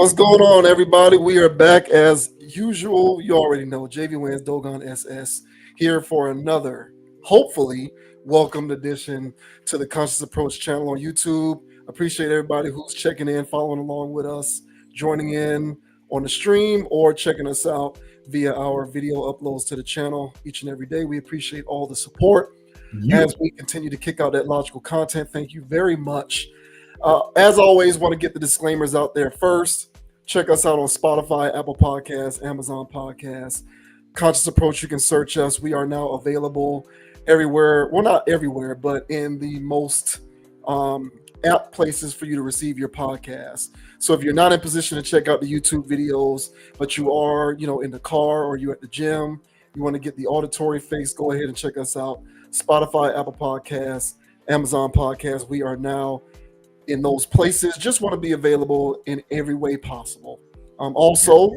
What's going on, everybody? We are back as usual. You already know, JV Wins Dogon SS here for another, hopefully, welcomed edition to the Conscious Approach channel on YouTube. Appreciate everybody who's checking in, following along with us, joining in on the stream, or checking us out via our video uploads to the channel each and every day. We appreciate all the support as we continue to kick out that logical content. Thank you very much. As always, want to get the disclaimers out there first. Check us out on Spotify, Apple Podcasts, Amazon Podcasts. Conscious Approach, you can search us. We are now available everywhere. Well, not everywhere, but in the most apt places for you to receive your podcast. So if you're not in position to check out the YouTube videos, but you are, in the car or you at the gym, you want to get the auditory face, go ahead and check us out. Spotify, Apple Podcasts, Amazon Podcasts. We are now in those places. Just want to be available in every way possible. Also,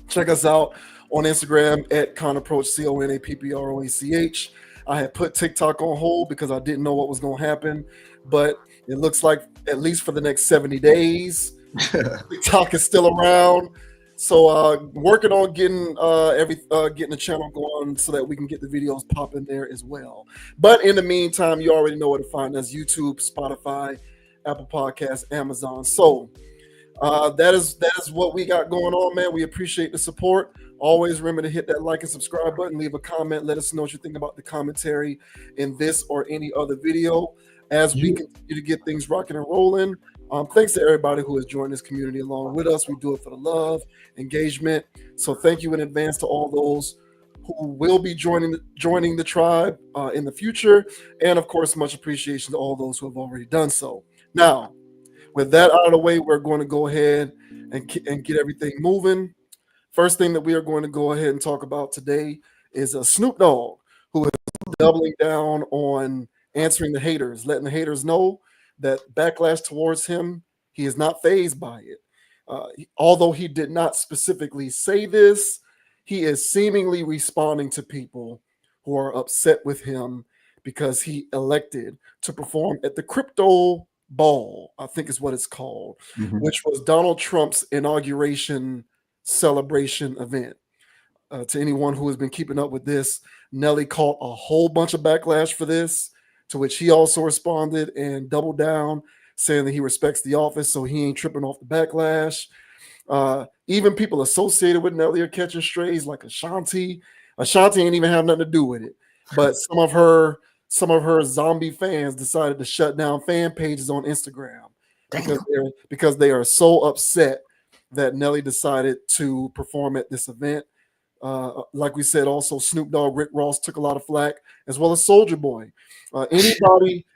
check us out on Instagram at Conapproach, CONAPPROACH. I had put TikTok on hold because I didn't know what was going to happen, but it looks like at least for the next 70 days, TikTok is still around. So working on getting the channel going so that we can get the videos popping there as well. But in the meantime, you already know where to find us: YouTube, Spotify, Apple Podcasts, Amazon. So that is what we got going on, man. We appreciate the support. Always remember to hit that like and subscribe button, leave a comment, let us know what you think about the commentary in this or any other video as we continue to get things rocking and rolling. Thanks to everybody who has joined this community along with us. We do it for the love, engagement. So thank you in advance to all those who will be joining the tribe in the future. And of course, much appreciation to all those who have already done so. Now, with that out of the way, we're going to go ahead and get everything moving. First thing that we are going to go ahead and talk about today is Snoop Dogg, who is doubling down on answering the haters, letting the haters know that backlash towards him, he is not fazed by it. Although he did not specifically say this, he is seemingly responding to people who are upset with him because he elected to perform at the crypto ball, I think is what it's called, which was Donald Trump's inauguration celebration event. To anyone who has been keeping up with this, Nelly caught a whole bunch of backlash for this, to which he also responded and doubled down, saying that he respects the office, so he ain't tripping off the backlash. Even people associated with Nelly are catching strays, like Ashanti. Ashanti ain't even have nothing to do with it, but some of her zombie fans decided to shut down fan pages on Instagram because they are so upset that Nelly decided to perform at this event. Like we said, also Snoop Dogg, Rick Ross took a lot of flack, as well as Soulja Boy.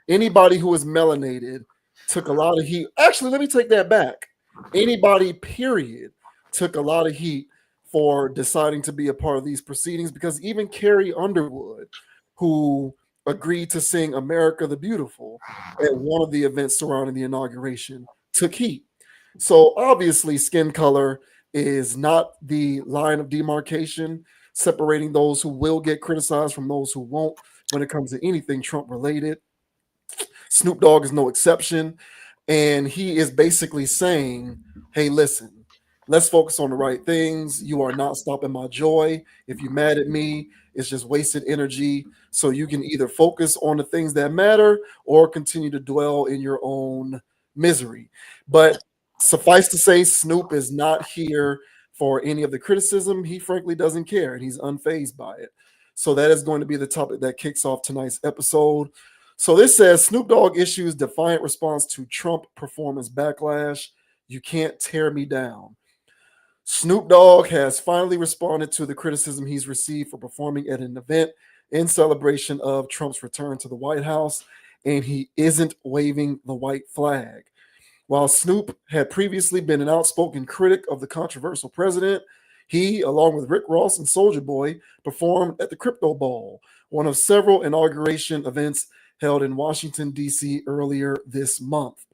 Anybody who is melanated took a lot of heat. Actually, let me take that back. Anybody, period, took a lot of heat for deciding to be a part of these proceedings, because even Carrie Underwood, who agreed to sing America the Beautiful at one of the events surrounding the inauguration, took heat. So obviously skin color is not the line of demarcation separating those who will get criticized from those who won't when it comes to anything Trump related. Snoop Dogg is no exception. And he is basically saying, hey, listen, let's focus on the right things. You are not stopping my joy. If you're mad at me, it's just wasted energy. So you can either focus on the things that matter or continue to dwell in your own misery. But suffice to say, Snoop is not here for any of the criticism. He frankly doesn't care, and he's unfazed by it. So that is going to be the topic that kicks off tonight's episode. So this says, Snoop Dogg issues defiant response to Trump performance backlash. You can't tear me down. Snoop Dogg has finally responded to the criticism he's received for performing at an event in celebration of Trump's return to the White House, and he isn't waving the white flag. While Snoop had previously been an outspoken critic of the controversial president, he, along with Rick Ross and Soulja Boy, performed at the Crypto Ball, one of several inauguration events held in Washington, D.C. earlier this month.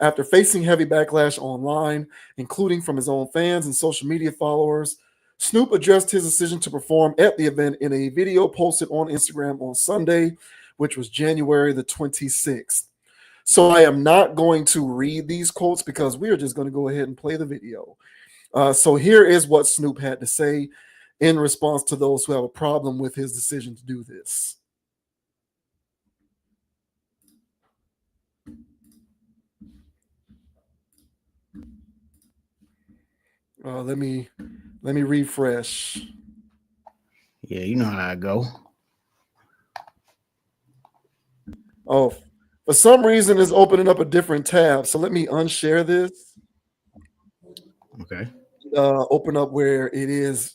After facing heavy backlash online, including from his own fans and social media followers, Snoop addressed his decision to perform at the event in a video posted on Instagram on Sunday, which was January the 26th. So I am not going to read these quotes because we are just going to go ahead and play the video. So here is what Snoop had to say in response to those who have a problem with his decision to do this. Let me refresh. Yeah, you know how I go. Oh, for some reason it's opening up a different tab. So let me unshare this. Okay. Open up where it is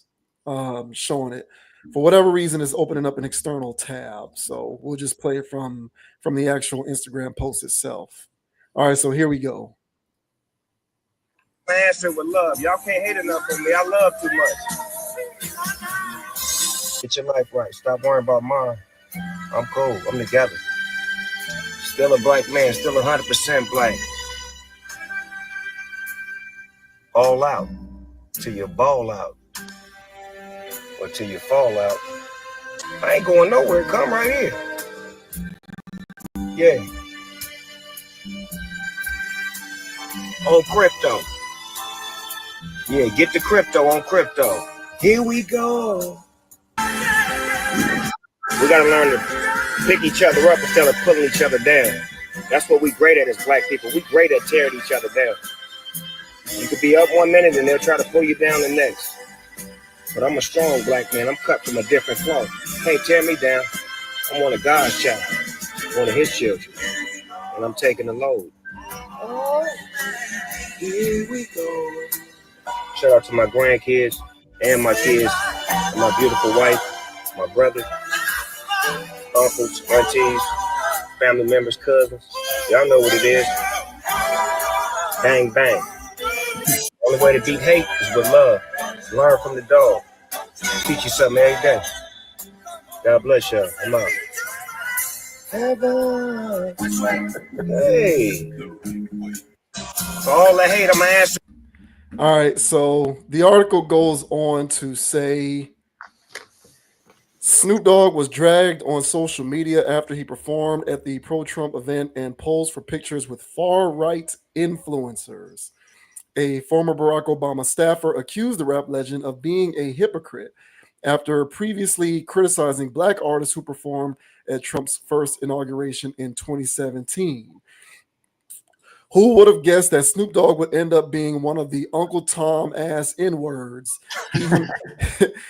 showing it. For whatever reason, it's opening up an external tab. So we'll just play it from the actual Instagram post itself. All right, so here we go. I answer with love. Y'all can't hate enough on me. I love too much. Get your life right. Stop worrying about mine. I'm cool. I'm together. Still a black man. Still 100% black. All out. Till you ball out. Or till you fall out. I ain't going nowhere. Come right here. Yeah. On crypto. Yeah, get the crypto on crypto. Here we go. We gotta learn to pick each other up instead of pulling each other down. That's what we great at as black people. We great at tearing each other down. You could be up one minute and they'll try to pull you down the next. But I'm a strong black man. I'm cut from a different cloth. Can't tear me down. I'm one of God's child, one of his children. And I'm taking the load. Oh, here we go. Shout out to my grandkids and my kids, and my beautiful wife, my brother, uncles, aunties, family members, cousins. Y'all know what it is. Bang, bang. Only way to beat hate is with love. Learn from the dog. Teach you something every day. God bless y'all. I'm out. Hey. For all the hate, I'm going to answer. All right, so the article goes on to say Snoop Dogg was dragged on social media after he performed at the pro-Trump event and posed for pictures with far-right influencers. A former Barack Obama staffer accused the rap legend of being a hypocrite after previously criticizing black artists who performed at Trump's first inauguration in 2017. Who would have guessed that Snoop Dogg would end up being one of the Uncle Tom ass N words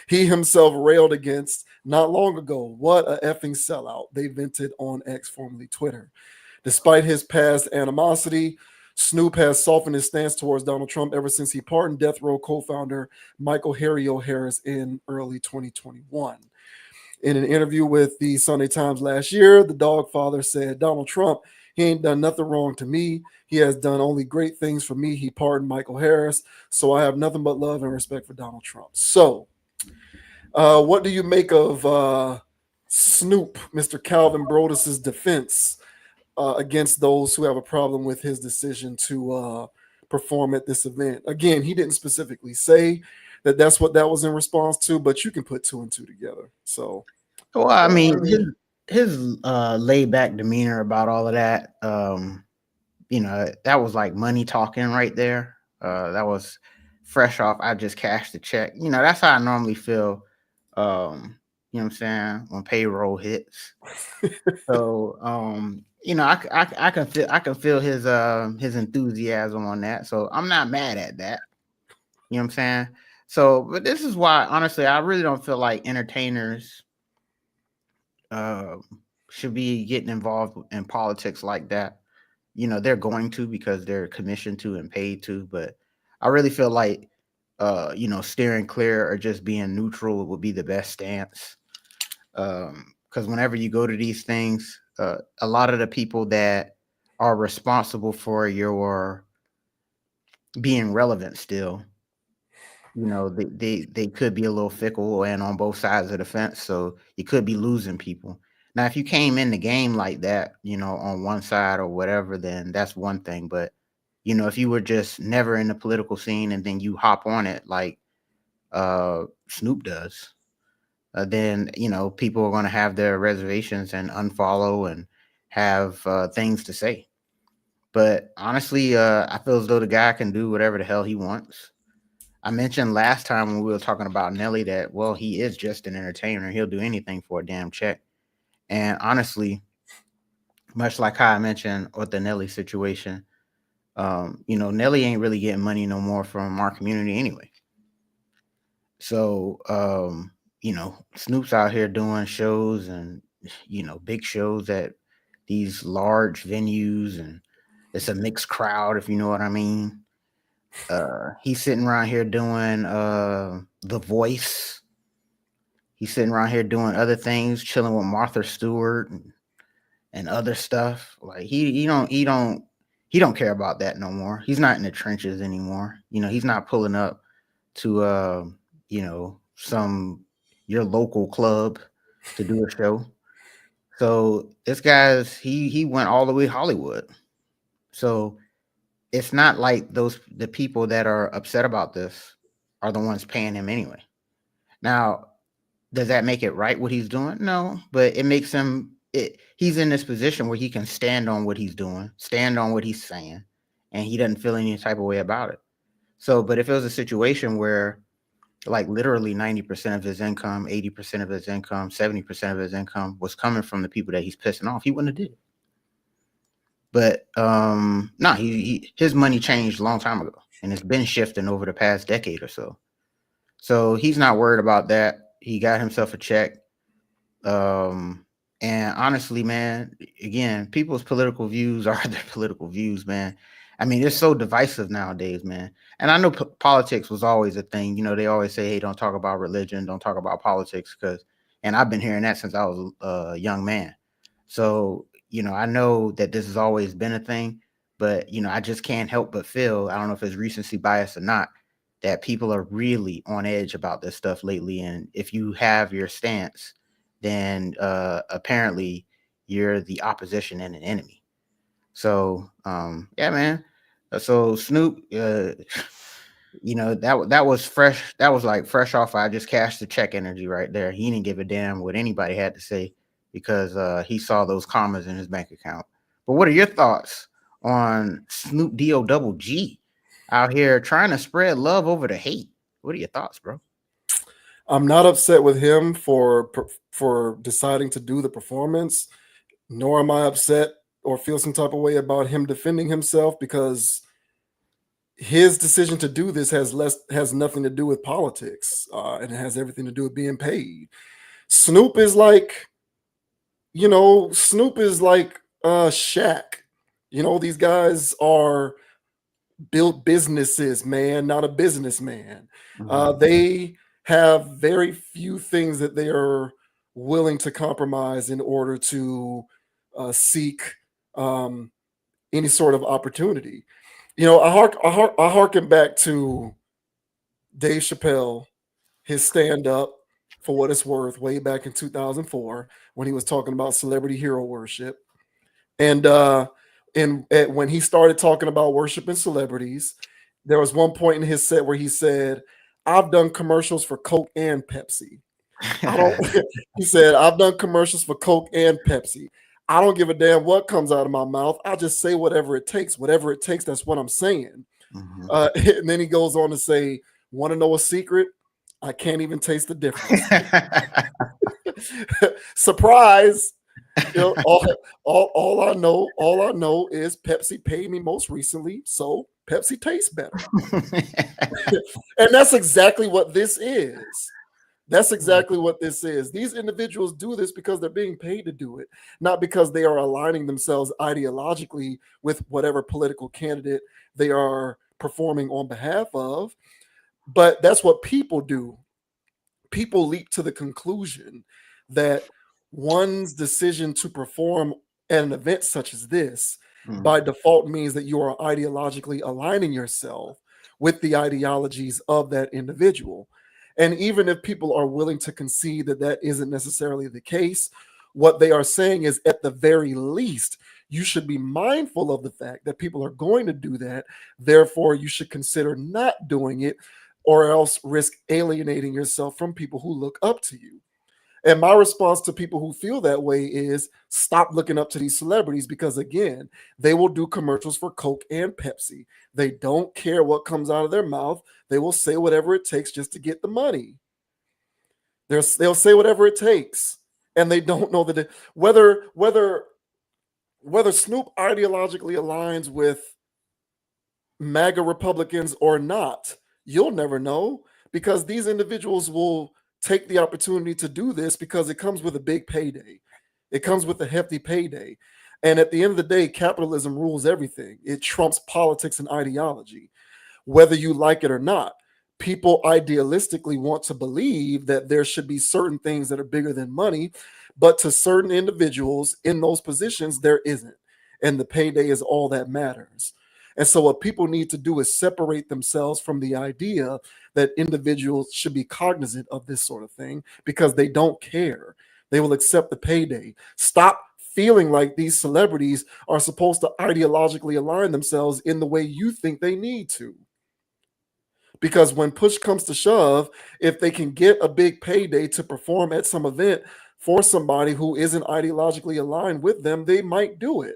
he himself railed against not long ago? What a effing sellout, they vented on X, formerly Twitter. Despite his past animosity, Snoop has softened his stance towards Donald Trump ever since he pardoned Death Row co-founder Michael Harry O'Harris in early 2021. In an interview with the Sunday Times last year, the Dog father said, Donald Trump, he ain't done nothing wrong to me. He has done only great things for me. He pardoned Michael Harris. So I have nothing but love and respect for Donald Trump. So, what do you make of Snoop, Mr. Calvin Brodus's defense against those who have a problem with his decision to perform at this event? Again, he didn't specifically say that that's what that was in response to, but you can put two and two together. So, well, I mean, his laid back demeanor about all of that, you know, that was like money talking right there. That was fresh off. I just cashed the check. You know, that's how I normally feel. You know what I'm saying, when payroll hits. So, you know, I can feel his enthusiasm on that. So I'm not mad at that. You know what I'm saying? So, but this is why, honestly, I really don't feel like entertainers should be getting involved in politics like that. You know, they're going to because they're commissioned to and paid to. But I really feel like, you know, steering clear or just being neutral would be the best stance. Because whenever you go to these things, a lot of the people that are responsible for your being relevant still, you know, they could be a little fickle and on both sides of the fence. So you could be losing people. Now, if you came in the game like that, you know, on one side or whatever, then that's one thing. But, you know, if you were just never in the political scene and then you hop on it like Snoop does, then, you know, people are going to have their reservations and unfollow and have things to say. But honestly, I feel as though the guy can do whatever the hell he wants. I mentioned last time when we were talking about Nelly that, well, he is just an entertainer. He'll do anything for a damn check. And honestly, much like how I mentioned with the Nelly situation, Nelly ain't really getting money no more from our community anyway. So, Snoop's out here doing shows and, big shows at these large venues, and it's a mixed crowd, if you know what I mean. He's sitting around here doing The Voice. He's sitting around here doing other things, chilling with Martha Stewart and other stuff. Like he don't care about that no more. He's not in the trenches anymore. He's not pulling up to some your local club to do a show. So this guy's he went all the way Hollywood. So it's not like the people that are upset about this are the ones paying him anyway. Now, does that make it right what he's doing? No, but it makes him he's in this position where he can stand on what he's doing, stand on what he's saying, and he doesn't feel any type of way about it. So, but if it was a situation where like literally 90% of his income, 80% of his income, 70% of his income was coming from the people that he's pissing off, he wouldn't have did it. But no, his money changed a long time ago, and it's been shifting over the past decade or so. So he's not worried about that. He got himself a check. And honestly, man, again, people's political views are their political views, man. I mean, it's so divisive nowadays, man. And I know politics was always a thing. They always say, hey, don't talk about religion, don't talk about politics, and I've been hearing that since I was a young man. So, I know that this has always been a thing, but, I just can't help but feel, I don't know if it's recency bias or not, that people are really on edge about this stuff lately. And if you have your stance, then apparently you're the opposition and an enemy. So, yeah, man. So Snoop, that was fresh. That was like fresh off. I just cashed the check energy right there. He didn't give a damn what anybody had to say because he saw those commas in his bank account. But what are your thoughts on Snoop D-O double G out here trying to spread love over the hate? What are your thoughts, bro? I'm not upset with him for deciding to do the performance, nor am I upset or feel some type of way about him defending himself, because his decision to do this has nothing to do with politics, and it has everything to do with being paid. Snoop is like Shaq. These guys are built businesses, man, not a businessman. Mhm. They have very few things that they are willing to compromise in order to seek any sort of opportunity. I harken back to Dave Chappelle, his stand-up, for what it's worth, way back in 2004 when he was talking about celebrity hero worship. And when he started talking about worshiping celebrities, there was one point in his set where he said, I've done commercials for Coke and Pepsi. He said, I've done commercials for Coke and Pepsi. I don't give a damn what comes out of my mouth. I just say whatever it takes. Whatever it takes, that's what I'm saying. Mhm. And then he goes on to say, want to know a secret? I can't even taste the difference. Surprise. All I know is Pepsi paid me most recently, so Pepsi tastes better. And that's exactly what this is. That's exactly what this is. These individuals do this because they're being paid to do it, not because they are aligning themselves ideologically with whatever political candidate they are performing on behalf of. But that's what people do. People leap to the conclusion that one's decision to perform at an event such as this by default means that you are ideologically aligning yourself with the ideologies of that individual. And even if people are willing to concede that that isn't necessarily the case, what they are saying is, at the very least, you should be mindful of the fact that people are going to do that. Therefore, you should consider not doing it, or else risk alienating yourself from people who look up to you. And my response to people who feel that way is stop looking up to these celebrities, because again, they will do commercials for Coke and Pepsi. They don't care what comes out of their mouth. They will say whatever it takes just to get the money. They'll say whatever it takes, and they don't know that whether Snoop ideologically aligns with MAGA Republicans or not, you'll never know, because these individuals will take the opportunity to do this because it comes with a big payday. It comes with a hefty payday. And at the end of the day, capitalism rules everything. It trumps politics and ideology, whether you like it or not. People idealistically want to believe that there should be certain things that are bigger than money, but to certain individuals in those positions, there isn't. And the payday is all that matters. And so what people need to do is separate themselves from the idea that individuals should be cognizant of this sort of thing, because they don't care. They will accept the payday. Stop feeling like these celebrities are supposed to ideologically align themselves in the way you think they need to. Because when push comes to shove, if they can get a big payday to perform at some event for somebody who isn't ideologically aligned with them, they might do it.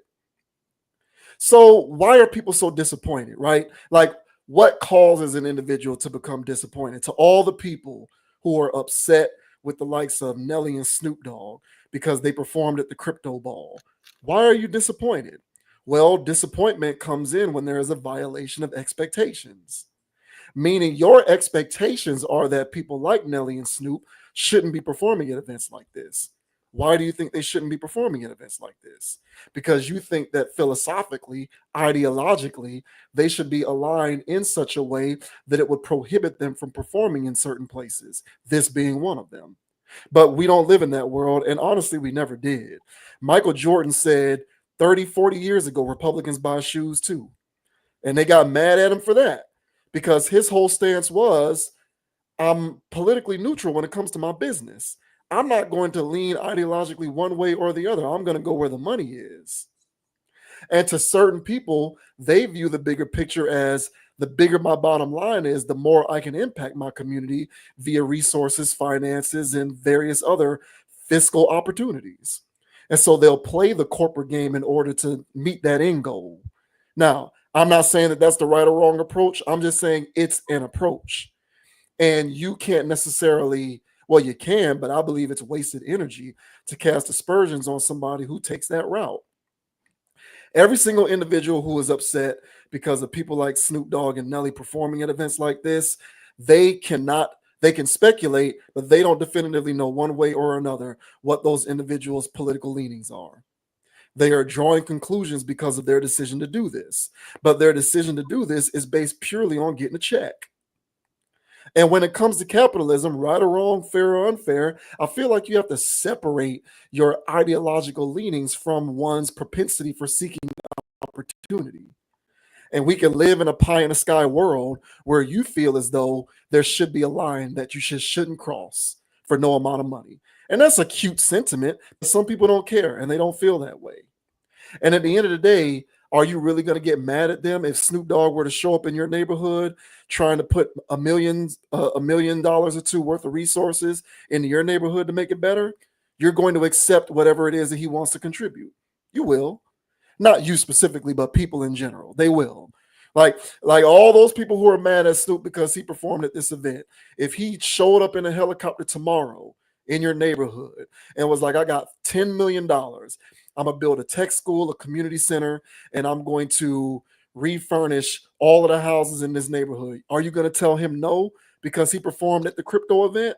So why are people so disappointed, right? Like, what causes an individual to become disappointed? To all the people who are upset with the likes of Nelly and Snoop Dogg because they performed at the crypto ball, why are you disappointed? Well, disappointment comes in when there is a violation of expectations. Meaning your expectations are that people like Nelly and Snoop shouldn't be performing at events like this. Why do you think they shouldn't be performing at events like this? Because you think that philosophically, ideologically, they should be aligned in such a way that it would prohibit them from performing in certain places, this being one of them. But we don't live in that world, and honestly, we never did. Michael Jordan said 30, 40 years ago, Republicans buy shoes too. And they got mad at him for that, because his whole stance was, I'm politically neutral when it comes to my business. I'm not going to lean ideologically one way or the other. I'm going to go where the money is. And to certain people, they view the bigger picture as, the bigger my bottom line is, the more I can impact my community via resources, finances, and various other fiscal opportunities. And so they'll play the corporate game in order to meet that end goal. Now, I'm not saying that that's the right or wrong approach. I'm just saying it's an approach. And you can't necessarily, well, you can, but I believe it's wasted energy to cast aspersions on somebody who takes that route. Every single individual who is upset because of people like Snoop Dogg and Nelly performing at events like this, they can speculate, but they don't definitively know one way or another what those individuals' political leanings are. They are drawing conclusions because of their decision to do this. But their decision to do this is based purely on getting a check. And when it comes to capitalism, right or wrong, fair or unfair, I feel like you have to separate your ideological leanings from one's propensity for seeking opportunity. And we can live in a pie in the sky world where you feel as though there should be a line that you shouldn't cross for no amount of money. And that's a cute sentiment, but some people don't care and they don't feel that way. And at the end of the day, are you really going to get mad at them if Snoop Dogg were to show up in your neighborhood trying to put $1 million or two worth of resources into your neighborhood to make it better? You're going to accept whatever it is that he wants to contribute. You will. Not you specifically, but people in general. They will. Like all those people who are mad at Snoop because he performed at this event, if he showed up in a helicopter tomorrow in your neighborhood and was like, I got $10 million. I'm going to build a tech school, a community center, and I'm going to refurnish all of the houses in this neighborhood. Are you going to tell him no because he performed at the crypto event?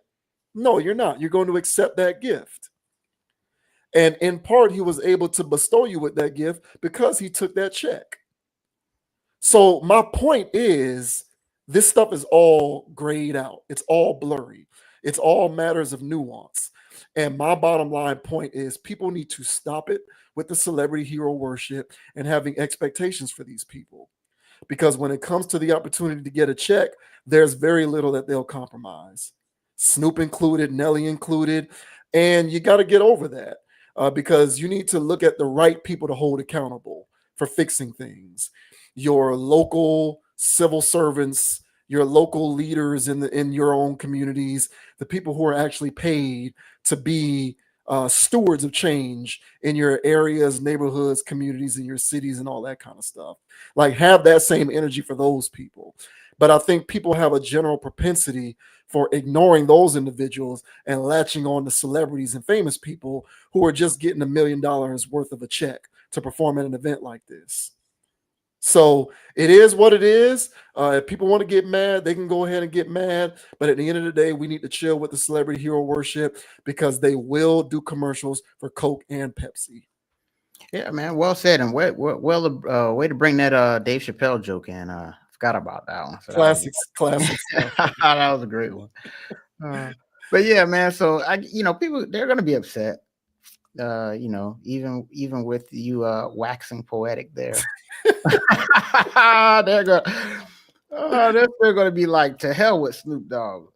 No, you're not. You're going to accept that gift. And in part, he was able to bestow you with that gift because he took that check. So my point is, this stuff is all grayed out. It's all blurry. It's all matters of nuance. And my bottom line point is, people need to stop it with the celebrity hero worship and having expectations for these people. Because when it comes to the opportunity to get a check, there's very little that they'll compromise. Snoop included, Nelly included. And you got to get over that because you need to look at the right people to hold accountable for fixing things. Your local civil servants, your local leaders in your own communities, the people who are actually paid to be stewards of change in your areas, neighborhoods, communities, in your cities, and all that kind of stuff. Like, have that same energy for those people. But I think people have a general propensity for ignoring those individuals and latching on to celebrities and famous people who are just getting $1 million worth of a check to perform at an event like this. So it is what it is. If people want to get mad, they can go ahead and get mad. But at the end of the day, we need to chill with the celebrity hero worship, because they will do commercials for Coke and Pepsi. Yeah, man. Well said. And way to bring that Dave Chappelle joke in. Forgot about that one. So Classics. that was a great one. But yeah, man. So people, they're gonna be upset. Even with you waxing poetic there. They're still gonna be like, to hell with Snoop Dogg.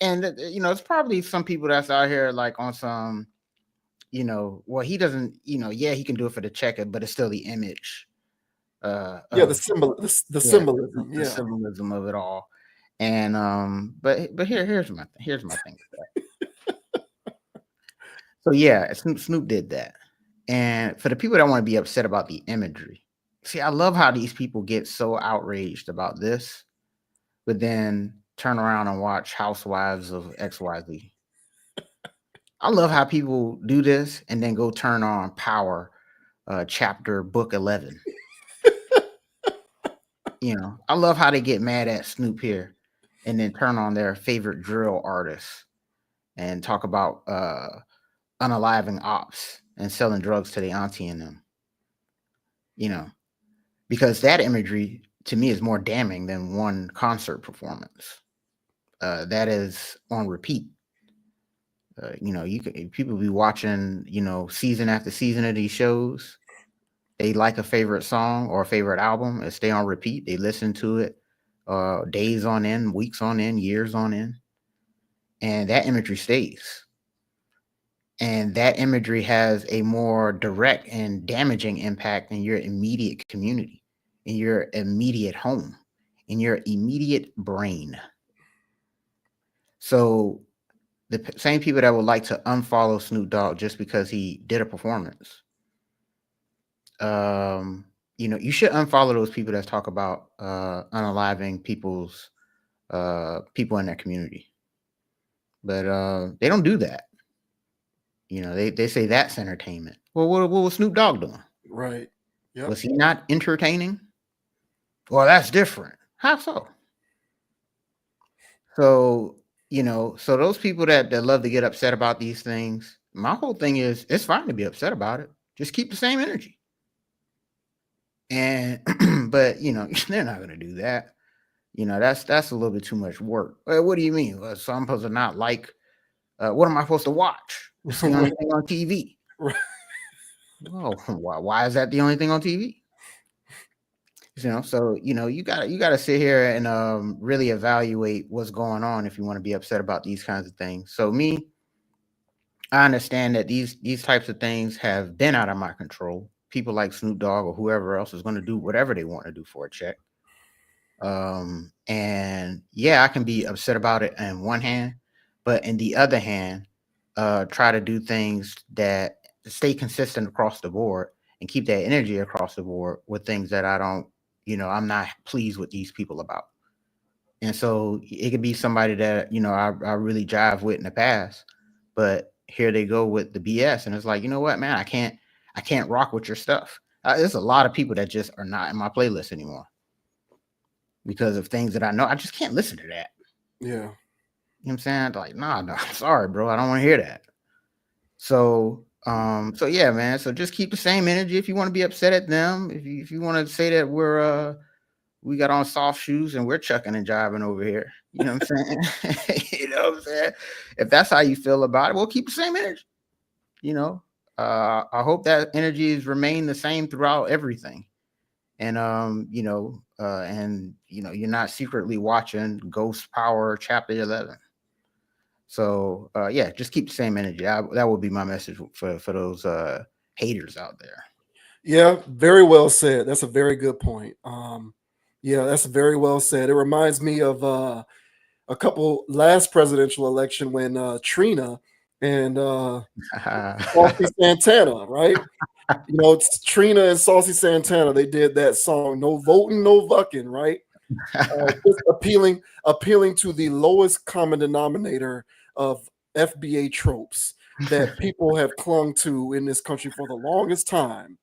And it's probably some people that's out here like on some, well, he doesn't, yeah, he can do it for the check, but it's still the image. The symbolism. The symbolism of it all. And but here's my thing with that. So yeah, Snoop did that. And for the people that want to be upset about the imagery, see, I love how these people get so outraged about this, but then turn around and watch Housewives of XYZ. I love how people do this and then go turn on Power chapter book 11. I love how they get mad at Snoop here and then turn on their favorite drill artists and talk about unaliving ops and selling drugs to the auntie and them. Because that imagery to me is more damning than one concert performance. That is on repeat. People be watching, season after season of these shows. They like a favorite song or a favorite album and stay on repeat. They listen to it days on end, weeks on end, years on end. And that imagery stays. And that imagery has a more direct and damaging impact in your immediate community, in your immediate home, in your immediate brain. So the same people that would like to unfollow Snoop Dogg just because he did a performance, you should unfollow those people that talk about unaliving people in their community. But they don't do that. They say that's entertainment. Well, what was Snoop Dogg doing? Right. Yep. Was he not entertaining? Well, that's different. How so? So, so those people that love to get upset about these things, my whole thing is, it's fine to be upset about it. Just keep the same energy. And, but, they're not going to do that. That's a little bit too much work. Well, what do you mean? Well, so I'm supposed to not like, what am I supposed to watch? It's the only thing on TV. Right. Oh, why is that the only thing on TV? So you gotta sit here and really evaluate what's going on if you want to be upset about these kinds of things. So I understand that these types of things have been out of my control. People like Snoop Dogg or whoever else is going to do whatever they want to do for a check. And yeah, I can be upset about it in one hand, but in the other hand, try to do things that stay consistent across the board and keep that energy across the board with things that I don't, I'm not pleased with these people about. And so it could be somebody that, I really jive with in the past, but here they go with the BS. And it's like, you know what, man, I can't rock with your stuff. There's a lot of people that just are not in my playlist anymore because of things that I know. I just can't listen to that. Yeah. You know what I'm saying? Like, nah, I'm sorry, bro. I don't want to hear that. So yeah, man. So just keep the same energy. If you want to be upset at them, if you want to say that we got on soft shoes and we're chucking and jiving over here, you know what I'm saying? You know what I'm saying? If that's how you feel about it, well, keep the same energy. I hope that energy has remained the same throughout everything. And you're not secretly watching Ghost Power Chapter 11. So yeah, just keep the same energy. That would be my message for those haters out there. Yeah, very well said. That's a very good point. Yeah, that's very well said. It reminds me of a couple last presidential election when Trina and Saucy Santana, right? It's Trina and Saucy Santana. They did that song, "No Voting, No Vucking," right? Just appealing to the lowest common denominator of FBA tropes that people have clung to in this country for the longest time.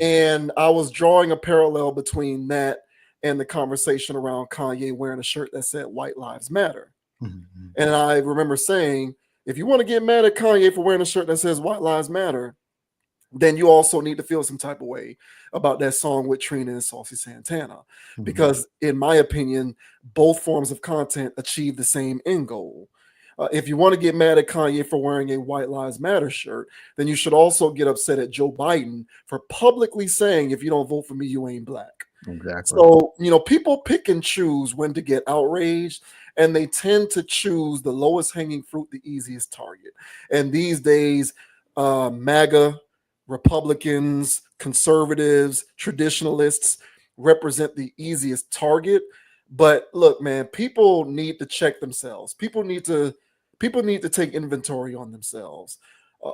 And I was drawing a parallel between that and the conversation around Kanye wearing a shirt that said "White Lives Matter." And I remember saying, if you want to get mad at Kanye for wearing a shirt that says "White Lives Matter," then you also need to feel some type of way about that song with Trina and Saucy Santana. Because in my opinion, both forms of content achieve the same end goal. If you want to get mad at Kanye for wearing a White Lives Matter shirt, then you should also get upset at Joe Biden for publicly saying, if you don't vote for me, you ain't black. Exactly. So, people pick and choose when to get outraged, and they tend to choose the lowest hanging fruit, the easiest target. And these days, MAGA, Republicans, conservatives, traditionalists represent the easiest target. But look, man, people need to check themselves. People need to take inventory on themselves.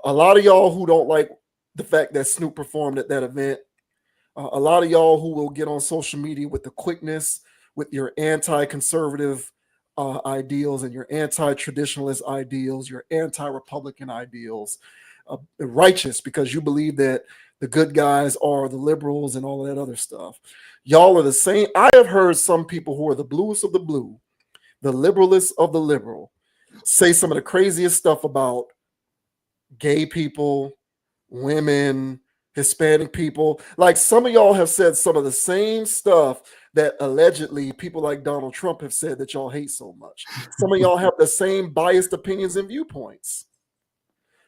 A lot of y'all who don't like the fact that Snoop performed at that event, a lot of y'all who will get on social media with the quickness, with your anti-conservative ideals and your anti-traditionalist ideals, your anti-Republican ideals, righteous because you believe that the good guys are the liberals and all of that other stuff. Y'all are the same. I have heard some people who are the bluest of the blue, the liberalist of the liberal, say some of the craziest stuff about gay people, women, Hispanic people. Like some of y'all have said some of the same stuff that allegedly people like Donald Trump have said that y'all hate so much. Some of y'all have the same biased opinions and viewpoints.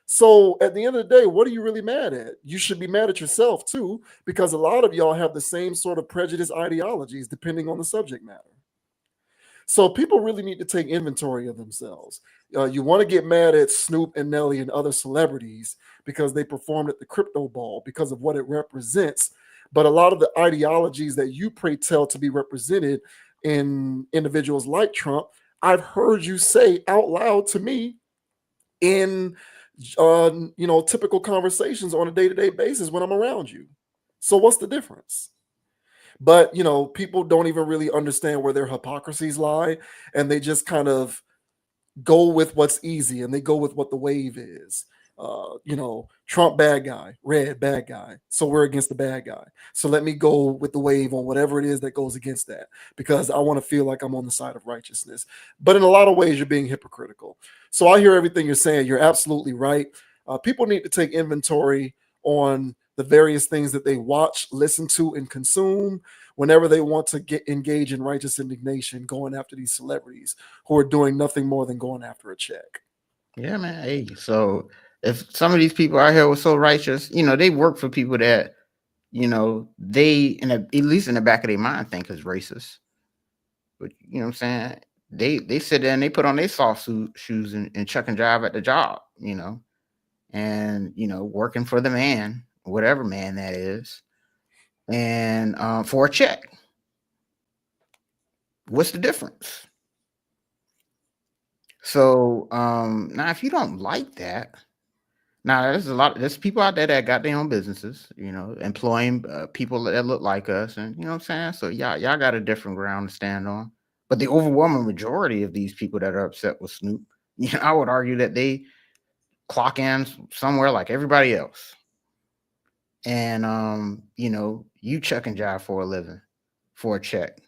So at the end of the day, what are you really mad at? You should be mad at yourself too, because a lot of y'all have the same sort of prejudice ideologies depending on the subject matter. So people really need to take inventory of themselves. You want to get mad at Snoop and Nelly and other celebrities because they performed at the crypto ball because of what it represents. But a lot of the ideologies that you pray tell to be represented in individuals like Trump, I've heard you say out loud to me in typical conversations on a day-to-day basis when I'm around you. So what's the difference? But people don't even really understand where their hypocrisies lie, and they just kind of go with what's easy and they go with what the wave is. Trump bad guy, red bad guy, so we're against the bad guy, so let me go with the wave on whatever it is that goes against that because I want to feel like I'm on the side of righteousness. But in a lot of ways you're being hypocritical. So I hear everything you're saying. You're absolutely right. People need to take inventory on the various things that they watch, listen to, and consume whenever they want to engage in righteous indignation, going after these celebrities who are doing nothing more than going after a check. Yeah, man. Hey, so if some of these people out here were so righteous, they work for people that, they at least in the back of their mind think is racist. But you know what I'm saying? They sit there and they put on their soft shoes and chuck and drive at the job, and working for the man, whatever man that is, and for a check. What's the difference? So now if you don't like that, now there's people out there that got their own businesses, employing people that look like us, and you know what I'm saying? So y'all got a different ground to stand on. But the overwhelming majority of these people that are upset with Snoop, I would argue that they clock in somewhere like everybody else. And you chuck and jive for a living, for a check.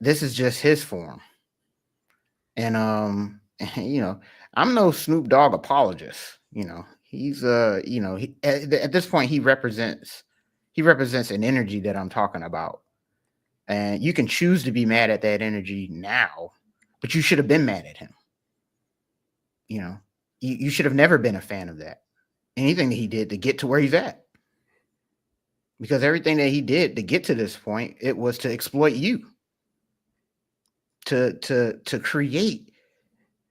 This is just his form. And I'm no Snoop Dogg apologist. He's he, at this point he represents an energy that I'm talking about. And you can choose to be mad at that energy now, but you should have been mad at him. You should have never been a fan of that. Anything that he did to get to where he's at. Because everything that he did to get to this point, it was to exploit you. To create,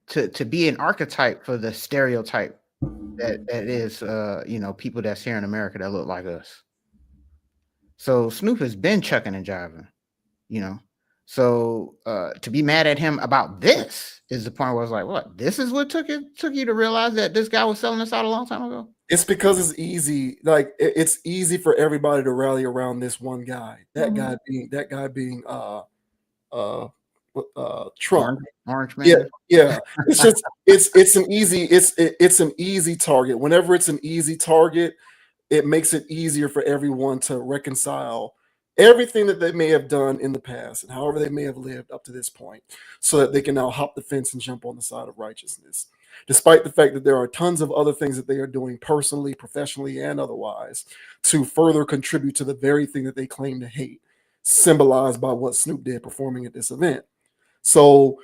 to be an archetype for the stereotype that is people that's here in America that look like us. So Snoop has been chucking and jiving, So to be mad at him about this is the point where it's like, what? This is what took you to realize that this guy was selling us out a long time ago? It's because it's easy. Like it's easy for everybody to rally around this one guy. That guy being Trump. Orange man. Yeah. It's just it's an easy target. Whenever it's an easy target, it makes it easier for everyone to reconcile everything that they may have done in the past and however they may have lived up to this point, so that they can now hop the fence and jump on the side of righteousness, despite the fact that there are tons of other things that they are doing personally, professionally, and otherwise to further contribute to the very thing that they claim to hate, symbolized by what Snoop did performing at this event. So,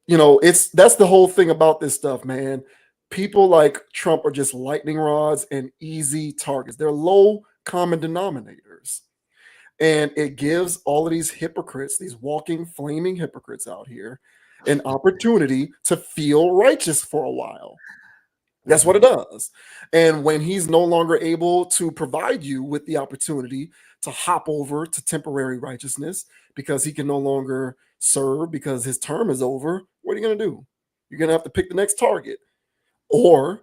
that's the whole thing about this stuff, man. People like Trump are just lightning rods and easy targets. They're low common denominators. And it gives all of these hypocrites, these walking, flaming hypocrites out here, an opportunity to feel righteous for a while. That's what it does. And when he's no longer able to provide you with the opportunity to hop over to temporary righteousness because he can no longer serve because his term is over, what are you going to do? You're going to have to pick the next target or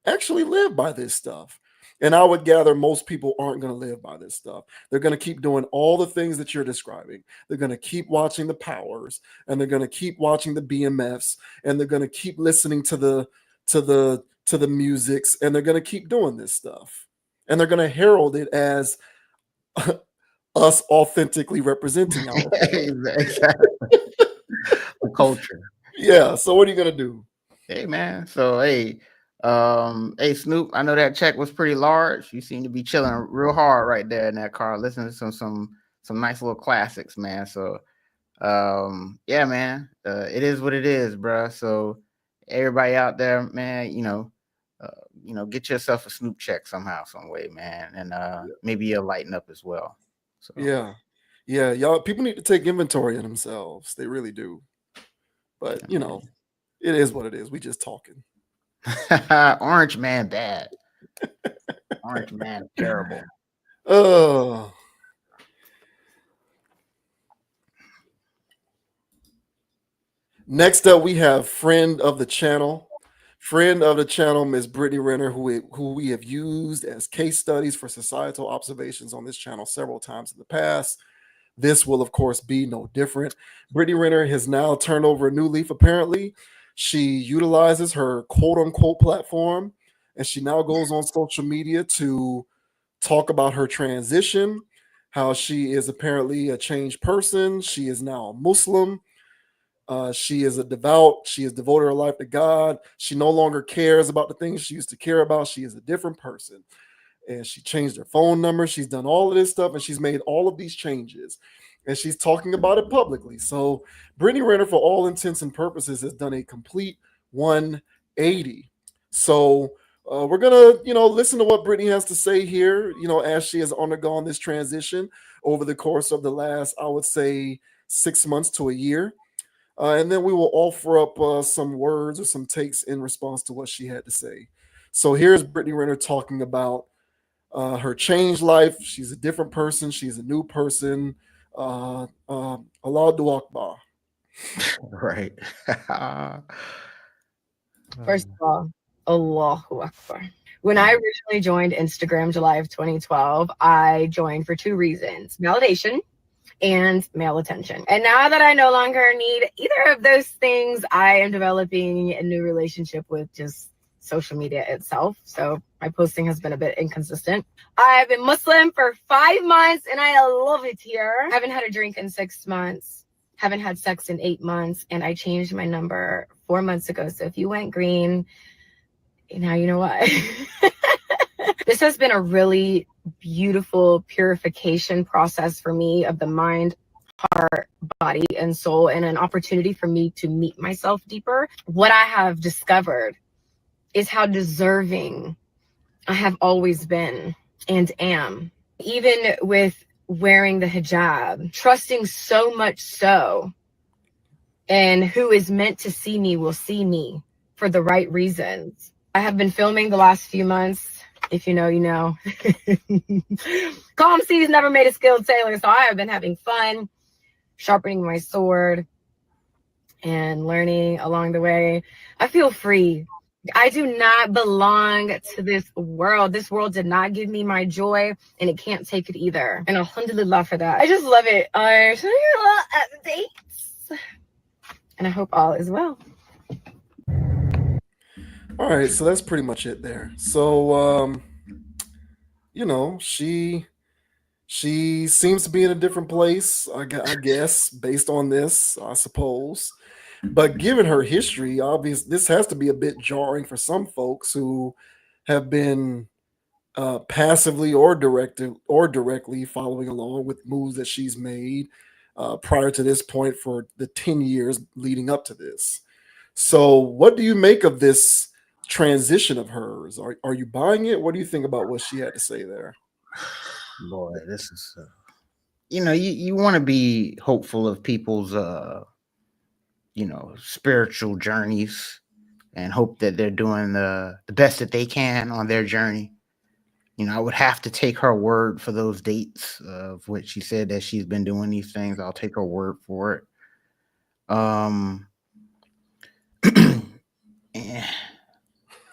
actually live by this stuff. And I would gather most people aren't going to live by this stuff. They're going to keep doing all the things that you're describing. They're going to keep watching the Powers, and they're going to keep watching the BMFs, and they're going to keep listening to the musics, and they're going to keep doing this stuff. And they're going to herald it as us authentically representing our exactly. The culture. Yeah. So what are you going to do? Hey, man. So, hey, Snoop, I know that check was pretty large. You seem to be chilling real hard right there in that car, listening to some nice little classics, man. So yeah, man, it is what it is, bro. So everybody out there, man, get yourself a Snoop check somehow, some way, man, and maybe you'll lighten up as well. So yeah, y'all, people need to take inventory of themselves. They really do. But it is what it is. We just talking. Orange man bad. Orange man terrible. Oh. Next up, we have friend of the channel, Ms. Brittany Renner, who we have used as case studies for societal observations on this channel several times in the past. This will, of course, be no different. Brittany Renner has now turned over a new leaf, apparently. She utilizes her quote-unquote platform, and she now goes on social media to talk about her transition, how she is apparently a changed person. She is now a Muslim. She is a devout. She has devoted her life to God. She no longer cares about the things she used to care about. She is a different person. And she changed her phone number. She's done all of this stuff, and she's made all of these changes. And she's talking about it publicly. So Brittany Renner, for all intents and purposes, has done a complete 180. So we're going to, listen to what Brittany has to say here, as she has undergone this transition over the course of the last, I would say, 6 months to a year. And then we will offer up some words or some takes in response to what she had to say. So here's Brittany Renner talking about her changed life. She's a different person. She's a new person. Allahu Akbar. Right. First of all, Allahu Akbar. When I originally joined Instagram July of 2012, I joined for two reasons: validation and male attention. And now that I no longer need either of those things, I am developing a new relationship with just social media itself. So my posting has been a bit inconsistent. I've been Muslim for 5 months and I love it here. I haven't had a drink in 6 months, haven't had sex in 8 months, and I changed my number 4 months ago. So if you went green, now you know why. This has been a really beautiful purification process for me of the mind, heart, body, and soul, and an opportunity for me to meet myself deeper. What I have discovered is how deserving I have always been and am. Even with wearing the hijab, trusting so much so, and who is meant to see me will see me for the right reasons. I have been filming the last few months. If you know, you know. Calm seas never made a skilled sailor, so I have been having fun sharpening my sword and learning along the way. I feel free. I do not belong to this world. This world did not give me my joy, and it can't take it either. And alhamdulillah for that. I just love it. I show you a lot at the dates. And I hope all is well. All right, so that's pretty much it there. So, you know, she seems to be in a different place, I guess, based on this, I suppose. But given her history, obviously, this has to be a bit jarring for some folks who have been passively or directly following along with moves that she's made prior to this point for the 10 years leading up to this. So, what do you make of this transition of hers? Are you buying it? What do you think about what she had to say there? Boy, this is you know, you want to be hopeful of people's you know, spiritual journeys and hope that they're doing the best that they can on their journey. You know, I would have to take her word for those dates of which she said that she's been doing these things. I'll take her word for it. You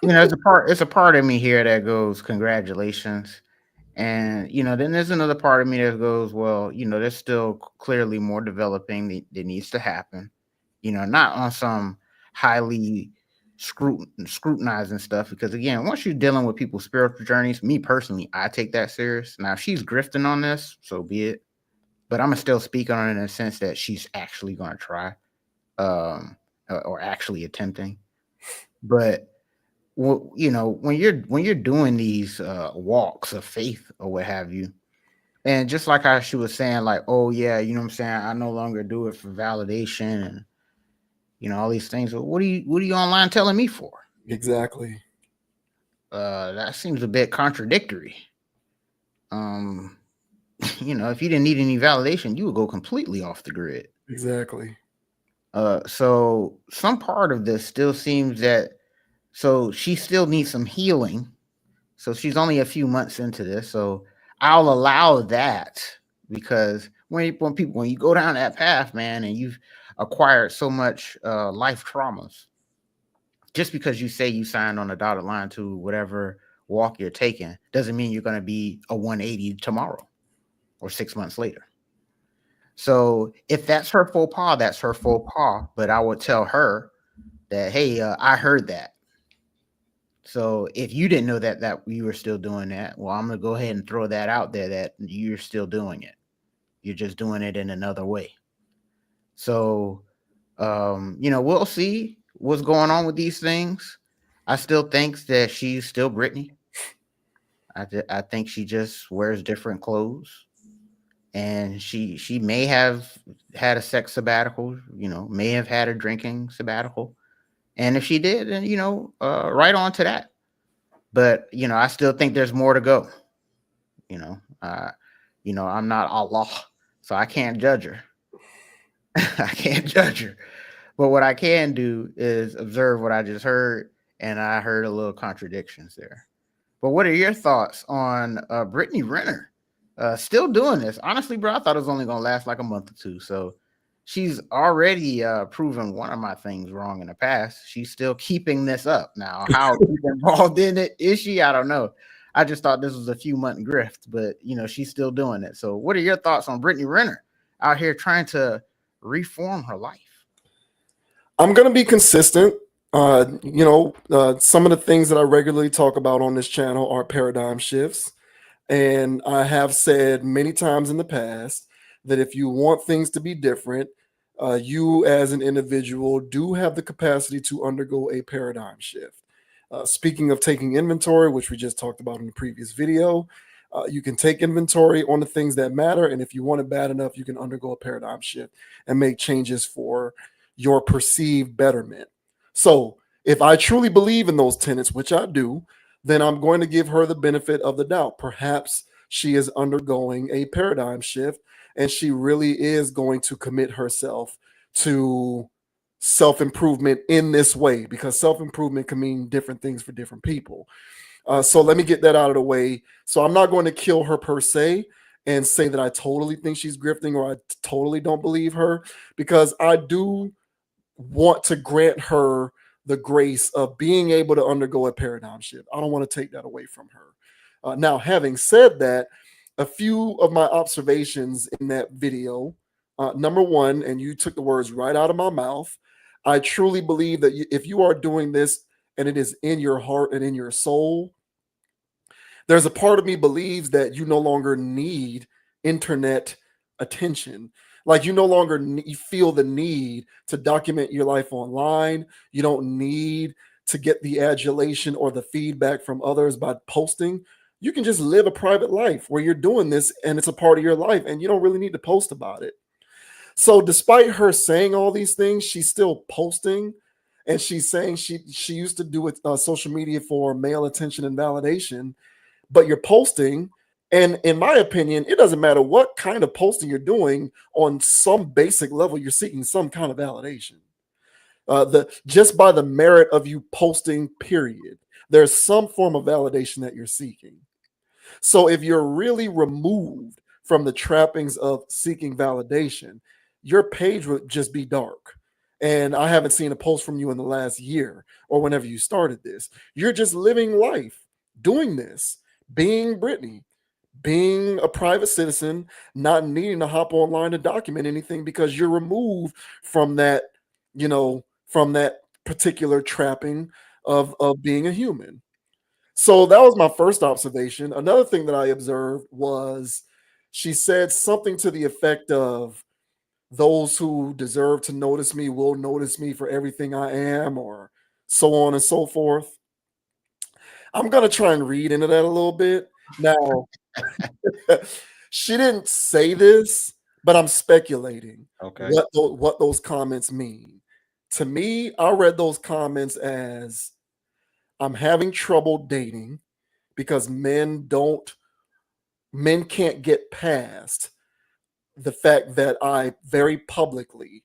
know, it's a part of me here that goes, congratulations. And, you know, then there's another part of me that goes, well, you know, there's still clearly more developing that needs to happen. You know, not on some highly scrutinizing stuff, because again, once you're dealing with people's spiritual journeys, me personally, I take that serious. Now, if she's grifting on this, so be it. But I'm gonna still speak on it in the sense that she's actually gonna try, or actually attempting. But you know, when you're doing these walks of faith or what have you, and just like how she was saying, like, oh yeah, you know what I'm saying, I no longer do it for validation and you know all these things. Well, what are you online telling me for? Exactly. That seems a bit contradictory. You know, if you didn't need any validation, you would go completely off the grid. Exactly. So some part of this still seems that so she still needs some healing. So she's only a few months into this. So I'll allow that because when you go down that path, man, and you've acquired so much life traumas, just because you say you signed on a dotted line to whatever walk you're taking doesn't mean you're going to be a 180 tomorrow or 6 months later. So if that's her faux pas, that's her faux pas. But I would tell her that, hey, I heard that. So if you didn't know that you were still doing that, well, I'm going to go ahead and throw that out there that you're still doing it. You're just doing it in another way. So, you know, we'll see what's going on with these things. I still think that she's still Brittany. I think she just wears different clothes. And she may have had a sex sabbatical, you know, may have had a drinking sabbatical. And if she did, then, you know, right on to that. But, you know, I still think there's more to go. You know, I'm not Allah, so I can't judge her. I can't judge her. But what I can do is observe what I just heard, and I heard a little contradictions there. But what are your thoughts on Brittany Renner? Still doing this. Honestly, bro, I thought it was only going to last like a month or two. So she's already proven one of my things wrong in the past. She's still keeping this up. Now, how involved in it is she? I don't know. I just thought this was a few month grift, but, you know, she's still doing it. So what are your thoughts on Brittany Renner out here trying to reform her life? I'm going to be consistent. You know, some of the things that I regularly talk about on this channel are paradigm shifts. And I have said many times in the past that if you want things to be different, you as an individual do have the capacity to undergo a paradigm shift. Speaking of taking inventory, which we just talked about in the previous video, you can take inventory on the things that matter. And if you want it bad enough, you can undergo a paradigm shift and make changes for your perceived betterment. So if I truly believe in those tenets, which I do, then I'm going to give her the benefit of the doubt. Perhaps she is undergoing a paradigm shift and she really is going to commit herself to self-improvement in this way, because self-improvement can mean different things for different people. So let me get that out of the way. So I'm not going to kill her per se. and say that I totally think she's grifting or I totally don't believe her, because I do want to grant her the grace of being able to undergo a paradigm shift. I don't want to take that away from her. Now, having said that, a few of my observations in that video. Number one, and you took the words right out of my mouth, I truly believe that if you are doing this and it is in your heart and in your soul, there's a part of me believes that you no longer need internet attention. Like you no longer you feel the need to document your life online. You don't need to get the adulation or the feedback from others by posting. You can just live a private life where you're doing this and it's a part of your life and you don't really need to post about it. So despite her saying all these things, she's still posting, and she's saying she used to do it social media for male attention and validation, but you're posting. And in my opinion, it doesn't matter what kind of posting you're doing, on some basic level, you're seeking some kind of validation. The just by the merit of you posting, period, there's some form of validation that you're seeking. So if you're really removed from the trappings of seeking validation, your page would just be dark. And I haven't seen a post from you in the last year or whenever you started this. You're just living life, doing this, being Brittany, being a private citizen, not needing to hop online to document anything because you're removed from that, from that particular trapping of being a human. So that was my first observation. Another thing that I observed was she said something to the effect of, those who deserve to notice me will notice me for everything I am, or so on and so forth. I'm going to try and read into that a little bit. Now, she didn't say this, but I'm speculating what those comments mean. To me, I read those comments as, I'm having trouble dating because men can't get past the fact that I very publicly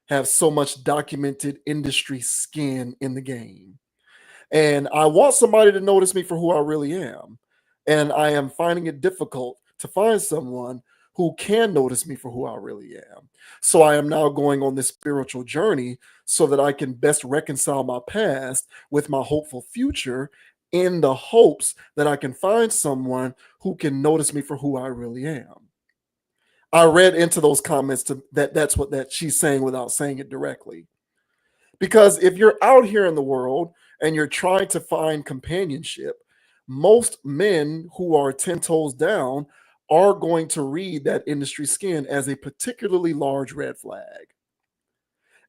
have so much documented industry skin in the game. And I want somebody to notice me for who I really am. And I am finding it difficult to find someone who can notice me for who I really am. So I am now going on this spiritual journey so that I can best reconcile my past with my hopeful future, in the hopes that I can find someone who can notice me for who I really am. I read into those comments that's what that she's saying without saying it directly. Because if you're out here in the world and you're trying to find companionship, most men who are 10 toes down are going to read that industry skin as a particularly large red flag.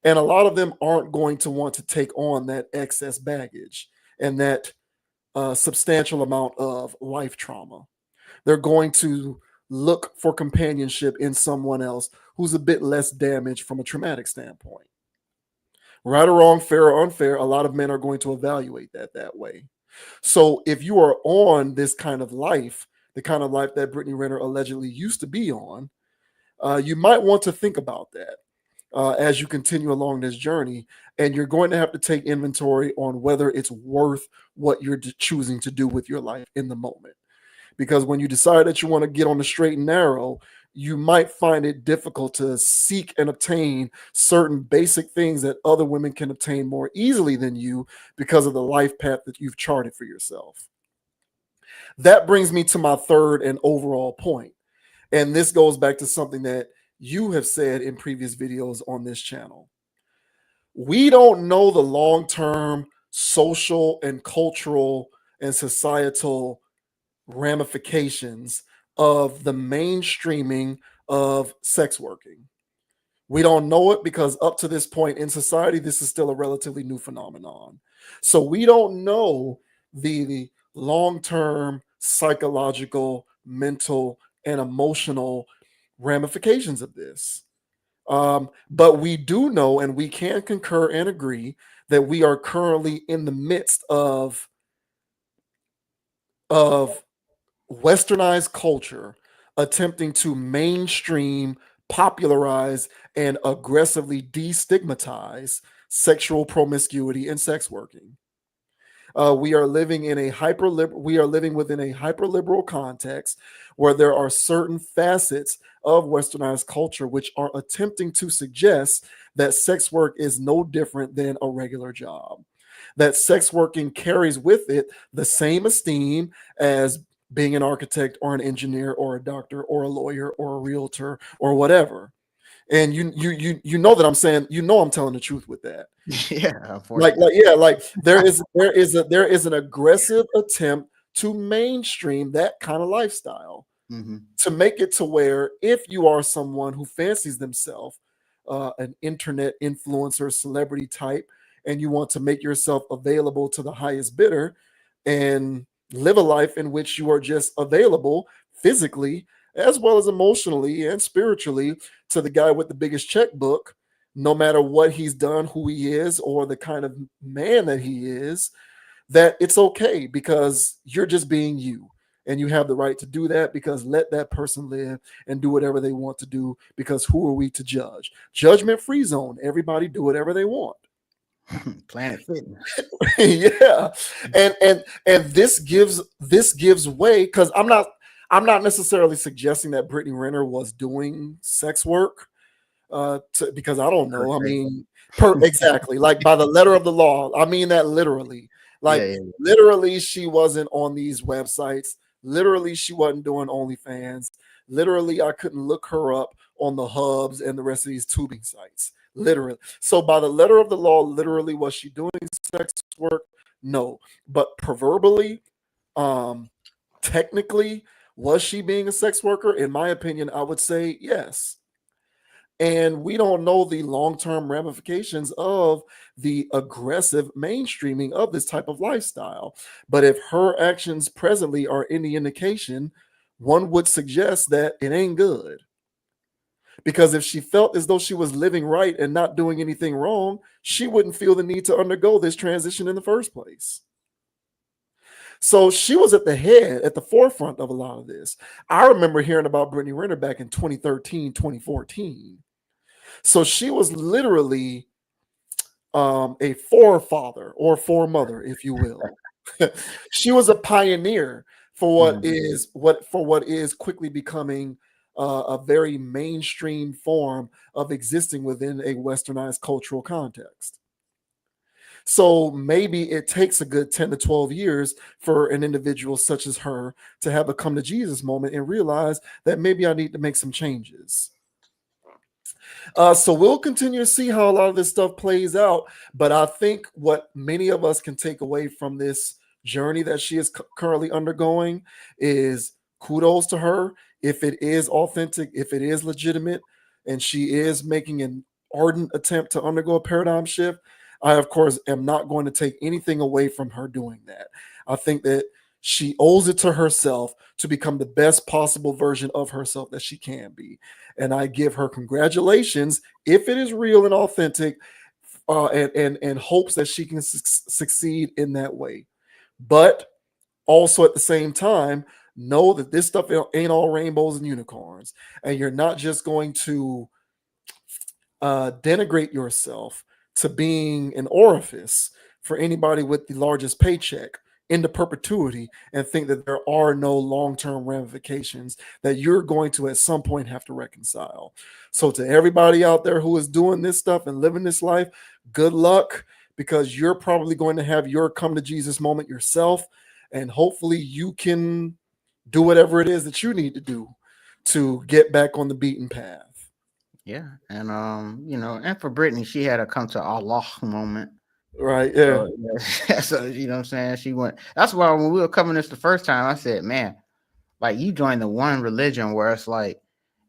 And a lot of them aren't going to want to take on that excess baggage and that substantial amount of life trauma. They're going to look for companionship in someone else who's a bit less damaged from a traumatic standpoint. Right or wrong, fair or unfair, a lot of men are going to evaluate that way. So if you are on this kind of life, the kind of life that Brittany Renner allegedly used to be on, you might want to think about that as you continue along this journey. And you're going to have to take inventory on whether it's worth what you're choosing to do with your life in the moment. Because when you decide that you want to get on the straight and narrow, you might find it difficult to seek and obtain certain basic things that other women can obtain more easily than you because of the life path that you've charted for yourself. That brings me to my third and overall point. And this goes back to something that you have said in previous videos on this channel. We don't know the long-term social and cultural and societal ramifications of the mainstreaming of sex working. We don't know it because up to this point in society, this is still a relatively new phenomenon. So we don't know the long-term psychological, mental, and emotional ramifications of this. But we do know, and we can concur and agree, that we are currently in the midst of westernized culture attempting to mainstream, popularize, and aggressively destigmatize sexual promiscuity and sex working. We are living in a we are living within a hyper liberal context where there are certain facets of westernized culture which are attempting to suggest that sex work is no different than a regular job. That sex working carries with it the same esteem as being an architect or an engineer or a doctor or a lawyer or a realtor or whatever. And you know that I'm saying, I'm telling the truth with that. Yeah, unfortunately. Like there is an aggressive attempt to mainstream that kind of lifestyle, to make it to where if you are someone who fancies themselves an internet influencer celebrity type, and you want to make yourself available to the highest bidder and live a life in which you are just available physically as well as emotionally and spiritually to the guy with the biggest checkbook, no matter what he's done, who he is, or the kind of man that he is, that it's okay because you're just being you. And you have the right to do that, because let that person live and do whatever they want to do, because who are we to judge? Judgment free zone. Everybody do whatever they want. Planet Fitness. Yeah. And this gives way, because I'm not necessarily suggesting that Brittany Renner was doing sex work. Because I don't know. I mean, exactly, like by the letter of the law. I mean that literally. Like literally, she wasn't on these websites. Literally, she wasn't doing OnlyFans. Literally, I couldn't look her up on the hubs and the rest of these tubing sites. Literally. So by the letter of the law, literally, was she doing sex work? No. But proverbially, technically, was she being a sex worker? In my opinion, I would say yes. And we don't know the long-term ramifications of the aggressive mainstreaming of this type of lifestyle. But if her actions presently are any indication, one would suggest that it ain't good. Because if she felt as though she was living right and not doing anything wrong, she wouldn't feel the need to undergo this transition in the first place. So she was at the forefront of a lot of this. I remember hearing about Brittany Renner back in 2013, 2014. So she was literally a forefather or foremother, if you will. She was a pioneer for what is quickly becoming a very mainstream form of existing within a westernized cultural context. So maybe it takes a good 10 to 12 years for an individual such as her to have a come to Jesus moment and realize that maybe I need to make some changes. So we'll continue to see how a lot of this stuff plays out. But I think what many of us can take away from this journey that she is currently undergoing is kudos to her. If it is authentic, if it is legitimate, and she is making an ardent attempt to undergo a paradigm shift, I, of course, am not going to take anything away from her doing that. I think that she owes it to herself to become the best possible version of herself that she can be. And I give her congratulations if it is real and authentic, and hopes that she can succeed in that way. But also at the same time, know that this stuff ain't all rainbows and unicorns, and you're not just going to denigrate yourself to being an orifice for anybody with the largest paycheck into perpetuity and think that there are no long-term ramifications that you're going to at some point have to reconcile. So to everybody out there who is doing this stuff and living this life, good luck, because you're probably going to have your come to Jesus moment yourself, and hopefully you can do whatever it is that you need to do to get back on the beaten path. Yeah, and and for Brittany, she had a come to Allah moment. Right. Yeah. So you know what I'm saying? She went. That's why when we were covering this the first time, I said, man, like you joined the one religion where it's like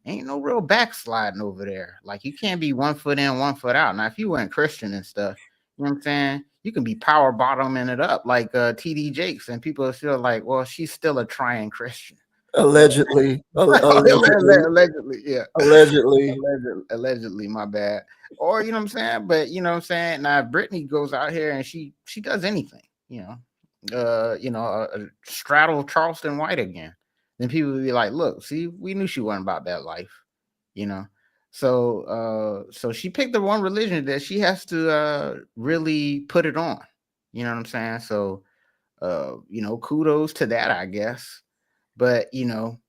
ain't no real backsliding over there. Like you can't be 1 foot in, 1 foot out. Now, if you weren't Christian and stuff, you know what I'm saying? You can be power bottoming it up like TD Jakes, and people are still like, well, she's still a trying Christian. Allegedly. Allegedly, yeah. Allegedly, my bad. Or you know what I'm saying? But you know what I'm saying? Now Brittany goes out here and she does anything, straddle Charleston White again. Then people will be like, look, see, we knew she wasn't about that life, you know. So she picked the one religion that she has to really put it on. You know what I'm saying? So kudos to that, I guess. But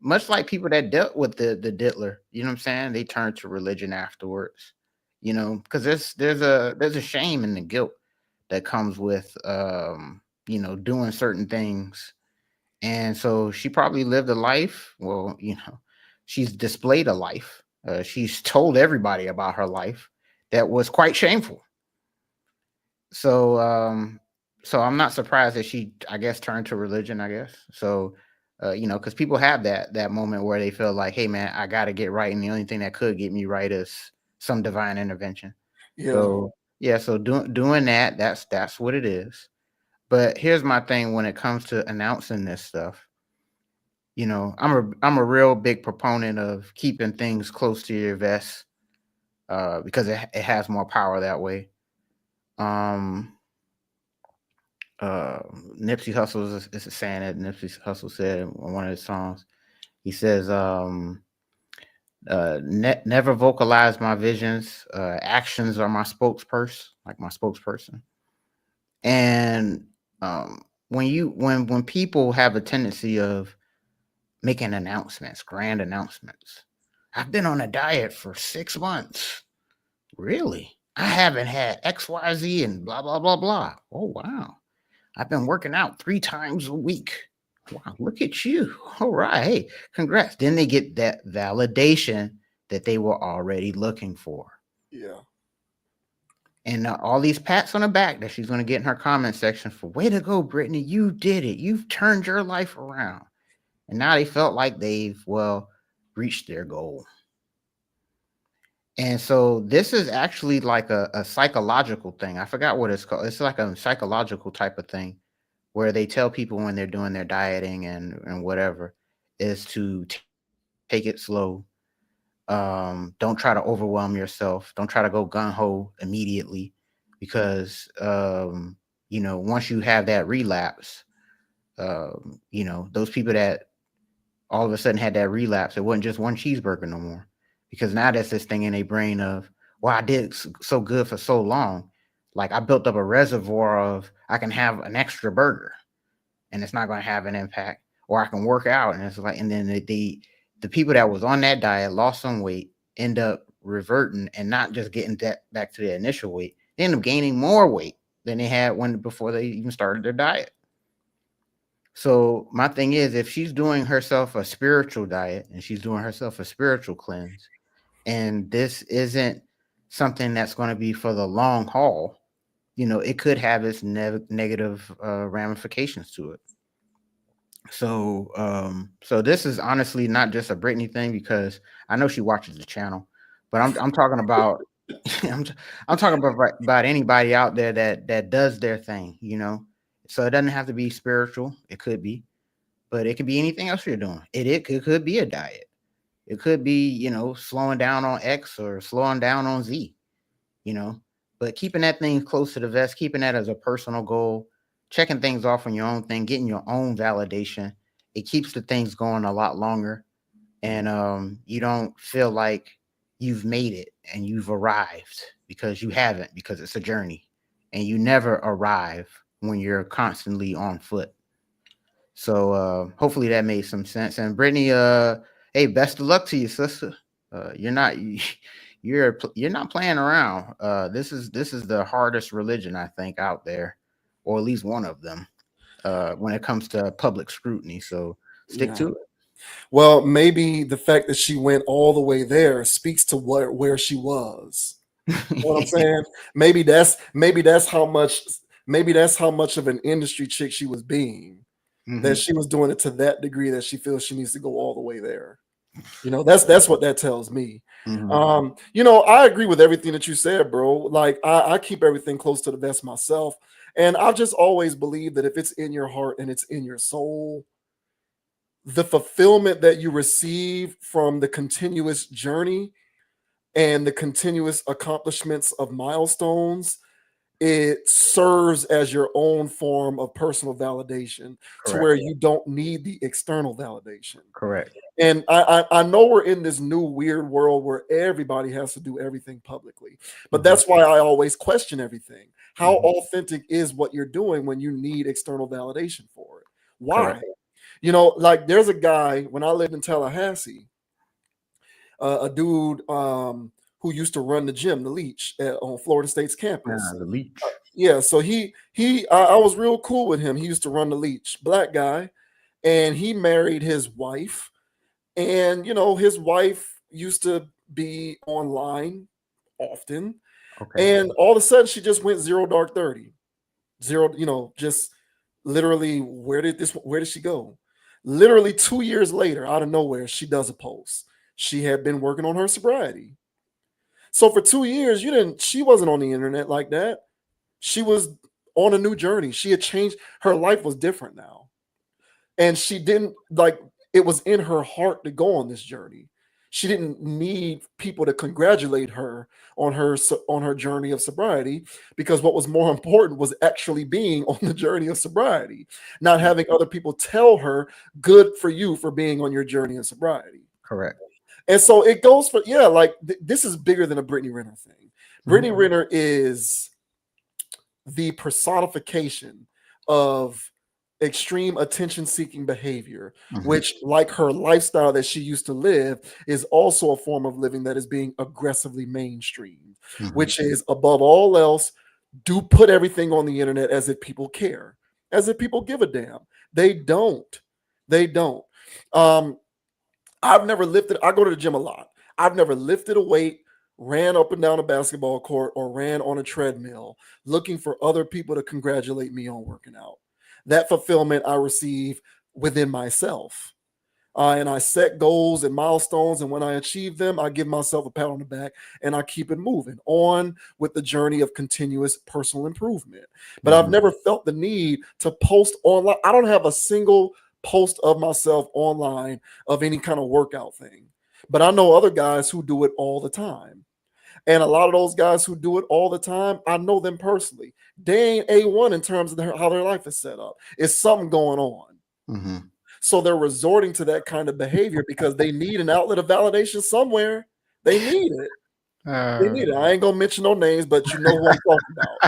much like people that dealt with the diddler, you know what I'm saying, they turned to religion afterwards. Because there's a shame and the guilt that comes with doing certain things. And so she probably lived a life. Well, she's displayed a life. She's told everybody about her life that was quite shameful. So I'm not surprised that she, I guess, turned to religion, I guess. So because people have that moment where they feel like, hey man, I got to get right, and the only thing that could get me right is some divine intervention. Yeah. So yeah, so doing that, that's what it is. But here's my thing when it comes to announcing this stuff. I'm a real big proponent of keeping things close to your vest, because it has more power that way. Nipsey Hussle is a saying that Nipsey Hussle said in one of his songs. He says, never vocalize my visions. Actions are my spokesperson. And when people have a tendency of making announcements, grand announcements. I've been on a diet for 6 months. Really? I haven't had XYZ and blah, blah, blah, blah. Oh, wow. I've been working out 3 times a week. Wow, look at you. All right. Hey, congrats. Then they get that validation that they were already looking for. Yeah. And all these pats on the back that she's going to get in her comment section for, way to go, Brittany. You did it. You've turned your life around. And now they felt like they've, reached their goal. And so this is actually like a psychological thing. I forgot what it's called. It's like a psychological type of thing where they tell people when they're doing their dieting and whatever is to take it slow. Don't try to overwhelm yourself. Don't try to go gung-ho immediately because, once you have that relapse, those people that all of a sudden had that relapse, it wasn't just one cheeseburger no more, because now that's this thing in a brain of, well, I did so good for so long. Like I built up a reservoir of, I can have an extra burger and it's not going to have an impact, or I can work out. And it's like, and then the people that was on that diet lost some weight, end up reverting and not just getting that back to their initial weight. They end up gaining more weight than they had before they even started their diet. So my thing is, if she's doing herself a spiritual diet and she's doing herself a spiritual cleanse, and this isn't something that's going to be for the long haul, it could have its negative ramifications to it. So this is honestly not just a Brittany thing, because I know she watches the channel, but I'm talking about I'm talking about anybody out there that does their thing, So it doesn't have to be spiritual. It could be, but it could be anything else you're doing. It could be a diet. It could be, slowing down on X or slowing down on Z, but keeping that thing close to the vest, keeping that as a personal goal, checking things off on your own thing, getting your own validation. It keeps the things going a lot longer. And you don't feel like you've made it and you've arrived, because you haven't, because it's a journey and you never arrive when you're constantly on foot. So hopefully that made some sense. And Brittany, hey, best of luck to you, sister. You're not playing around. This is the hardest religion, I think, out there, or at least one of them, when it comes to public scrutiny. So stick to it. Well, maybe the fact that she went all the way there speaks to where she was. You know what I'm saying? Maybe that's how much of an industry chick she was being. Mm-hmm. That she was doing it to that degree that she feels she needs to go all the way there. That's what that tells me. Mm-hmm. I agree with everything that you said, bro. Like I keep everything close to the vest myself. And I've just always believed that if it's in your heart and it's in your soul, the fulfillment that you receive from the continuous journey and the continuous accomplishments of milestones it serves as your own form of personal validation to Correct. where you don't need the external validation. Correct. And I know we're in this new weird world where everybody has to do everything publicly, but that's why I always question everything. How authentic is what you're doing when you need external validation for it? Why? Correct. You know, like there's a guy when I lived in Tallahassee, a dude who used to run the gym, the Leech, on Florida State's campus. The leech. Yeah, so I was real cool with him. He used to run the Leech, black guy, and he married his wife. And you know, his wife used to be online often, Okay. and all of a sudden she just went zero dark 30. Zero, you know, just literally where did she go? Literally 2 years later, out of nowhere, she does a post. She had been working on her sobriety. So for 2 years, she wasn't on the internet like that. She was on a new journey. She had changed, her life was different now. And she didn't like, it was in her heart to go on this journey. She didn't need people to congratulate her on her journey of sobriety, because what was more important was actually being on the journey of sobriety, not having other people tell her, good for you for being on your journey of sobriety. Correct. And so it goes for, like this is bigger than a Brittany Renner thing. Brittany Renner is the personification of extreme attention-seeking behavior, which, like her lifestyle that she used to live, is also a form of living that is being aggressively mainstreamed, which is, above all else, do put everything on the internet as if people care, as if people give a damn. They don't. I've never lifted, I go to the gym a lot. I've never lifted a weight, ran up and down a basketball court, or ran on a treadmill looking for other people to congratulate me on working out. That fulfillment I receive within myself. And I set goals and milestones, and when I achieve them, I give myself a pat on the back and I keep it moving on with the journey of continuous personal improvement. But I've never felt the need to post online. I don't have a single post of myself online of any kind of workout thing. But I know other guys who do it all the time. And a lot of those guys who do it all the time, I know them personally. They ain't A1 in terms of how their life is set up. It's something going on. So they're resorting to that kind of behavior because they need an outlet of validation somewhere. They need it. They need it. I ain't gonna mention no names, but you know who I'm talking about.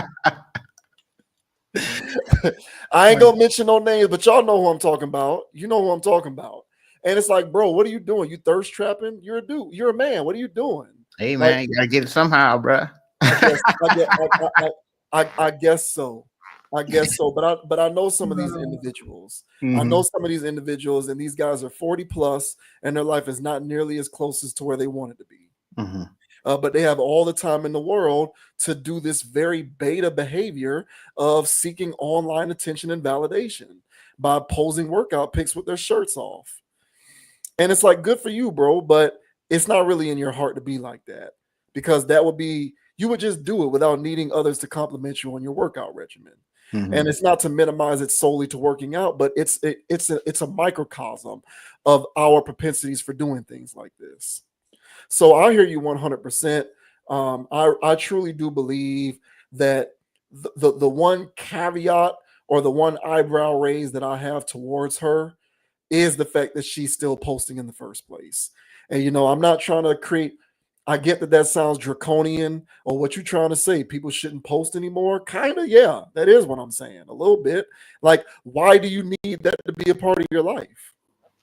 I ain't gonna mention no names, but y'all know who I'm talking about. You know who I'm talking about. And it's like, bro, what are you doing? You thirst trapping? You're a dude. You're a man. What are you doing? Hey, man, you gotta get it somehow, bro. I guess so. But I know some of these individuals. I know some of these individuals, and these guys are 40 plus, and their life is not nearly as close as to where they want it to be. But they have all the time in the world to do this very beta behavior of seeking online attention and validation by posing workout pics with their shirts off. And it's like, good for you, bro, but it's not really in your heart to be like that, because that would be, you would just do it without needing others to compliment you on your workout regimen. And it's not to minimize it solely to working out, but it's a microcosm of our propensities for doing things like this. So I hear you 100%. I truly do believe that the one caveat or the one eyebrow raise that I have towards her is the fact that she's still posting in the first place. And, you know, I'm not trying to create, I get that sounds draconian, or what you're trying to say, people shouldn't post anymore. Kind of, yeah, that is what I'm saying, a little bit. Like, why do you need that to be a part of your life?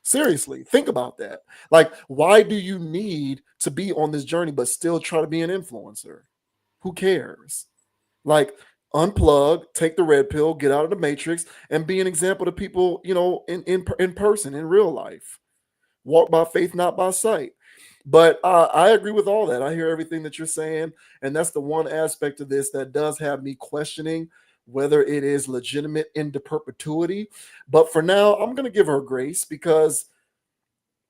Seriously, think about that. Like, why do you need to be on this journey but still try to be an influencer? Who cares? Like, unplug, take the red pill, get out of the matrix, and be an example to people, you know, in person, in real life. Walk by faith, not by sight. But I agree with all that. I hear everything that you're saying, and that's the one aspect of this that does have me questioning whether it is legitimate into perpetuity. But for now, I'm going to give her grace, because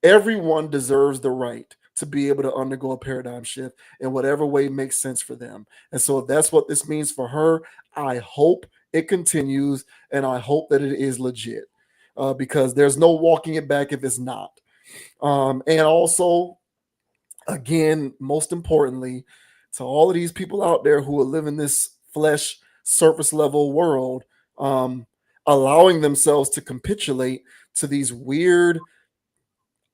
everyone deserves the right to be able to undergo a paradigm shift in whatever way makes sense for them. And so if that's what this means for her, I hope it continues, and I hope that it is legit, because there's no walking it back if it's not. And also, again, most importantly, to all of these people out there who are living this flesh surface level world, allowing themselves to capitulate to these weird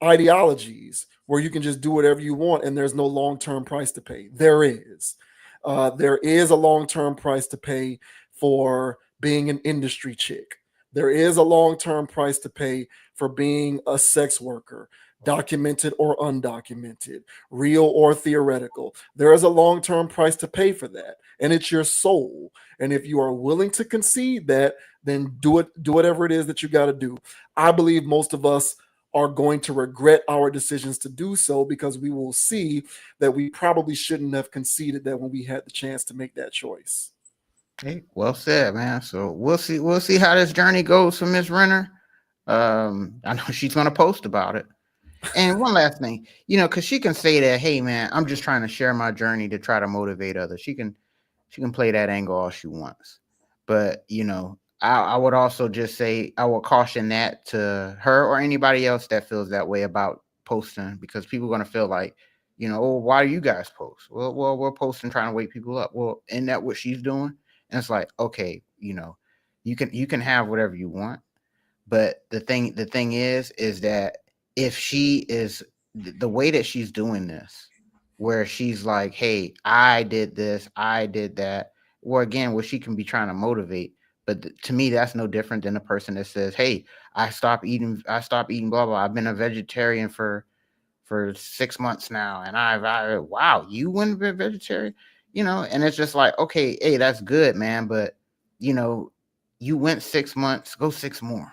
ideologies where you can just do whatever you want and there's no long-term price to pay. There is a long-term price to pay for being an industry chick. There is a long-term price to pay for being a sex worker, documented or undocumented, real or theoretical. There is a long-term price to pay for that, and it's your soul. And if you are willing to concede that, then do it. Do whatever it is that you got to do. I believe most of us are going to regret our decisions to do so, because we will see that we probably shouldn't have conceded that when we had the chance to make that choice. Hey, well said, man. So we'll see. We'll see how this journey goes for Miss Renner. I know she's gonna post about it. And one last thing, because she can say that, hey man, I'm just trying to share my journey to try to motivate others. She can play that angle all she wants. But I would also just say I would caution that to her or anybody else that feels that way about posting, because people are gonna feel like, oh, why do you guys post? Well, we're posting trying to wake people up. Well, isn't that what she's doing? And it's like, okay, you can have whatever you want, but the thing is that if she is the way that she's doing this, where she's like, hey, I did this, I did that, or again, where she can be trying to motivate. But to me, that's no different than a person that says, hey, I stopped eating blah blah. I've been a vegetarian for 6 months now, and I wow, you went vegetarian. And it's just like, okay, hey, that's good, man. But, you went 6 months, go 6 more.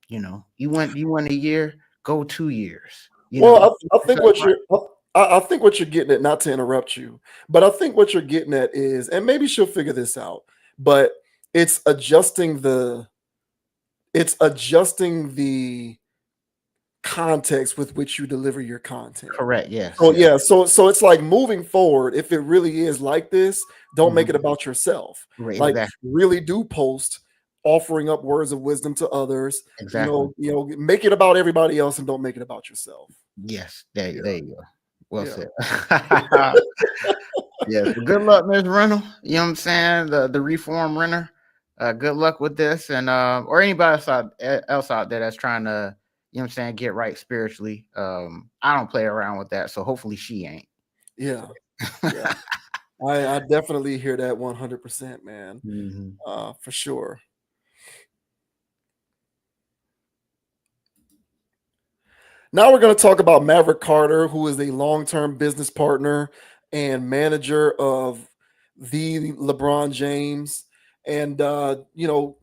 You went a year, go 2 years. Well, I think what you're getting at, not to interrupt you, but I think what you're getting at is, and maybe she'll figure this out, but it's adjusting the context with which you deliver your content. Correct. Yes. So yeah, so it's like moving forward, if it really is like this, don't make it about yourself. Right, like exactly. really do post offering up words of wisdom to others. Exactly. Make it about everybody else and don't make it about yourself. Yes, there you go. Well said. Yeah. Good luck, Ms. Renner. You know what I'm saying? The reform Renner. Good luck with this, and or anybody else out there that's trying to, get right spiritually. I don't play around with that, so hopefully she ain't. Yeah. I definitely hear that 100%, man. Mm-hmm. For sure. Now we're going to talk about Maverick Carter, who is a long-term business partner and manager of the LeBron James. And,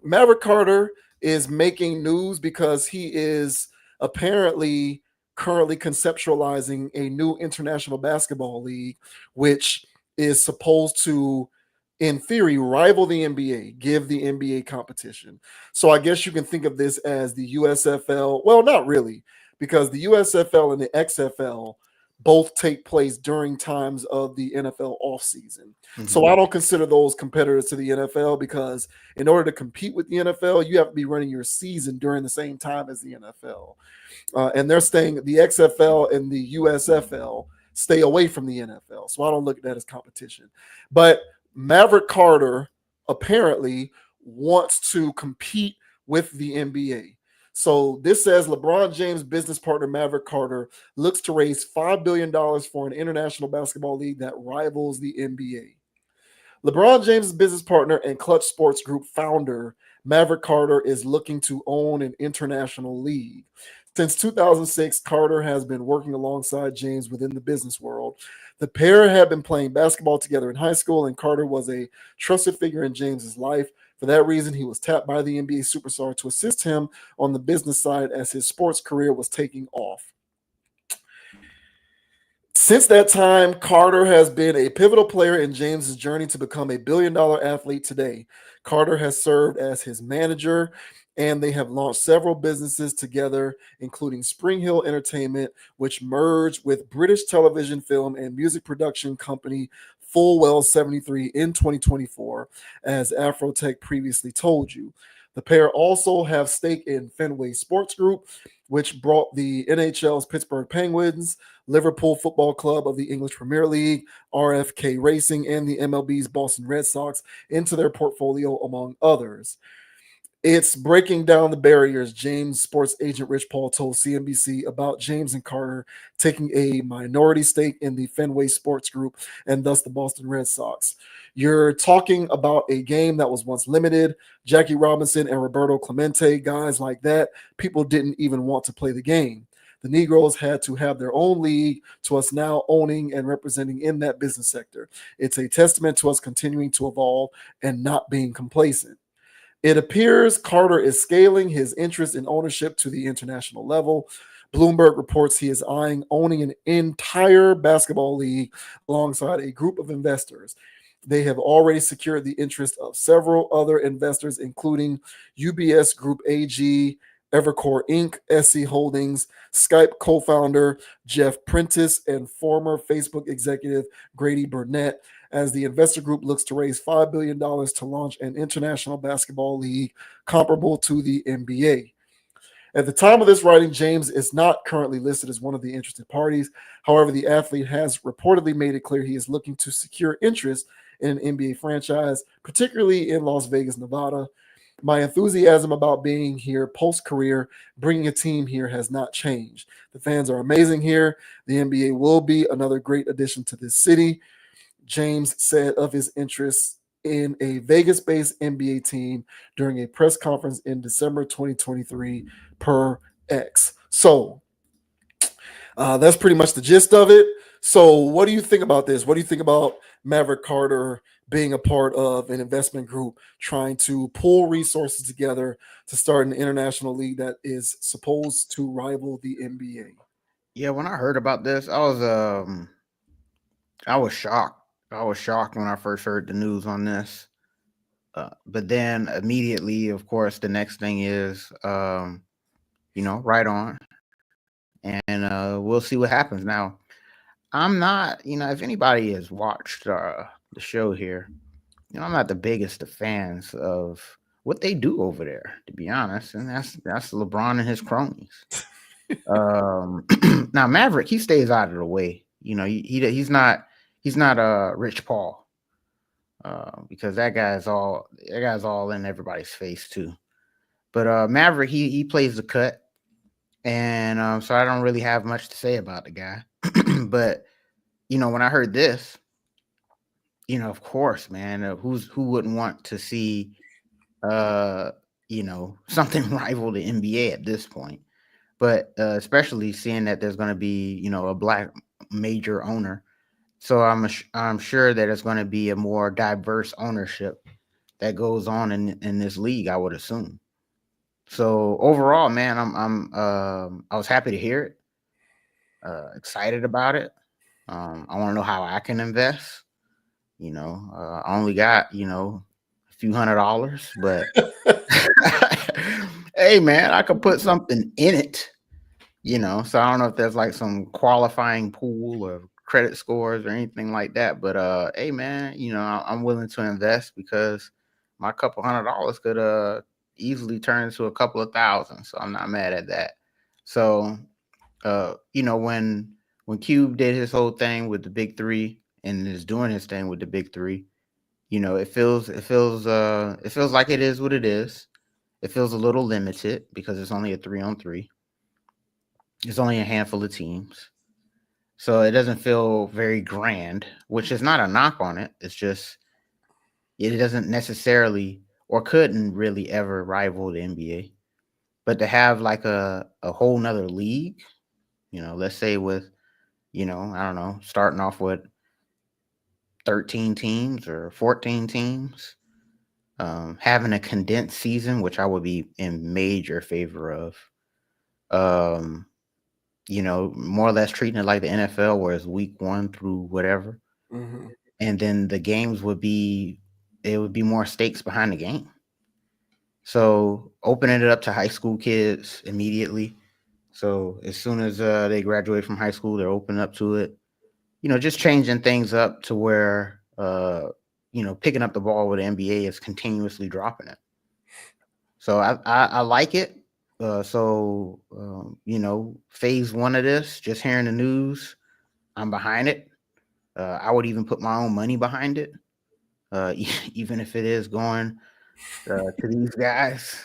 Maverick Carter is making news because he is apparently currently conceptualizing a new international basketball league, which is supposed to, in theory, rival the NBA, give the NBA competition. So I guess you can think of this as the USFL. Well, not really, because the USFL and the XFL both take place during times of the NFL offseason. Mm-hmm. So I don't consider those competitors to the NFL, because in order to compete with the NFL, you have to be running your season during the same time as the NFL. And they're staying, the XFL and the USFL stay away from the NFL. So I don't look at that as competition. But Maverick Carter apparently wants to compete with the NBA. So this says LeBron James' business partner Maverick Carter looks to raise $5 billion for an international basketball league that rivals the NBA. LeBron James' business partner and Clutch Sports Group founder Maverick Carter is looking to own an international league. Since 2006, Carter has been working alongside James within the business world. The pair had been playing basketball together in high school, and Carter was a trusted figure in James's life. For that reason, he was tapped by the NBA superstar to assist him on the business side as his sports career was taking off. Since that time, Carter has been a pivotal player in James's journey to become a billion-dollar athlete today. Carter has served as his manager, and they have launched several businesses together, including Spring Hill Entertainment, which merged with British television, film, and music production company Fullwell 73 in 2024, as Afrotech previously told you. The pair also have stake in Fenway Sports Group, which brought the NHL's Pittsburgh Penguins, Liverpool Football Club of the English Premier League, RFK Racing, and the MLB's Boston Red Sox into their portfolio, among others. It's breaking down the barriers, James sports agent Rich Paul told CNBC about James and Carter taking a minority stake in the Fenway Sports Group and thus the Boston Red Sox. You're talking about a game that was once limited. Jackie Robinson and Roberto Clemente, guys like that, people didn't even want to play the game. The Negroes had to have their own league, to us now owning and representing in that business sector. It's a testament to us continuing to evolve and not being complacent. It appears Carter is scaling his interest in ownership to the international level. Bloomberg reports he is eyeing owning an entire basketball league alongside a group of investors. They have already secured the interest of several other investors, including UBS Group AG, Evercore Inc., SC Holdings, Skype co-founder Jeff Prentice, and former Facebook executive Grady Burnett, as the investor group looks to raise $5 billion to launch an international basketball league comparable to the NBA. At the time of this writing, James is not currently listed as one of the interested parties. However, the athlete has reportedly made it clear he is looking to secure interest in an NBA franchise, particularly in Las Vegas, Nevada. My enthusiasm about being here post-career, bringing a team here, has not changed. The fans are amazing here. The NBA will be another great addition to this city, James said of his interests in a Vegas-based NBA team during a press conference in December 2023 per X. So that's pretty much the gist of it. So what do you think about this? What do you think about Maverick Carter being a part of an investment group trying to pull resources together to start an international league that is supposed to rival the NBA? Yeah, when I heard about this, I was shocked. I was shocked when I first heard the news on this. But then immediately, of course, the next thing is, right on, and we'll see what happens. Now, I'm not, if anybody has watched the show here, I'm not the biggest of fans of what they do over there, to be honest, and that's LeBron and his cronies. Now Maverick, he stays out of the way. He's not Rich Paul, because that guy's all in everybody's face too. But Maverick, he plays the cut, and so I don't really have much to say about the guy. But when I heard this, of course, man, who wouldn't want to see something rival the NBA at this point? But especially seeing that there's going to be a black major owner, so I'm sure that it's going to be a more diverse ownership that goes on in this league, I would assume. So overall, man, I was happy to hear it, excited about it. I want to know how I can invest. I only got a few $100, but hey, man, I could put something in it. So I don't know if there's like some qualifying pool or credit scores or anything like that. But hey, man, I'm willing to invest because my couple $100 could easily turn into a couple of thousand. So I'm not mad at that. So when Cube did his whole thing with the big three and is doing his thing with the big three, it feels like it is what it is. It feels a little limited because it's only a 3-on-3. It's only a handful of teams. So it doesn't feel very grand, which is not a knock on it. It's just it doesn't necessarily or couldn't really ever rival the NBA. But to have like a whole nother league, let's say with, I don't know, starting off with 13 teams or 14 teams, having a condensed season, which I would be in major favor of. More or less treating it like the NFL, where it's week 1 through whatever. Mm-hmm. And then the games would be more stakes behind the game. So opening it up to high school kids immediately. So as soon as they graduate from high school, they're open up to it. Just changing things up to where, picking up the ball with the NBA is continuously dropping it. So I like it. Phase one of this, just hearing the news, I'm behind it. I would even put my own money behind it, even if it is going to these guys.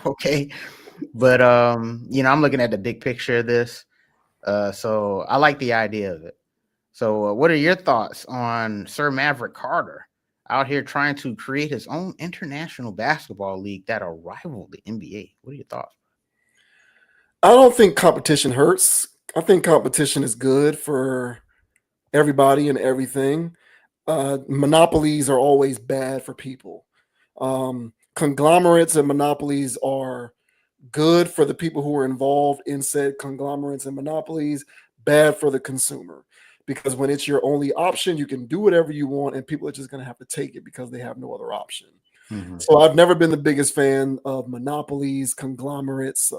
Okay, but I'm looking at the big picture of this. So I like the idea of it. So what are your thoughts on Sir Maverick Carter out here trying to create his own international basketball league that'll rival the NBA? What are your thoughts? I don't think competition hurts. I think competition is good for everybody and everything. Monopolies are always bad for people. Conglomerates and monopolies are good for the people who are involved in said conglomerates and monopolies, bad for the consumer. Because when it's your only option, you can do whatever you want, and people are just going to have to take it because they have no other option. Mm-hmm. So I've never been the biggest fan of monopolies, conglomerates,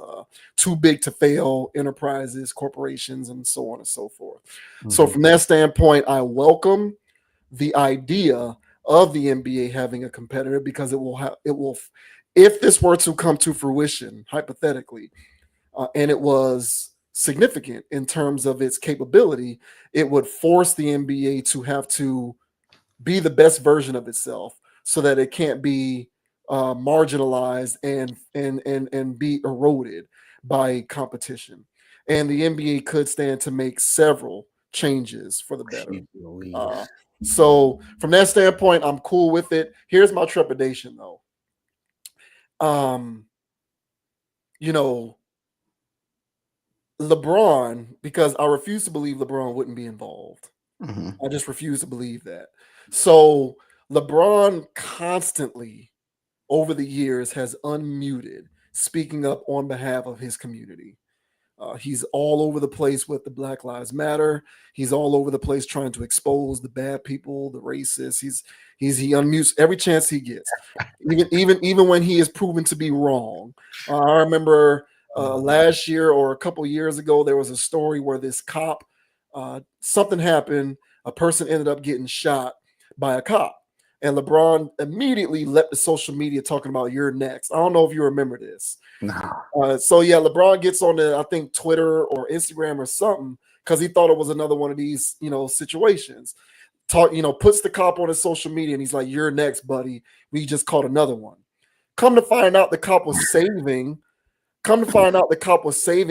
too big to fail enterprises, corporations, and so on and so forth. Mm-hmm. So from that standpoint, I welcome the idea of the NBA having a competitor because it will, if this were to come to fruition, hypothetically, and it was significant in terms of its capability, it would force the NBA to have to be the best version of itself so that it can't be marginalized and be eroded by competition. And the NBA could stand to make several changes for the better. So from that standpoint, I'm cool with it. Here's my trepidation though. LeBron, because I refuse to believe LeBron wouldn't be involved. Mm-hmm. I just refuse to believe that. So LeBron constantly over the years has unmuted, speaking up on behalf of his community. He's all over the place with the Black Lives Matter. He's all over the place trying to expose the bad people, the racists. He unmutes every chance he gets, even when he is proven to be wrong. I remember last year or a couple years ago, there was a story where this cop, something happened. A person ended up getting shot by a cop. And LeBron immediately leapt to social media talking about "you're next." I don't know if you remember this. No. So yeah, LeBron gets on I think Twitter or Instagram or something because he thought it was another one of these, situations. Puts the cop on his social media and he's like, "You're next, buddy. We just caught another one." Come to find out, the cop was saving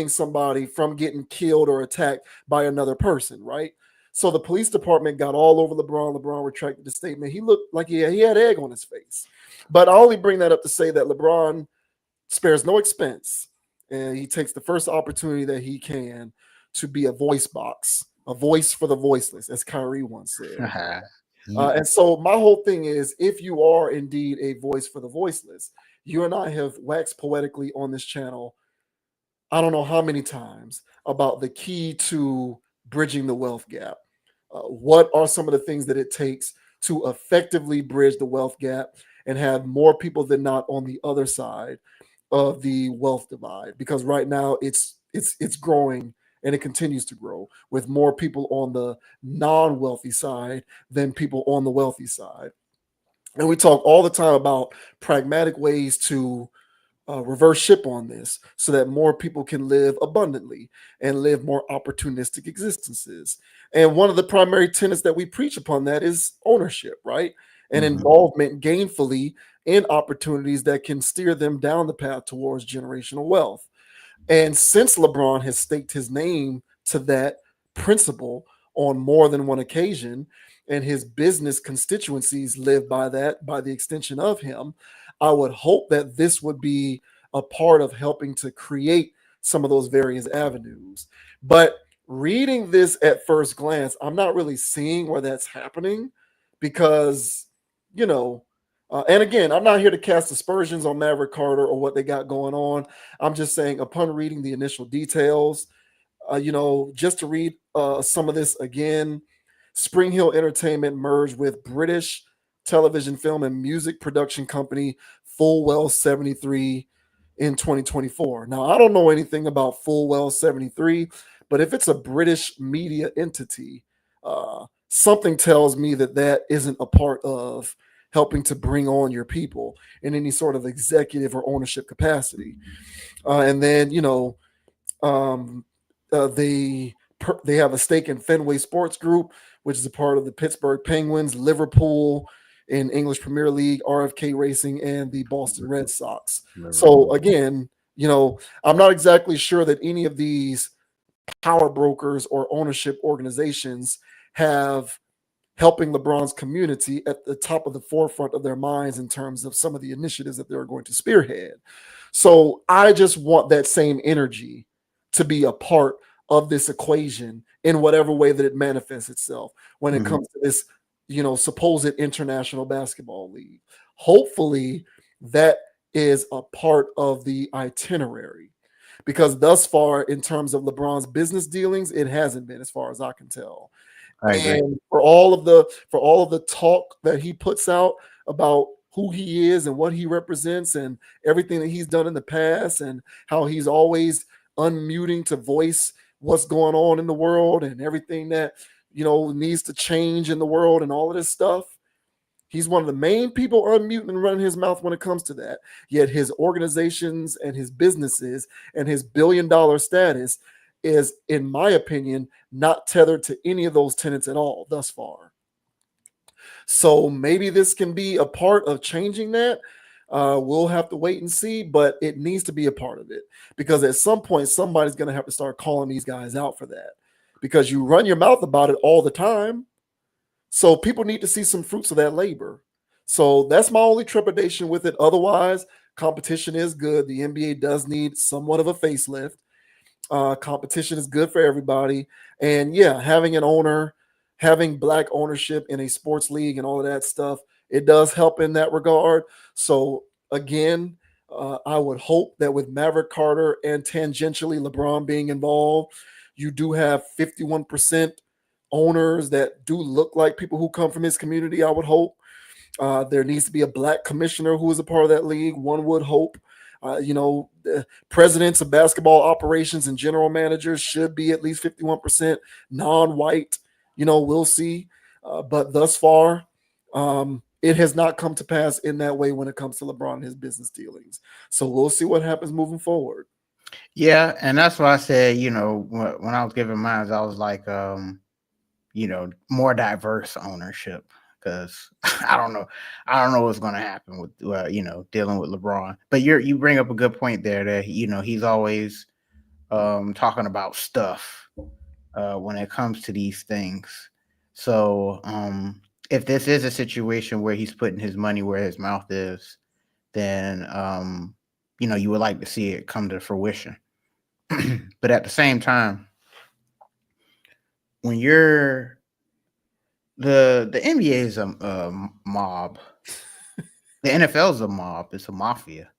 somebody from getting killed or attacked by another person, right? So the police department got all over LeBron. LeBron retracted the statement. He looked like he had egg on his face. But I only bring that up to say that LeBron spares no expense, and he takes the first opportunity that he can to be a voice box, a voice for the voiceless, as Kyrie once said. And so my whole thing is, if you are indeed a voice for the voiceless, you and I have waxed poetically on this channel, I don't know how many times, about the key to bridging the wealth gap. What are some of the things that it takes to effectively bridge the wealth gap and have more people than not on the other side of the wealth divide? Because right now it's growing and it continues to grow with more people on the non-wealthy side than people on the wealthy side. And we talk all the time about pragmatic ways to reverse ship on this so that more people can live abundantly and live more opportunistic existences. And one of the primary tenets that we preach upon that is ownership, right? And involvement gainfully in opportunities that can steer them down the path towards generational wealth. And since LeBron has staked his name to that principle on more than one occasion, and his business constituencies live by that, by the extension of him, I would hope that this would be a part of helping to create some of those various avenues. But reading this at first glance, I'm not really seeing where that's happening because, and again, I'm not here to cast aspersions on Maverick Carter or what they got going on. I'm just saying, upon reading the initial details, just to read some of this again, Spring Hill Entertainment merged with British television, film, and music production company Fullwell 73 in 2024. Now, I don't know anything about Fullwell 73, but if it's a British media entity, something tells me that isn't a part of helping to bring on your people in any sort of executive or ownership capacity. And then, um, they have a stake in Fenway Sports Group, which is a part of the Pittsburgh Penguins, Liverpool in English Premier League, RFK Racing, and the Boston Red Sox. So again, I'm not exactly sure that any of these power brokers or ownership organizations have helping LeBron's community at the top of the forefront of their minds in terms of some of the initiatives that they're going to spearhead. So I just want that same energy to be a part of this equation in whatever way that it manifests itself when it comes to this, supposed international basketball league. Hopefully that is a part of the itinerary, because thus far, in terms of LeBron's business dealings, it hasn't been, as far as I can tell. I agree. And for all of the talk that he puts out about who he is and what he represents and everything that he's done in the past and how he's always unmuting to voice what's going on in the world and everything that needs to change in the world and all of this stuff. He's one of the main people unmuting and running his mouth when it comes to that. Yet his organizations and his businesses and his billion-dollar status is, in my opinion, not tethered to any of those tenets at all thus far. So maybe this can be a part of changing that. We'll have to wait and see, but it needs to be a part of it, because at some point somebody's going to have to start calling these guys out for that, because you run your mouth about it all the time. So people need to see some fruits of that labor. So that's my only trepidation with it. Otherwise, competition is good. The NBA does need somewhat of a facelift. Competition is good for everybody. And yeah, having an owner, having black ownership in a sports league and all of that stuff, it does help in that regard. So again, I would hope that with Maverick Carter and tangentially LeBron being involved, you do have 51% owners that do look like people who come from his community, I would hope. There needs to be a black commissioner who is a part of that league, one would hope. The presidents of basketball operations and general managers should be at least 51% non-white. We'll see. But thus far, it has not come to pass in that way when it comes to LeBron and his business dealings. So we'll see what happens moving forward. Yeah, and that's why I said, when I was giving mine, I was like, more diverse ownership, because I don't know what's going to happen with dealing with LeBron. But you bring up a good point there that he's always talking about stuff when it comes to these things. So if this is a situation where he's putting his money where his mouth is, then you would like to see it come to fruition. But at the same time, when you're the NBA is a mob, the NFL is a mob, it's a mafia,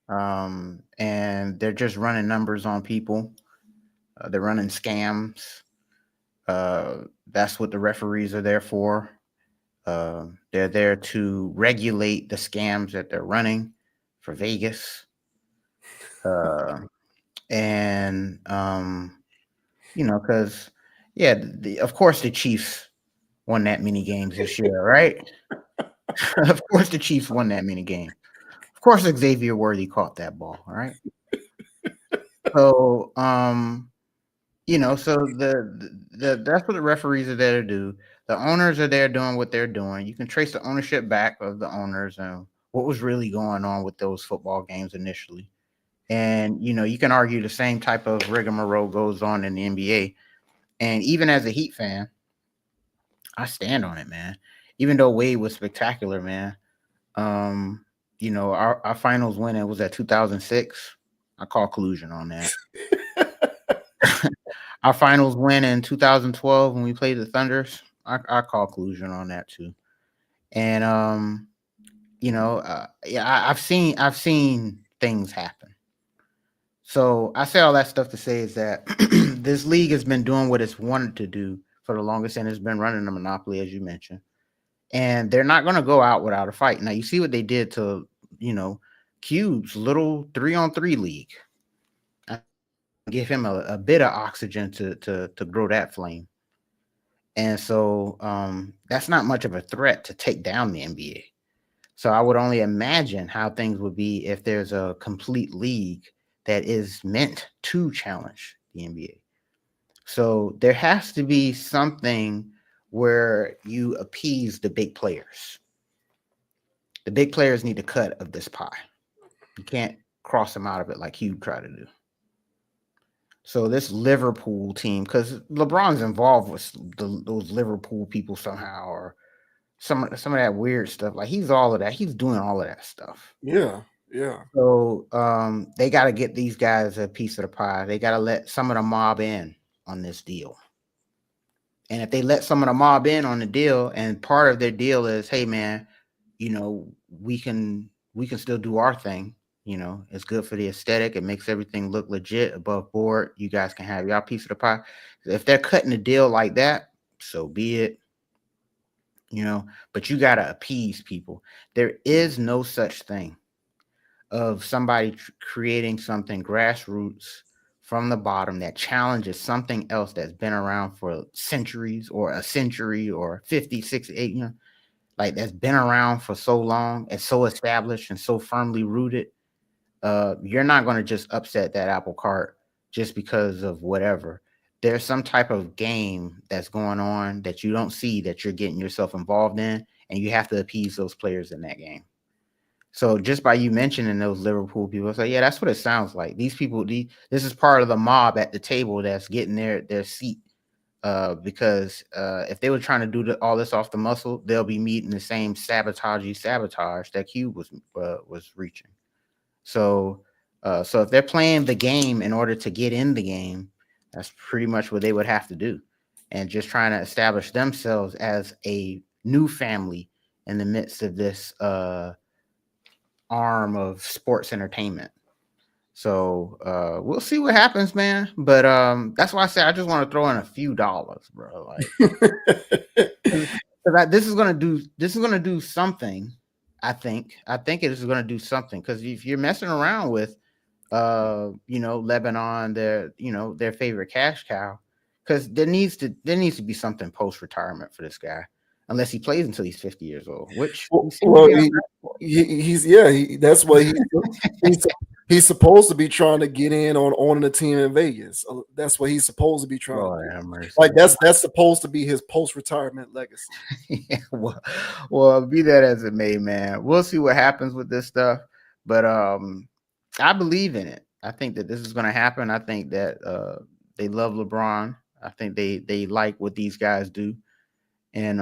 and they're just running numbers on people. They're running scams. That's what the referees are there for. They're there to regulate the scams that they're running for Vegas. Because of course the Chiefs won that many games this year, right? Of course the Chiefs won that many games. Of course Xavier Worthy caught that ball, right? So so the that's what the referees are there to do. The owners are there doing what they're doing. You can trace the ownership back of the owners and what was really going on with those football games initially. And you can argue the same type of rigmarole goes on in the NBA. And even as a Heat fan, I stand on it, man. Even though Wade was spectacular, man. Our finals winning was at 2006. I call collusion on that. Our finals win in 2012 when we played the Thunders. I call collusion on that too. And I've seen things happen. So I say all that stuff to say is that this league has been doing what it's wanted to do for the longest, and it's been running a monopoly, as you mentioned. And they're not going to go out without a fight. Now you see what they did to Cube's little 3-on-3 league. Give him a bit of oxygen to grow that flame. And so that's not much of a threat to take down the NBA. So I would only imagine how things would be if there's a complete league that is meant to challenge the NBA. So there has to be something where you appease the big players. The big players need a cut of this pie. You can't cross them out of it like Hugh tried to do. So this Liverpool team, because LeBron's involved with those Liverpool people somehow, or some of that weird stuff. Like he's all of that. He's doing all of that stuff. Yeah. So they got to get these guys a piece of the pie. They got to let some of the mob in on this deal. And if they let some of the mob in on the deal, and part of their deal is, hey man, we can still do our thing. It's good for the aesthetic. It makes everything look legit, above board. You guys can have your piece of the pie. If they're cutting a deal like that, so be it. But you got to appease people. There is no such thing of somebody creating something grassroots from the bottom that challenges something else that's been around for centuries, or a century, or 50, 60, 80, like that's been around for so long and so established and so firmly rooted. You're not going to just upset that apple cart just because of whatever. There's some type of game that's going on that you don't see, that you're getting yourself involved in, and you have to appease those players in that game. So just by you mentioning those Liverpool people, so yeah, that's what it sounds like. These people, this is part of the mob at the table that's getting their seat. Because if they were trying to do all this off the muscle, they'll be meeting the same sabotage that Cube was reaching. So if they're playing the game in order to get in the game, that's pretty much what they would have to do, and just trying to establish themselves as a new family in the midst of this arm of sports entertainment. So we'll see what happens, man. But that's why I say I just want to throw in a few dollars, bro. Like, this is gonna do something. I think it is gonna do something, because if you're messing around with Lebanon, their favorite cash cow, because there needs to be something post retirement for this guy, unless he plays until he's 50 years old, which that's what he's supposed to be trying to get in on owning a team in Vegas. That's what he's supposed to be trying to do. Like that's supposed to be his post retirement legacy. Yeah, well, be that as it may, man, we'll see what happens with this stuff. But I believe in it. I think that this is going to happen. I think that they love LeBron. I think they like what these guys do. And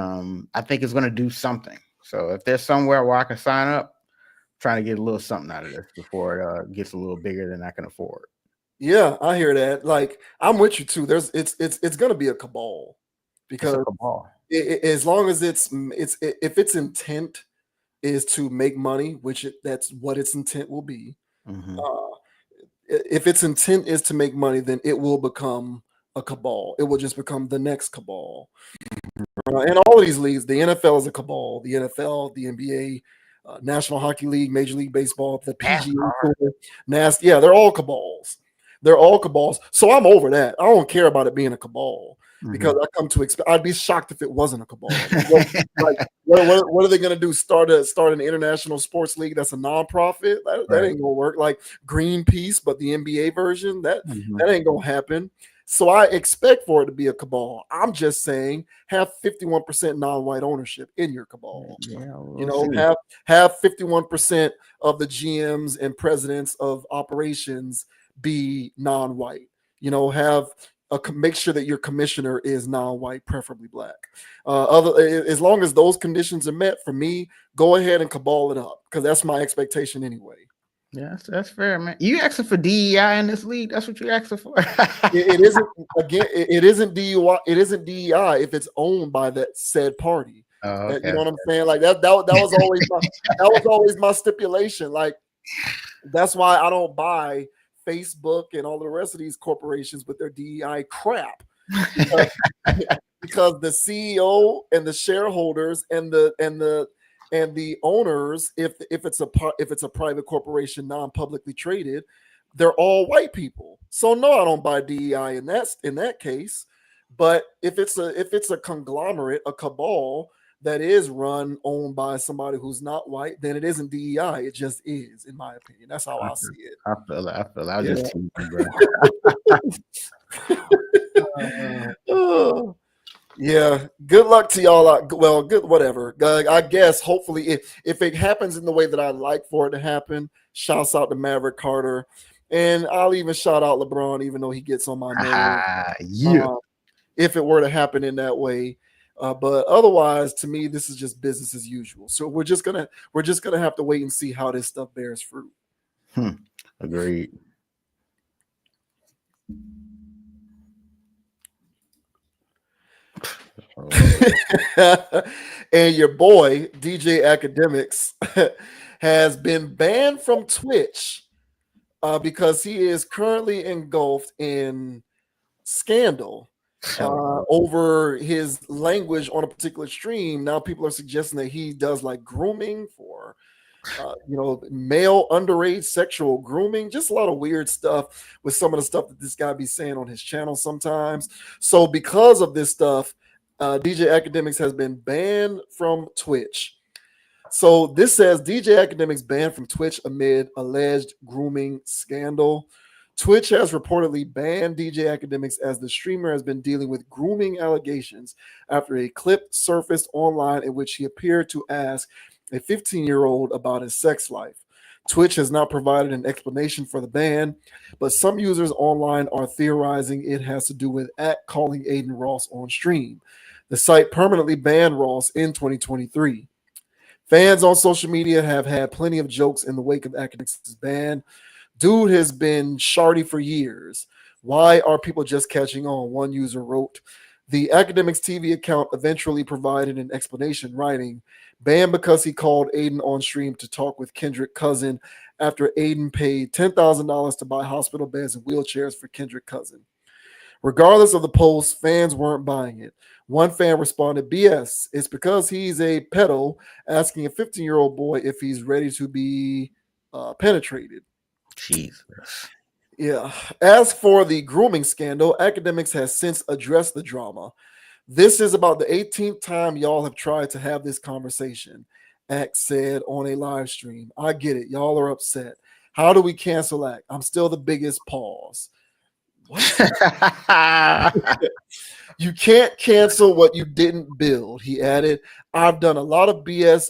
I think it's going to do something. So if there's somewhere where I can sign up, I'm trying to get a little something out of this before it gets a little bigger than I can afford. Yeah, I hear that. Like, I'm with you too. It's going to be a cabal, because as long as if its intent is to make money, which that's what its intent will be. Mm-hmm. If its intent is to make money, then it will become a cabal. It will just become the next cabal. And all of these leagues, the NFL is a cabal. The NFL, the NBA, National Hockey League, Major League Baseball, the PGA Tour, NASCAR. Yeah, they're all cabals. So I'm over that. I don't care about it being a cabal, because I come to expect. I'd be shocked if it wasn't a cabal. What are they going to do? Start an international sports league that's a nonprofit? That ain't gonna work. Like Greenpeace, but the NBA version, that ain't gonna happen. So I expect for it to be a cabal. I'm just saying, have 51% non-white ownership in your cabal. Yeah, have 51% of the GMs and presidents of operations be non-white. Make sure that your commissioner is non-white, preferably black. As long as those conditions are met, for me, go ahead and cabal it up, because that's my expectation anyway. Yeah, that's fair, man. You asking for DEI in this league? That's what you asking for? It isn't. Again, it isn't DEI. It isn't DEI if it's owned by that said party. Oh, okay. You know what I'm saying? Like that was always my stipulation. Like, that's why I don't buy Facebook and all the rest of these corporations with their DEI crap, because the CEO and the shareholders and the owners, if it's a private corporation, non-publicly traded, they're all white people. So no, I don't buy DEI in that case. But if it's a conglomerate, a cabal, that is owned by somebody who's not white, then it isn't DEI. It just is, in my opinion. That's how I see it. I feel it. I was Yeah. just teasing, bro. Oh, yeah. Good luck to y'all. Well, good, whatever. I guess hopefully, if it happens in the way that I'd like for it to happen, shouts out to Maverick Carter, and I'll even shout out LeBron, even though he gets on my nerves. Yeah. If it were to happen in that way. But otherwise, to me, this is just business as usual. So we're just gonna have to wait and see how this stuff bears fruit. Agreed. And your boy DJ Akademiks has been banned from Twitch because he is currently engulfed in scandal over his language on a particular stream. Now people are suggesting that he does like grooming for male underage sexual grooming, just a lot of weird stuff with some of the stuff that this guy be saying on his channel sometimes. So because of this stuff, DJ Akademiks has been banned from Twitch. So this says DJ Akademiks banned from Twitch amid alleged grooming scandal. Twitch has reportedly banned DJ Akademiks as the streamer has been dealing with grooming allegations after a clip surfaced online in which he appeared to ask a 15-year-old about his sex life. Twitch has not provided an explanation for the ban, but some users online are theorizing it has to do with calling Aiden Ross on stream. The site permanently banned Ross in 2023. Fans on social media have had plenty of jokes in the wake of Akademiks' ban. Dude has been shardy for years. Why are people just catching on? One user wrote. The Akademiks TV account eventually provided an explanation, writing, banned because he called Aiden on stream to talk with Kendrick Cousin after Aiden paid $10,000 to buy hospital beds and wheelchairs for Kendrick Cousin. Regardless of the post, fans weren't buying it. One fan responded, BS, it's because he's a pedo asking a 15-year-old boy if he's ready to be penetrated. Jesus. Yeah. As for the grooming scandal, Akademiks has since addressed the drama. This is about the 18th time y'all have tried to have this conversation, Ak said on a live stream. I get it. Y'all are upset. How do we cancel Ak? I'm still the biggest pause. What? You can't cancel what you didn't build, he added. I've done a lot of BS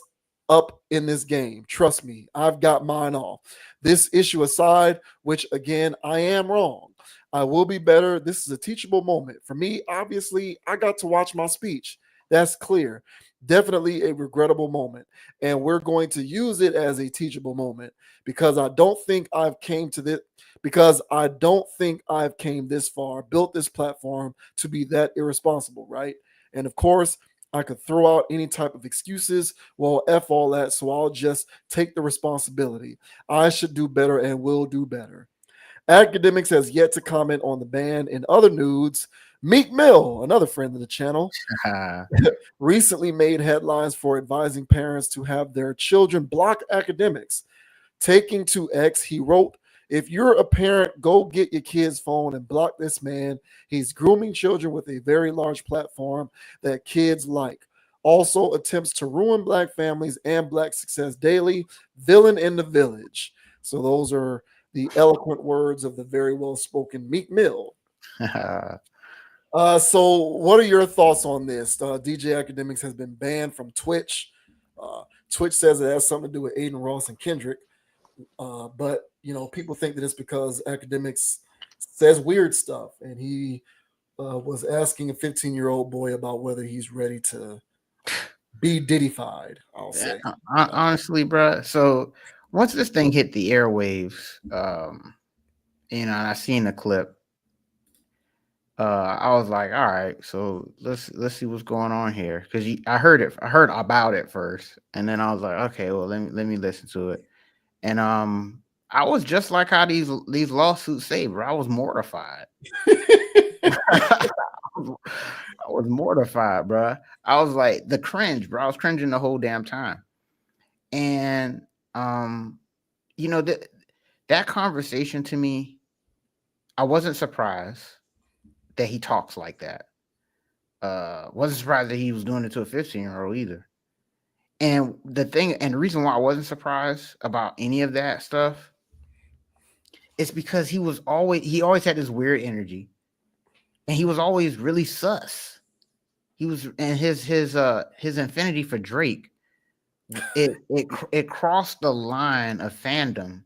up in this game. Trust me, I've got mine off. This issue aside, which again, I am wrong. I will be better. This is a teachable moment. For me, obviously, I got to watch my speech. That's clear. Definitely a regrettable moment. And we're going to use it as a teachable moment because I don't think I've came this far, built this platform to be that irresponsible, right? And of course, I could throw out any type of excuses. Well, F all that, so I'll just take the responsibility. I should do better and will do better. Akademiks has yet to comment on the ban. In other news, Meek Mill, another friend of the channel, recently made headlines for advising parents to have their children block Akademiks. Taking to X, he wrote, if you're a parent, go get your kid's phone and block this man. He's grooming children with a very large platform that kids like. Also attempts to ruin Black families and Black success daily. Villain in the village. So those are the eloquent words of the very well-spoken Meek Mill. So what are your thoughts on this? DJ Akademiks has been banned from Twitch. Twitch says it has something to do with Aiden Ross and Kendrick. But people think that it's because Akademiks says weird stuff, and he was asking a 15-year-old boy about whether he's ready to be diddified. I'll say honestly, bro. So once this thing hit the airwaves, and I seen the clip, I was like, all right, so let's see what's going on here, because I heard about it first, and then I was like, okay, well let me listen to it. And I was just like how these lawsuits say, bro. I was mortified. I was mortified, bro. I was like, the cringe, bro. I was cringing the whole damn time. And that conversation, to me, I wasn't surprised that he talks like that. Wasn't surprised that he was doing it to a 15-year-old either. And the reason why I wasn't surprised about any of that stuff is because he always had this weird energy, and he was always really sus. He was, and his infinity for Drake, it crossed the line of fandom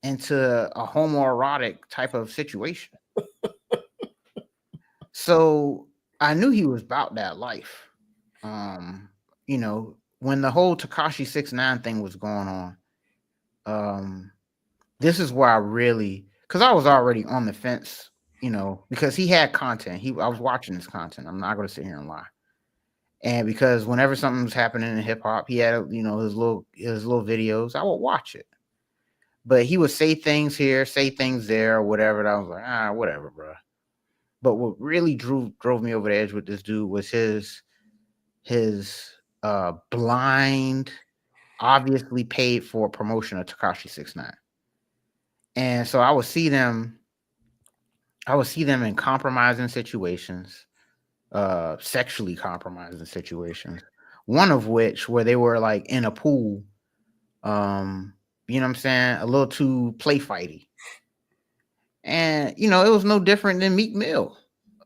into a homoerotic type of situation. So I knew he was about that life. You know, when the whole Tekashi 6ix9ine thing was going on, this is where I really, because I was already on the fence, you know, because he had content. I was watching his content. I'm not going to sit here and lie. And because whenever something was happening in hip hop, he had, you know, his little videos. I would watch it. But he would say things here, say things there, or whatever. And I was like, whatever, bro. But what really drove me over the edge with this dude was his blind, obviously paid for promotion of Tekashi 6ix9ine. And so I would see them in compromising situations, sexually compromising situations. One of which where they were like in a pool, you know what I'm saying, a little too play fighty. And you know, it was no different than Meek Mill.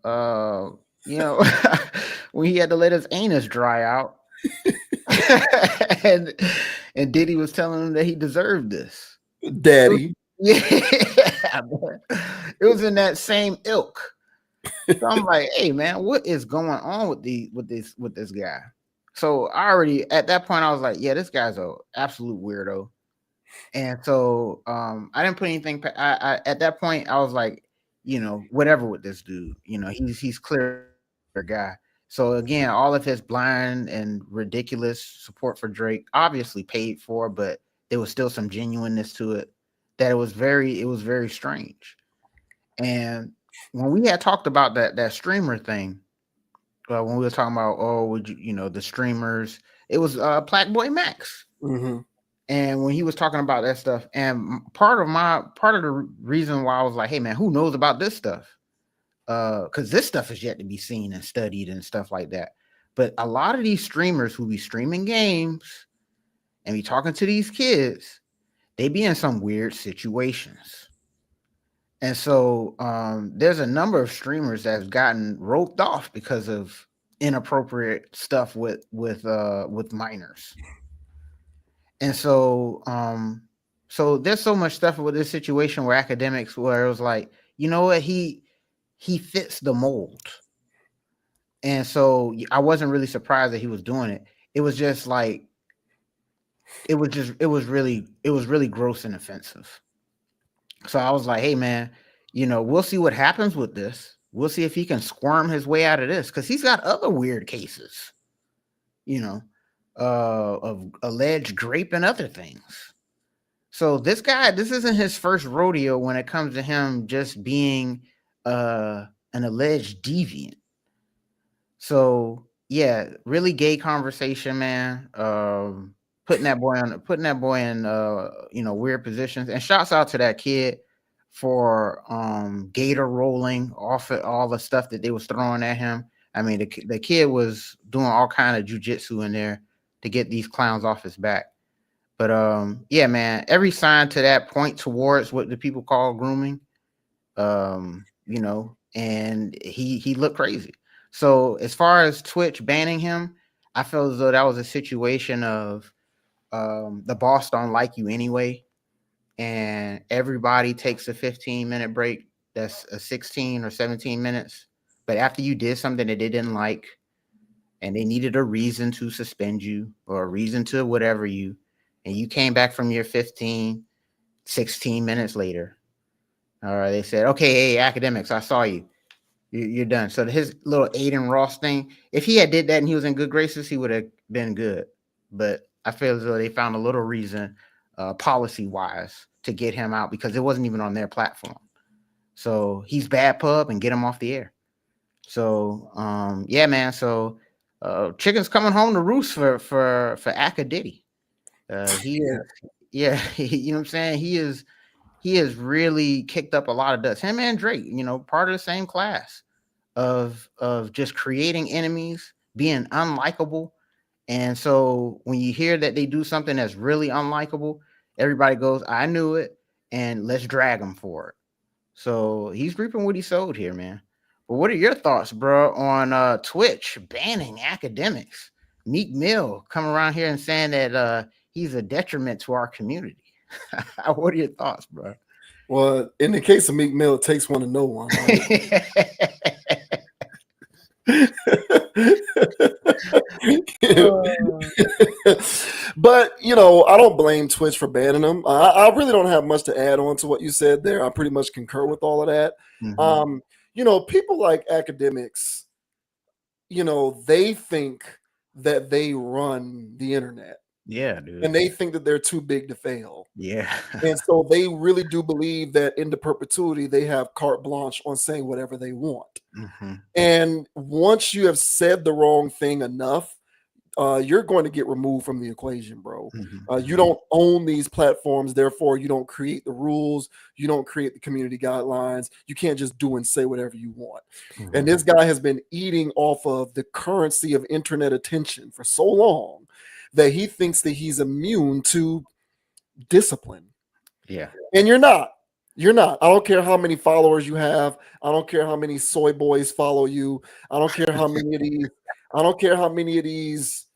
You know, when he had to let his anus dry out. and Diddy was telling him that he deserved this. Daddy. Yeah, it was in that same ilk. So I'm like, hey man, what is going on with this guy? So I already at that point I was like, yeah, this guy's a absolute weirdo. And so I didn't put anything. I at that point I was like, you know, whatever with this dude. You know, he's clear guy. So again, all of his blind and ridiculous support for Drake obviously paid for, but there was still some genuineness to it. That it was very strange. And when we had talked about that streamer thing, when we were talking about, would you know, the streamers, it was Black Boy Max. Mm-hmm. And when he was talking about that stuff, and part of the reason why I was like, hey man, who knows about this stuff? Because this stuff is yet to be seen and studied and stuff like that. But a lot of these streamers who be streaming games and be talking to these kids, they be in some weird situations. And so there's a number of streamers that have gotten roped off because of inappropriate stuff with minors. And so so there's so much stuff with this situation where Akademiks, where it was like, you know what, he fits the mold. And so I wasn't really surprised that he was doing it. It was just like, it was really gross and offensive. So I was like, hey man, you know, we'll see what happens with this. We'll see if he can squirm his way out of this, because he's got other weird cases, you know, of alleged rape and other things. So this guy, this isn't his first rodeo when it comes to him just being an alleged deviant. So yeah, really gay conversation, man. Putting that boy in you know, weird positions. And shouts out to that kid for gator rolling off of all the stuff that they was throwing at him. I mean, the kid was doing all kind of jujitsu in there to get these clowns off his back. But yeah, man, every sign to that point towards what the people call grooming. You know, and he looked crazy. So as far as Twitch banning him, I feel as though that was a situation of the boss don't like you anyway, and everybody takes a 15-minute break. That's a 16 or 17 minutes. But after you did something that they didn't like, and they needed a reason to suspend you or a reason to whatever you, and you came back from your 15, 16 minutes later, all right, they said, okay, hey, Akademiks, I saw you. You're done. So his little Aiden Ross thing, if he had did that and he was in good graces, he would have been good. But I feel as though they found a little reason, policy-wise, to get him out, because it wasn't even on their platform. So he's bad pub and get him off the air. So yeah, man. So chicken's coming home to roost for Akademiks. He is, yeah, you know what I'm saying? He has really kicked up a lot of dust. Him and Drake, you know, part of the same class. of just creating enemies, being unlikable. And so when you hear that they do something that's really unlikable, everybody goes, I knew it, and let's drag him for it. So he's reaping what he sowed here, man. But what are your thoughts, bro, on Twitch banning academics? Meek Mill coming around here and saying that he's a detriment to our community. What are your thoughts, bro? Well, in the case of Meek Mill, it takes one to know one, right? But I don't blame Twitch for banning them. I really don't have much to add on to what you said there. I pretty much concur with all of that. People like academics, they think that they run the internet. Yeah, dude. And they think that they're too big to fail. Yeah. And so they really do believe that into perpetuity, they have carte blanche on saying whatever they want. And once you have said the wrong thing enough, you're going to get removed from the equation, bro. You don't own these platforms. Therefore, you don't create the rules. You don't create the community guidelines. You can't just do and say whatever you want. And this guy has been eating off of the currency of internet attention for so long that he thinks that he's immune to discipline. Yeah. And you're not. You're not. I don't care how many followers you have. I don't care how many soy boys follow you. I don't care how many of these. I don't care how many of these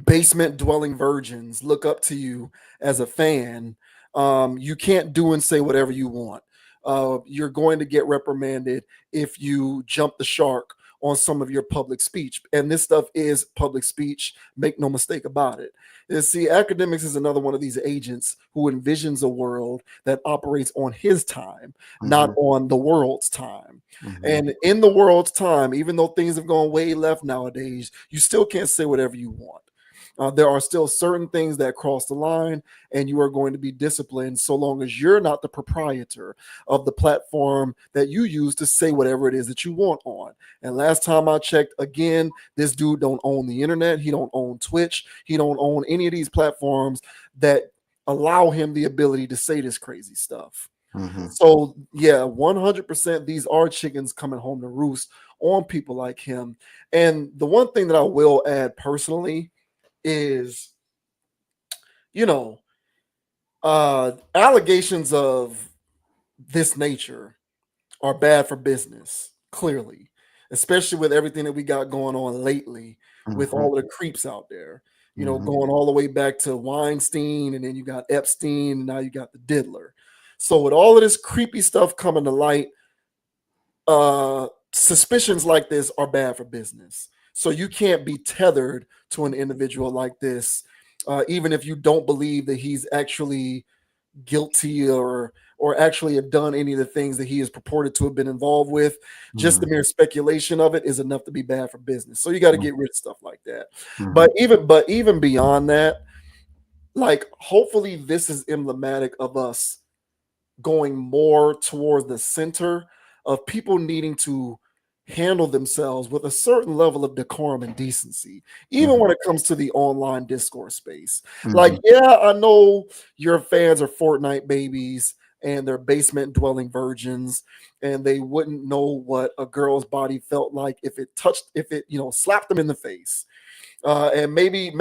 basement dwelling virgins look up to you as a fan. You can't do and say whatever you want. You're going to get reprimanded if you jump the shark on some of your public speech. And this stuff is public speech. Make no mistake about it. See, Akademiks is another one of these agents who envisions a world that operates on his time, not on the world's time. And in the world's time, even though things have gone way left nowadays, you still can't say whatever you want. There are still certain things that cross the line, and you are going to be disciplined so long as you're not the proprietor of the platform that you use to say whatever it is that you want on. And last time I checked, again, this dude don't own the internet. He don't own Twitch. He don't own any of these platforms that allow him the ability to say this crazy stuff. So yeah, 100% these are chickens coming home to roost on people like him. And the one thing that I will add personally is, allegations of this nature are bad for business, clearly, especially with everything that we got going on lately with all of the creeps out there, going all the way back to Weinstein, and then you got Epstein, and now you got the diddler. So with all of this creepy stuff coming to light, suspicions like this are bad for business. So you can't be tethered to an individual like this, even if you don't believe that he's actually guilty or actually have done any of the things that he is purported to have been involved with. Just the mere speculation of it is enough to be bad for business. So you got to get rid of stuff like that. But even beyond that, like, hopefully this is emblematic of us going more towards the center of people needing to handle themselves with a certain level of decorum and decency, even when it comes to the online discourse space. Like, yeah, I know your fans are Fortnite babies and they're basement dwelling virgins, and they wouldn't know what a girl's body felt like if it slapped them in the face. And maybe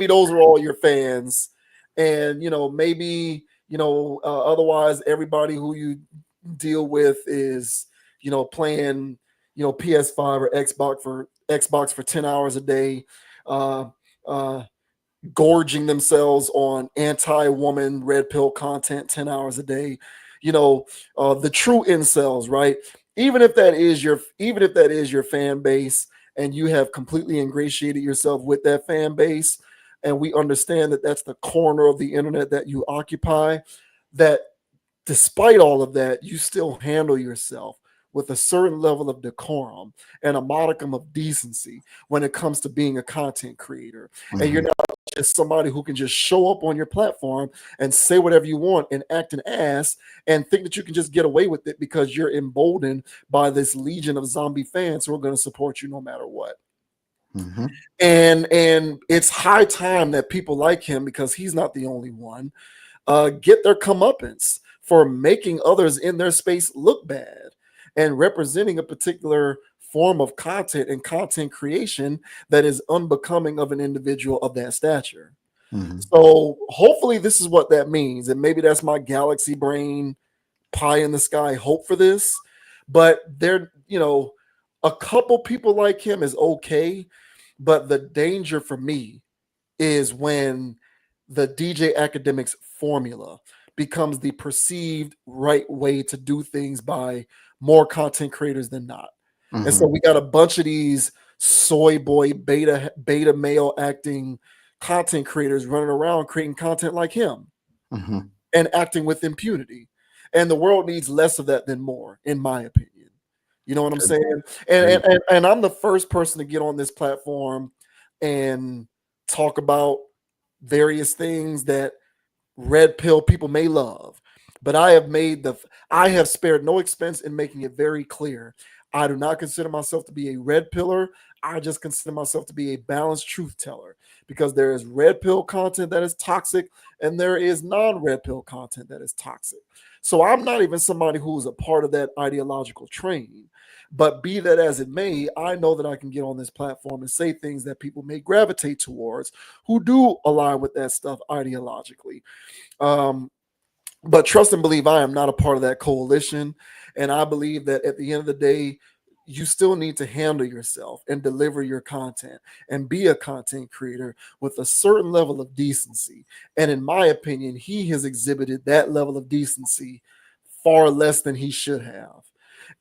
those are all your fans. And, otherwise everybody who you deal with is, playing, PS5 or Xbox for 10 hours a day, gorging themselves on anti-woman red pill content 10 hours a day. The true incels, right? Even if that is your fan base, and you have completely ingratiated yourself with that fan base, and we understand that that's the corner of the internet that you occupy, that despite all of that, you still handle yourself with a certain level of decorum and a modicum of decency when it comes to being a content creator. And you're not just somebody who can just show up on your platform and say whatever you want and act an ass and think that you can just get away with it because you're emboldened by this legion of zombie fans who are going to support you no matter what. And it's high time that people like him, because he's not the only one, get their comeuppance for making others in their space look bad. and representing a particular form of content and content creation that is unbecoming of an individual of that stature. Mhm. So hopefully this is what that means. And maybe that's my galaxy brain pie in the sky hope for this. But there, a couple people like him is okay. But the danger for me is when the DJ Akademiks formula becomes the perceived right way to do things by more content creators than not. And so Mhm. we got a bunch of these soy boy beta male acting content creators running around creating content like him Mhm. and acting with impunity. And the world needs less of that than more, in my opinion. You know what I'm saying? And I'm the first person to get on this platform and talk about various things that red pill people may love. But I have spared no expense in making it very clear. I do not consider myself to be a red pillar. I just consider myself to be a balanced truth teller because there is red pill content that is toxic and there is non-red pill content that is toxic. So I'm not even somebody who is a part of that ideological train. But be that as it may, I know that I can get on this platform and say things that people may gravitate towards who do align with that stuff ideologically. Um, but trust and believe I am not a part of that coalition. And I believe that at the end of the day, you still need to handle yourself and deliver your content and be a content creator with a certain level of decency. And in my opinion, he has exhibited that level of decency far less than he should have.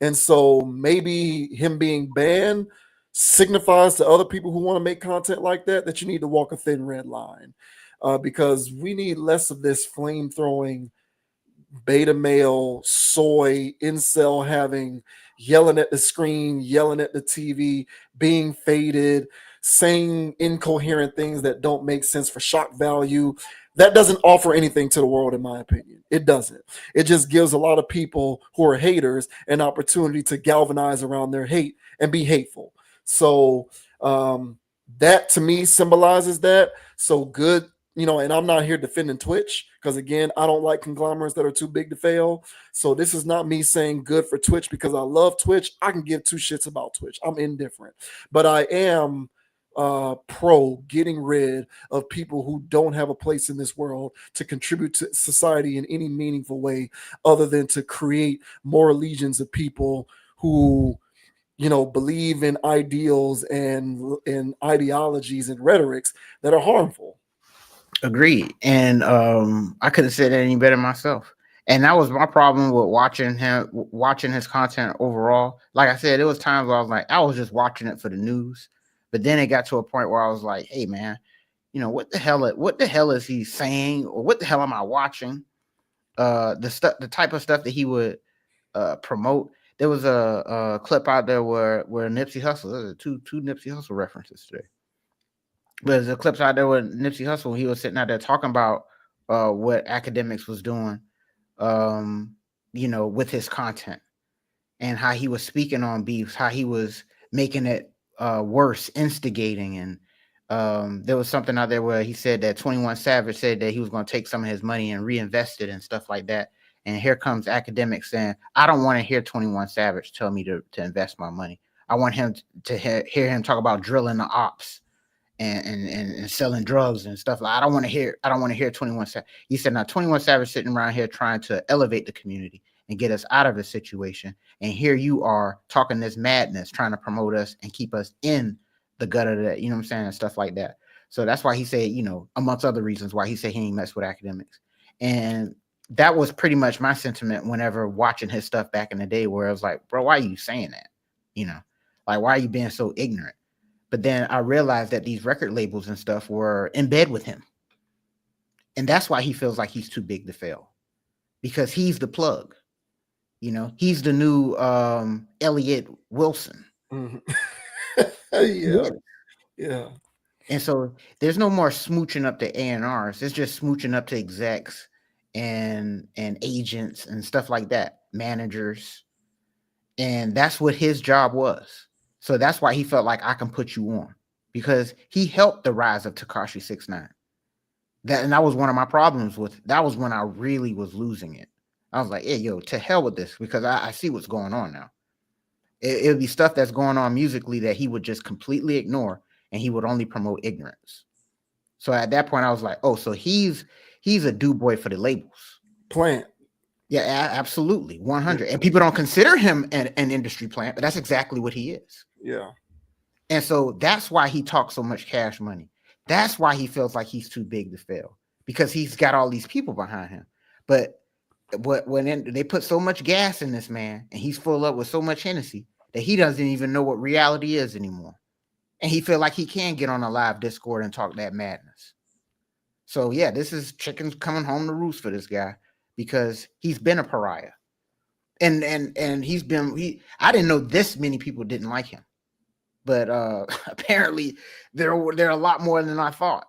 And so maybe him being banned signifies to other people who want to make content like that you need to walk a thin red line. Because we need less of this flame throwing beta male, soy, incel having, yelling at the screen, yelling at the TV, being faded, saying incoherent things that don't make sense for shock value. That doesn't offer anything to the world, in my opinion. It doesn't. It just gives a lot of people who are haters an opportunity to galvanize around their hate and be hateful. So that to me symbolizes that. So good, and I'm not here defending Twitch because again, I don't like conglomerates that are too big to fail. So this is not me saying good for Twitch because I love Twitch. I can give two shits about Twitch. I'm indifferent, but I am pro getting rid of people who don't have a place in this world to contribute to society in any meaningful way other than to create more legions of people who believe in ideals and ideologies and rhetorics that are harmful. Agreed. And I couldn't say that any better myself. And that was my problem with watching his content overall. Like I said, there was times where I was like, I was just watching it for the news. But then it got to a point where I was like, hey man, what the hell is he saying? Or what the hell am I watching? The type of stuff that he would promote. There was a clip out there where Nipsey Hussle, there's two Nipsey Hussle references today. But there's a clips out there with Nipsey Hussle. He was sitting out there talking about what Akademiks was doing, with his content and how he was speaking on beefs, how he was making it worse, instigating. And there was something out there where he said that 21 Savage said that he was going to take some of his money and reinvest it and stuff like that. And here comes Akademiks saying, I don't want to hear 21 Savage tell me to invest my money. I want him to hear him talk about drilling the ops and selling drugs and stuff. Like I don't want to hear 21 Savage. He said, now 21 Savage sitting around here trying to elevate the community and get us out of this situation. And here you are talking this madness, trying to promote us and keep us in the gutter that, you know what I'm saying, and stuff like that. So that's why he said, amongst other reasons why he said he ain't mess with Akademiks. And that was pretty much my sentiment whenever watching his stuff back in the day, where I was like, bro, why are you saying that? Like, why are you being so ignorant? But then I realized that these record labels and stuff were in bed with him. And that's why he feels like he's too big to fail, because he's the plug. He's the new Elliot Wilson. Mm-hmm. Yeah. And so there's no more smooching up to A&Rs. It's just smooching up to execs and agents and stuff like that, managers. And that's what his job was. So that's why he felt like I can put you on, because he helped the rise of Tekashi 6ix9ine. That was one of my problems with. That was when I really was losing it. I was like, hey, yo, to hell with this, because I see what's going on now. It would be stuff that's going on musically that he would just completely ignore, and he would only promote ignorance. So at that point, I was like, oh, so he's a do boy for the labels. Plant. Yeah, absolutely, 100. And people don't consider him an industry plant, but that's exactly what he is. Yeah. And so that's why he talks so much Cash Money. That's why he feels like he's too big to fail, because he's got all these people behind him. But when they put so much gas in this man, and he's full up with so much Hennessy that he doesn't even know what reality is anymore. And he feel like he can get on a live Discord and talk that madness. So yeah, this is chickens coming home to roost for this guy, because he's been a pariah. And I didn't know this many people didn't like him. But apparently there are a lot more than I thought.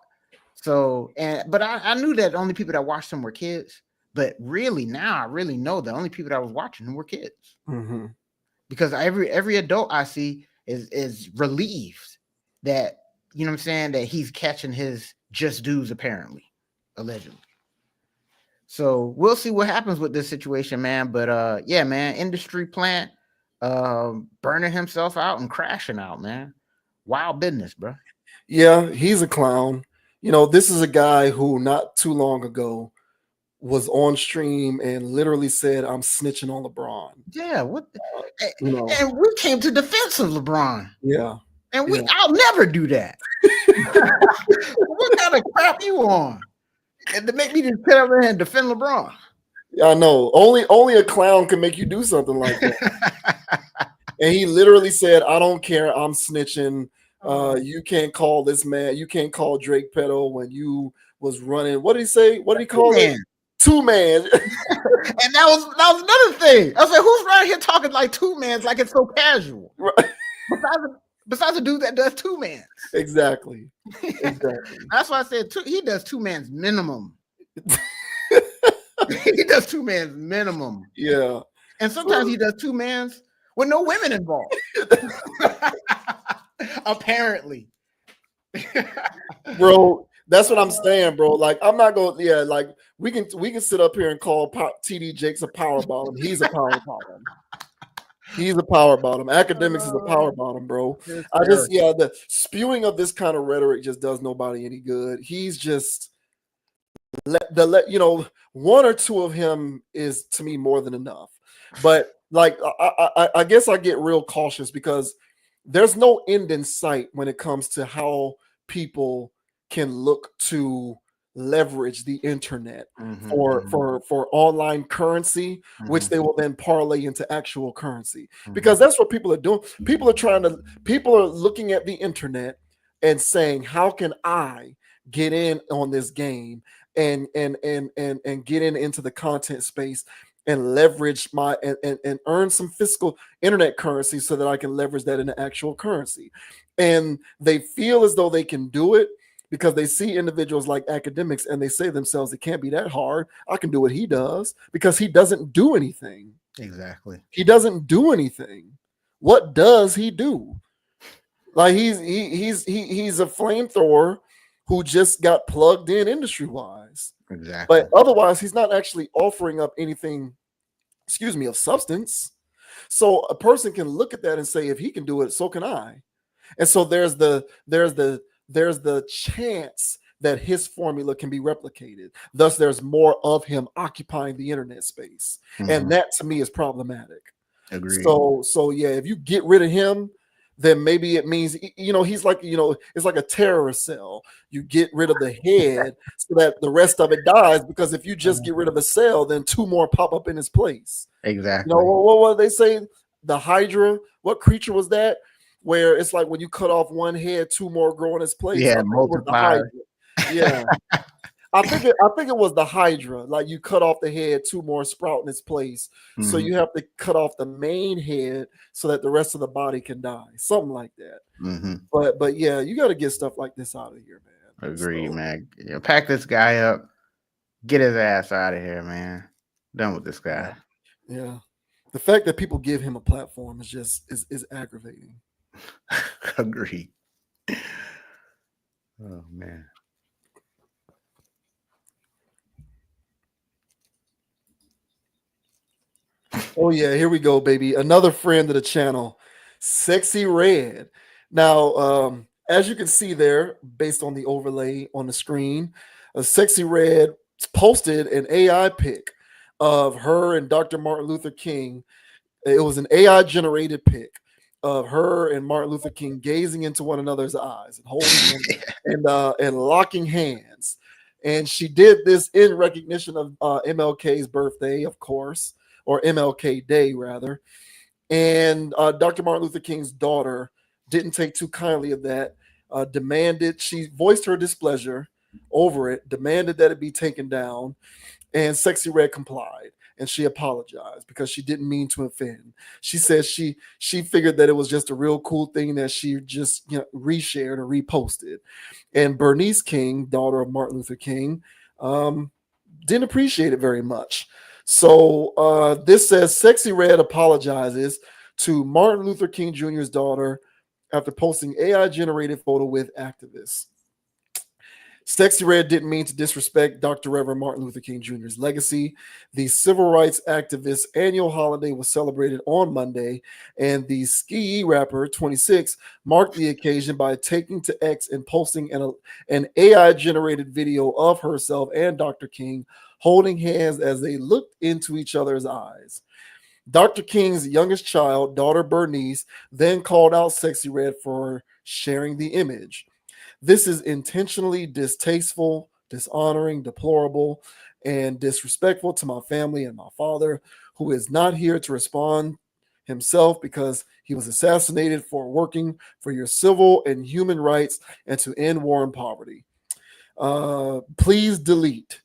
So, but I knew that the only people that watched him were kids. But really, now I really know the only people that was watching him were kids. Mm-hmm. Because every adult I see is relieved that, you know what I'm saying, that he's catching his just dues, apparently, allegedly. So we'll see what happens with this situation, man. But yeah, man, industry plant, burning himself out and crashing out, man. Wild business, bro. Yeah, he's a clown. You know, this is a guy who not too long ago was on stream and literally said, "I'm snitching on LeBron." Yeah, what? You know, and we came to defense of LeBron. Yeah, and I'll never do that. What kind of crap you on? And to make me just sit over here and defend LeBron. I know. Only a clown can make you do something like that. And he literally said, "I don't care. I'm snitching. You can't call this man. You can't call Drake pedo when you was running." What did he say? What did he call it? Two man. And that was another thing. I was like, who's right here talking like two mans like it's so casual? Right. Besides a dude that does two mans. Exactly. That's why I said he does two mans minimum. He does two mans minimum. Yeah. And sometimes he does two mans with no women involved. Apparently. Bro, that's what I'm saying, bro. Like, I'm not going. Yeah, like we can sit up here and call TD Jakes a power bottom. He's a power bottom. He's a power bottom. Akademiks is a power bottom, bro. The spewing of this kind of rhetoric just does nobody any good. He's just one or two of him is to me more than enough. But like, I guess I get real cautious because there's no end in sight when it comes to how people can look to leverage the internet for online currency, which they will then parlay into actual currency, because that's what people are doing. People are looking at the internet and saying, how can I get in on this game and get into the content space and leverage my and earn some fiscal internet currency so that I can leverage that into actual currency. And they feel as though they can do it because they see individuals like Akademiks and they say to themselves, it can't be that hard. I can do what he does, because he doesn't do anything. Exactly. He doesn't do anything. What does he do? Like he's a flamethrower who just got plugged in industry wise. Exactly. But otherwise, he's not actually offering up anything, of substance. So a person can look at that and say, if he can do it, so can I. And so there's the chance that his formula can be replicated. Thus, there's more of him occupying the internet space. And that to me is problematic. Agreed. So yeah, if you get rid of him, then maybe it means, he's like, it's like a terrorist cell. You get rid of the head so that the rest of it dies, because if you just get rid of a cell, then two more pop up in its place. Exactly. What they say? The Hydra, what creature was that? Where it's like when you cut off one head, two more grow in its place. Yeah, multiply. Yeah. I think it was the Hydra. Like you cut off the head, two more sprout in its place. So you have to cut off the main head so that the rest of the body can die. Something like that. But yeah, you got to get stuff like this out of here, man. Agreed, man. Pack this guy up. Get his ass out of here, man. Done with this guy. Yeah. The fact that people give him a platform is just is aggravating. Agreed. Oh man. Oh yeah, here we go, baby. Another friend of the channel, Sexy Red. Now, as you can see there, based on the overlay on the screen, Sexy Red posted an AI pic of her and Dr. Martin Luther King. It was an AI generated pic of her and Martin Luther King gazing into one another's eyes and holding and locking hands. And she did this in recognition of MLK's birthday, of course, or MLK Day rather. And Dr. Martin Luther King's daughter didn't take too kindly of that. She voiced her displeasure over it, demanded that it be taken down, and Sexy Red complied. And she apologized because she didn't mean to offend. She said she figured that it was just a real cool thing that she just reshared or reposted. And Bernice King, daughter of Martin Luther King, didn't appreciate it very much. So this says Sexy Red apologizes to Martin Luther King Jr.'s daughter after posting AI generated photo with activists. Sexy Red didn't mean to disrespect Dr. Reverend Martin Luther King Jr.'s legacy. The civil rights activist annual holiday was celebrated on Monday, and the Sexyy rapper, 26, marked the occasion by taking to X and posting an AI-generated video of herself and Dr. King holding hands as they looked into each other's eyes. Dr. King's youngest child, daughter Bernice, then called out Sexy Red for sharing the image. This is intentionally distasteful, dishonoring, deplorable, and disrespectful to my family and my father, who is not here to respond himself because he was assassinated for working for your civil and human rights and to end war and poverty. Please delete.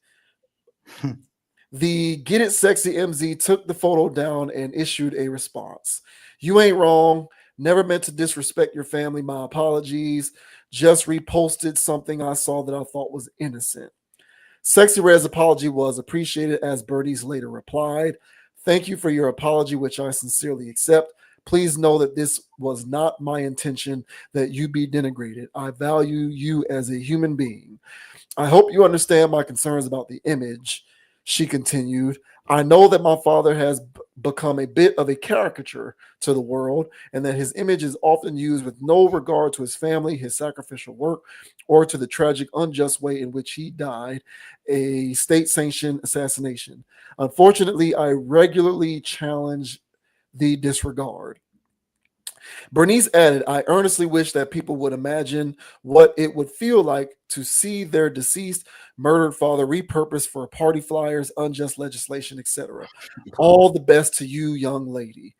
The Get It Sexy MZ took the photo down and issued a response. You ain't wrong. Never meant to disrespect your family. My apologies. Just reposted something I saw that I thought was innocent. Sexy Red's apology was appreciated, as Bernice later replied. Thank you for your apology, which I sincerely accept. Please know that this was not my intention that you be denigrated. I value you as a human being. I hope you understand my concerns about the image, she continued. I know that my father has become a bit of a caricature to the world, and that his image is often used with no regard to his family, his sacrificial work, or to the tragic, unjust way in which he died, a state-sanctioned assassination. Unfortunately, I regularly challenge the disregard. Bernice added, I earnestly wish that people would imagine what it would feel like to see their deceased, murdered father repurposed for party flyers, unjust legislation, etc. All the best to you, young lady.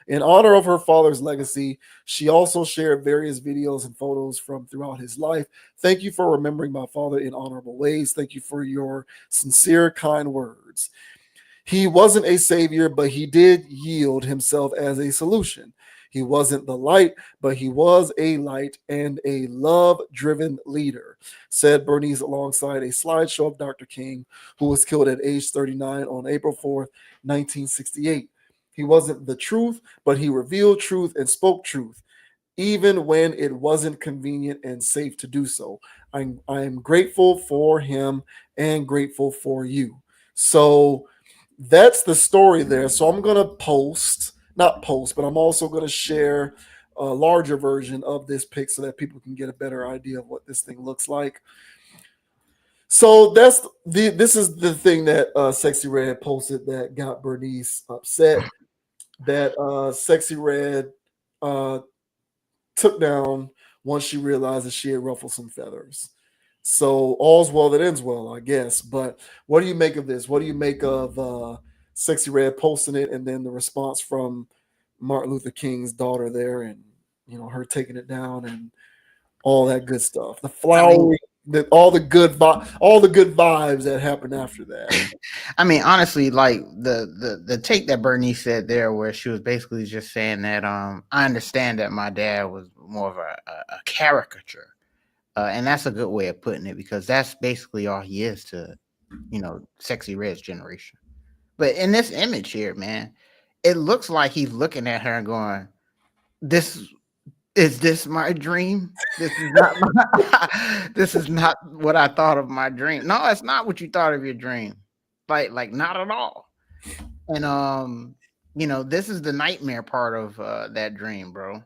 In honor of her father's legacy, she also shared various videos and photos from throughout his life. Thank you for remembering my father in honorable ways. Thank you for your sincere, kind words. He wasn't a savior, but he did yield himself as a solution. He wasn't the light, but he was a light and a love-driven leader, said Bernice alongside a slideshow of Dr. King, who was killed at age 39 on April 4th, 1968. He wasn't the truth, but he revealed truth and spoke truth, even when it wasn't convenient and safe to do so. I'm grateful for him and grateful for you. So that's the story there. So I'm going to but I'm also going to share a larger version of this pic so that people can get a better idea of what this thing looks like. So this is the thing that Sexy Red posted that got Bernice upset. That Sexy Red took down once she realized that she had ruffled some feathers. So all's well that ends well, I guess. But what do you make of this? What do you make of Sexy Red posting it and then the response from Martin Luther King's daughter there, and her taking it down and all that good stuff? The flowery, all the good vibes that happened after that. I mean, honestly, like the take that Bernice said there, where she was basically just saying that I understand that my dad was more of a caricature, and that's a good way of putting it, because that's basically all he is to Sexy Red's generation. But in this image here, man, it looks like he's looking at her and going, "This is this my dream? This is not this is not what I thought of my dream. No, it's not what you thought of your dream. Like not at all." And this is the nightmare part of that dream, bro.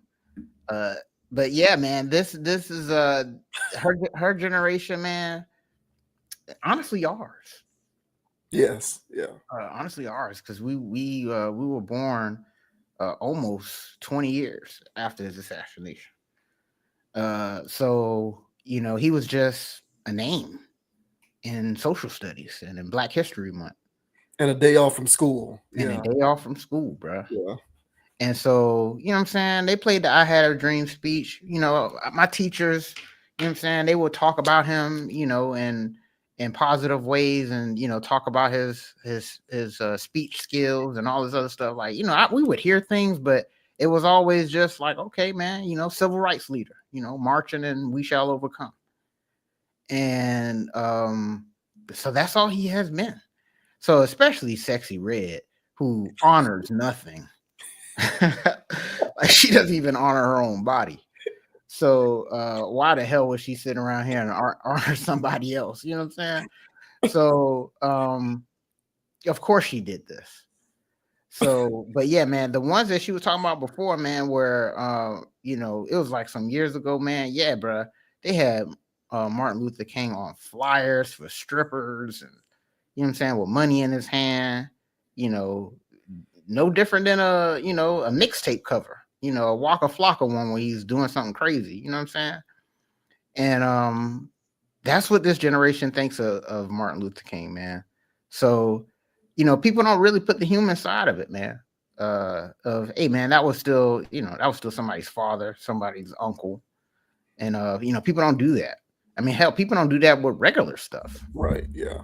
But yeah, man, this is her generation, man. Honestly, ours. Yes, yeah. Honestly, ours, because we were born almost 20 years after his assassination. So he was just a name in social studies and in Black History Month, And a day off from school. and a Yeah, day off from school, bro. yeah. And so, what I'm saying? They played the I Had a Dream speech. My teachers, what I'm saying? They would talk about him, in positive ways, and talk about his speech skills and all this other stuff. Like, we would hear things, but it was always just like, okay, man, civil rights leader, marching and we shall overcome. And so that's all he has been. So especially Sexyy Red, who honors nothing. Like, she doesn't even honor her own body. So why the hell was she sitting around here and honor somebody else? You know what I'm saying? So of course she did this. So, but yeah, man, the ones that she was talking about before, man, where it was like some years ago, man. Yeah, bro, they had Martin Luther King on flyers for strippers, and what I'm saying, with money in his hand, no different than a mixtape cover, a Waka Flocka one where he's doing something crazy, you know what I'm saying? And that's what this generation thinks of Martin Luther King, man. So, people don't really put the human side of it, man. Of, hey, man, that was still somebody's father, somebody's uncle. And people don't do that. I mean, hell, people don't do that with regular stuff. Right, yeah.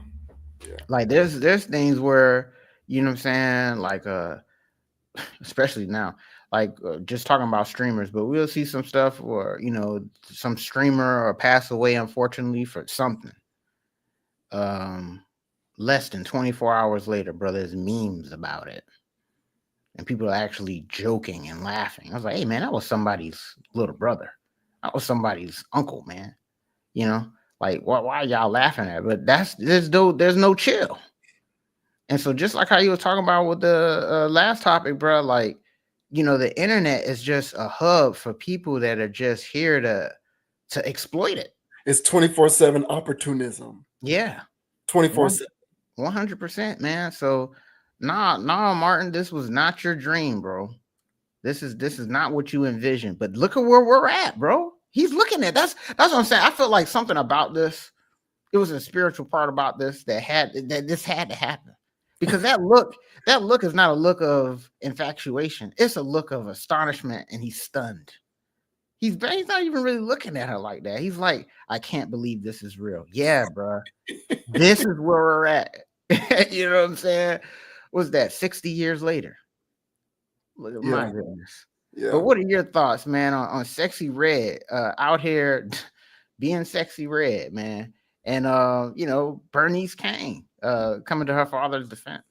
Like there's things where, you know what I'm saying, like especially now, like just talking about streamers, but we'll see some stuff where some streamer or pass away, unfortunately, for something. Less than 24 hours later, bro, there's memes about it, and people are actually joking and laughing. I was like, hey, man, that was somebody's little brother, that was somebody's uncle, man. Like, why are y'all laughing at it? But there's no chill. And so, just like how you were talking about with the last topic, bro, like, the internet is just a hub for people that are just here to exploit it. It's 24/7 opportunism. Yeah. 24/7. 100%, man. So, nah, Martin, this was not your dream, bro. This is not what you envisioned. But look at where we're at, bro. He's looking at that's what I'm saying. I feel like something about this. It was a spiritual part about this that this had to happen. Because that look is not a look of infatuation. It's a look of astonishment, and he's stunned. He's not even really looking at her like that. He's like, I can't believe this is real. Yeah, bro. This is where we're at. You know what I'm saying? What's that, 60 years later? My goodness. Yeah. But what are your thoughts, man, on Sexyy Red out here being Sexyy Red, man? And Bernice King coming to her father's defense.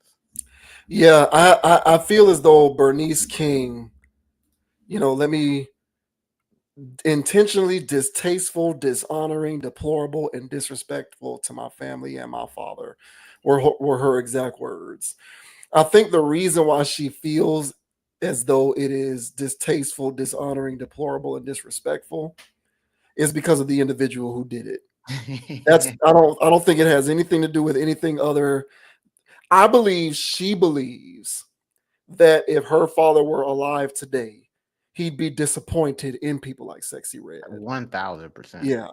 Yeah, I feel as though Bernice King, let me intentionally distasteful, dishonoring, deplorable, and disrespectful to my family and my father were her exact words. I think the reason why she feels as though it is distasteful, dishonoring, deplorable, and disrespectful is because of the individual who did it. I don't think it has anything to do with anything other. I believe she believes that if her father were alive today, he'd be disappointed in people like Sexyy Red. 1000%. Yeah.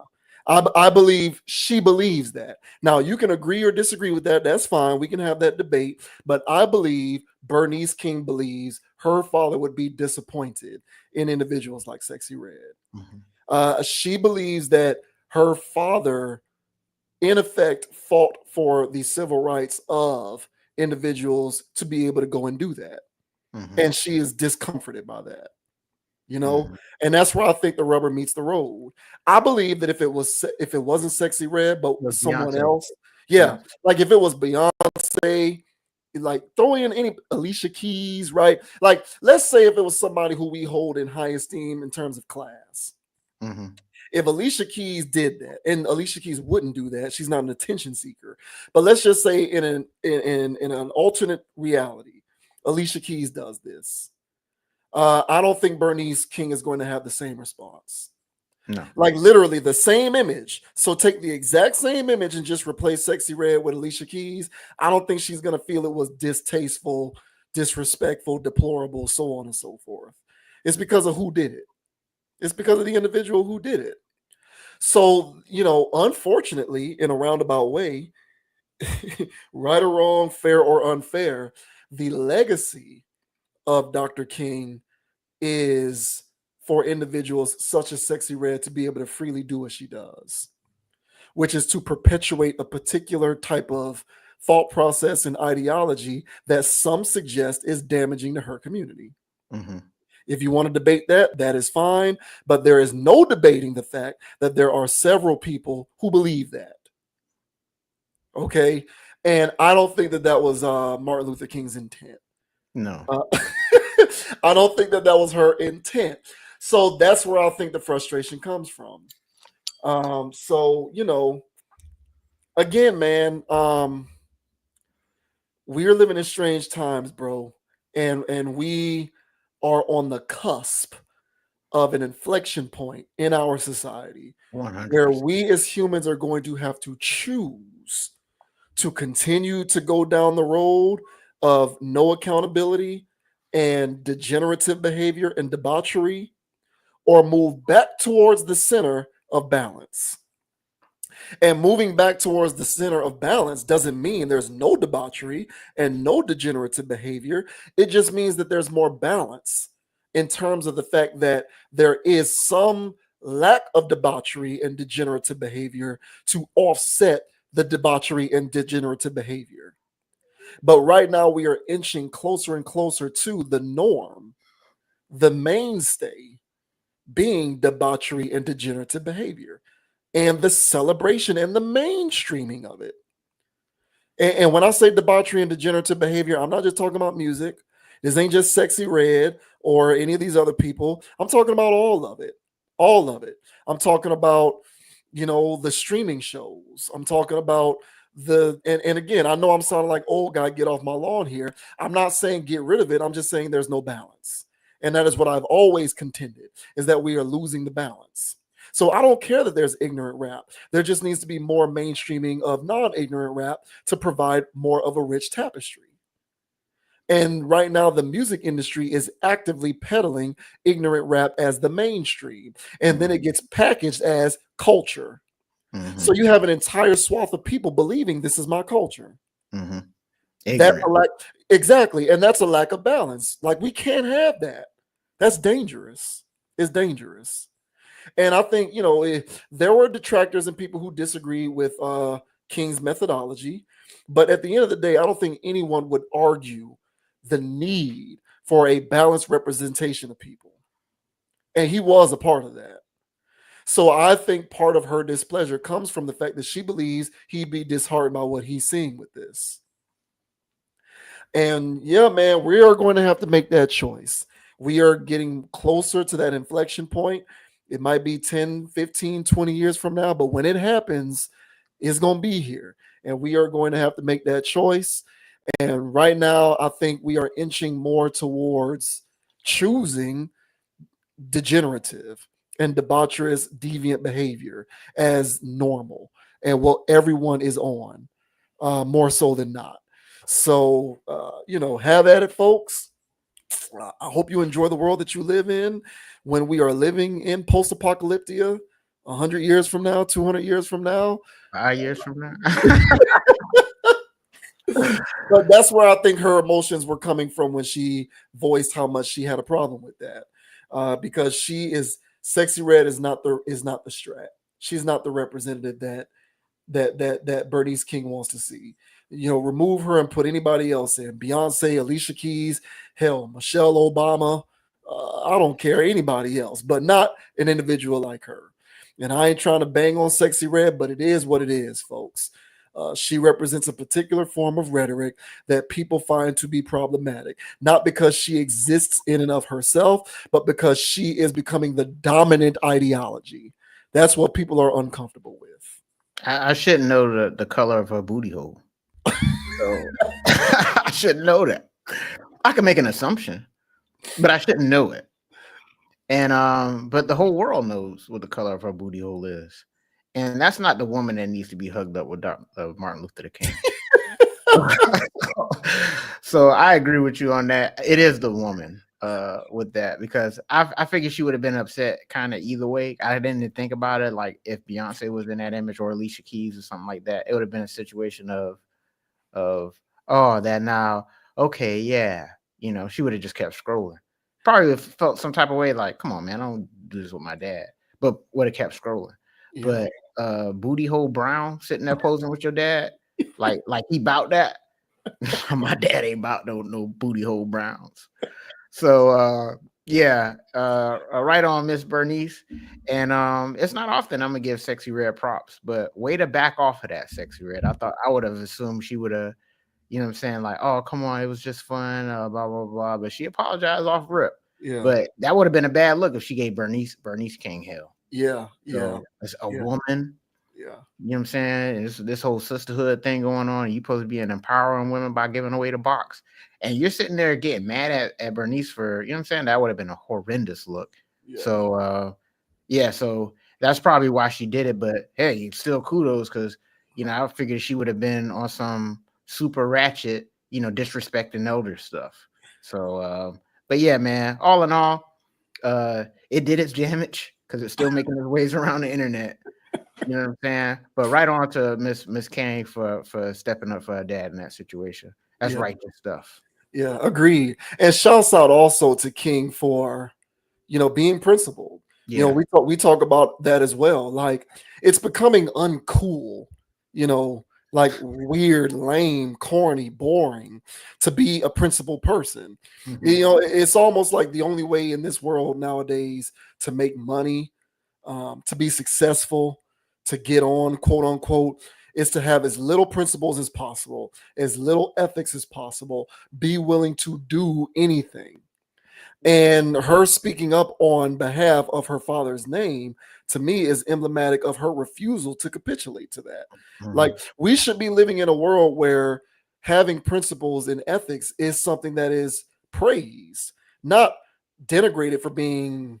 I believe she believes that. Now, you can agree or disagree with that. That's fine. We can have that debate. But I believe Bernice King believes her father would be disappointed in individuals like Sexyy Red. Mm-hmm. She believes that her father, in effect, fought for the civil rights of individuals to be able to go and do that. Mm-hmm. And she is discomforted by that. Mm-hmm. And that's where I think the rubber meets the road. I believe that if it wasn't Sexyy Red, but someone else, like if it was Beyonce, like throw in any Alicia Keys, right? Like, let's say if it was somebody who we hold in high esteem in terms of class. Mm-hmm. If Alicia Keys did that, and Alicia Keys wouldn't do that, she's not an attention seeker. But let's just say in an alternate reality, Alicia Keys does this. I don't think Bernice King is going to have the same response. No. Like literally the same image. So take the exact same image and just replace Sexyy Red with Alicia Keys. I don't think she's going to feel it was distasteful, disrespectful, deplorable, so on and so forth. It's because of who did it. It's because of the individual who did it. So, unfortunately, in a roundabout way, right or wrong, fair or unfair, the legacy of Dr. King is for individuals such as Sexyy Red to be able to freely do what she does, which is to perpetuate a particular type of thought process and ideology that some suggest is damaging to her community. Mm-hmm. If you want to debate that, that is fine. But there is no debating the fact that there are several people who believe that. Okay. And I don't think that was Martin Luther King's intent. No. I don't think that was her intent. So that's where I think the frustration comes from. Again, man, we're living in strange times, bro. And we are on the cusp of an inflection point in our society 100%. where we as humans are going to have to choose to continue to go down the road of no accountability and degenerative behavior and debauchery, or move back towards the center of balance. And moving back towards the center of balance doesn't mean there's no debauchery and no degenerative behavior. It just means that there's more balance in terms of the fact that there is some lack of debauchery and degenerative behavior to offset the debauchery and degenerative behavior. But right now we are inching closer and closer to the norm, the mainstay being debauchery and degenerative behavior, and the celebration and the mainstreaming of it. And when I say debauchery and degenerative behavior, I'm not just talking about music. This ain't just Sexyy Red or any of these other people. I'm talking about all of it. All of it. I'm talking about, the streaming shows. I'm talking about and again, I know I'm sounding like old guy, get off my lawn here. I'm not saying get rid of it. I'm just saying there's no balance. And that is what I've always contended, is that we are losing the balance. So I don't care that there's ignorant rap. There just needs to be more mainstreaming of non-ignorant rap to provide more of a rich tapestry. And right now, the music industry is actively peddling ignorant rap as the mainstream. And then it gets packaged as culture. Mm-hmm. So you have an entire swath of people believing this is my culture. Mm-hmm. Exactly. And that's a lack of balance. Like, we can't have that. That's dangerous. It's dangerous. And I think, there were detractors and people who disagree with King's methodology. But at the end of the day, I don't think anyone would argue the need for a balanced representation of people. And he was a part of that. So I think part of her displeasure comes from the fact that she believes he'd be disheartened by what he's seeing with this. And yeah, man, we are going to have to make that choice. We are getting closer to that inflection point. It might be 10, 15, 20 years from now, but when it happens, it's going to be here. And we are going to have to make that choice. And right now, I think we are inching more towards choosing degenerative and debaucherous, deviant behavior as normal and what everyone is on, more so than not. So, have at it, folks. I hope you enjoy the world that you live in when we are living in post-apocalyptia 100 years from now, 200 years from now. 5 years from now. But that's where I think her emotions were coming from when she voiced how much she had a problem with that, because Sexyy Red is not the strat. She's not the representative that Bernice King wants to see. Remove her and put anybody else in. Beyonce, Alicia Keys, hell, Michelle Obama. I don't care, anybody else, but not an individual like her. And I ain't trying to bang on Sexyy Red, but it is what it is, folks. She represents a particular form of rhetoric that people find to be problematic, not because she exists in and of herself, but because she is becoming the dominant ideology. That's what people are uncomfortable with. I shouldn't know the color of her booty hole. So I should know that. I can make an assumption, but I shouldn't know it. And but the whole world knows what the color of her booty hole is. And that's not the woman that needs to be hugged up with Martin Luther King. So I agree with you on that. It is the woman with that, because I figured she would have been upset kind of either way. I didn't even think about it. Like if Beyonce was in that image or Alicia Keys or something like that, it would have been a situation of oh, that now, okay, yeah, she would have just kept scrolling. Probably would have felt some type of way, like, come on, man, I don't do this with my dad, but would have kept scrolling. Yeah. But booty hole Brown sitting there posing with your dad, like he bout that. My dad ain't about no booty hole Browns. So yeah, right on, Miss Bernice. And it's not often I'm gonna give Sexyy Red props, but way to back off of that, Sexyy Red. I thought I would have assumed she would have, you know what I'm saying, like, oh, come on, it was just fun, blah blah blah. But she apologized off rip. Yeah. But that would have been a bad look if she gave Bernice King hell. Yeah. Yeah. So as a woman, yeah, you know what I'm saying, and this whole sisterhood thing going on, you supposed to be an empowering women by giving away the box, and you're sitting there getting mad at Bernice for, you know what I'm saying, that would have been a horrendous look. Yeah. So yeah, so that's probably why she did it. But hey, still kudos, because I figured she would have been on some super ratchet, disrespecting elder stuff. So but yeah, man, all in all, it did its damage because it's still making its ways around the internet. You know what I'm saying? But right on to Miss Kang for stepping up for her dad in that situation. That's righteous stuff. Yeah, agreed. And shouts out also to King for, being principled. Yeah. We talk about that as well. Like, it's becoming uncool, like weird, lame, corny, boring to be a principled person. Mhm. It's almost like the only way in this world nowadays to make money, to be successful, to get on, quote unquote, is to have as little principles as possible, as little ethics as possible, be willing to do anything. And her speaking up on behalf of her father's name, to me, is emblematic of her refusal to capitulate to that. Mhm. Like, we should be living in a world where having principles and ethics is something that is praised, not denigrated for being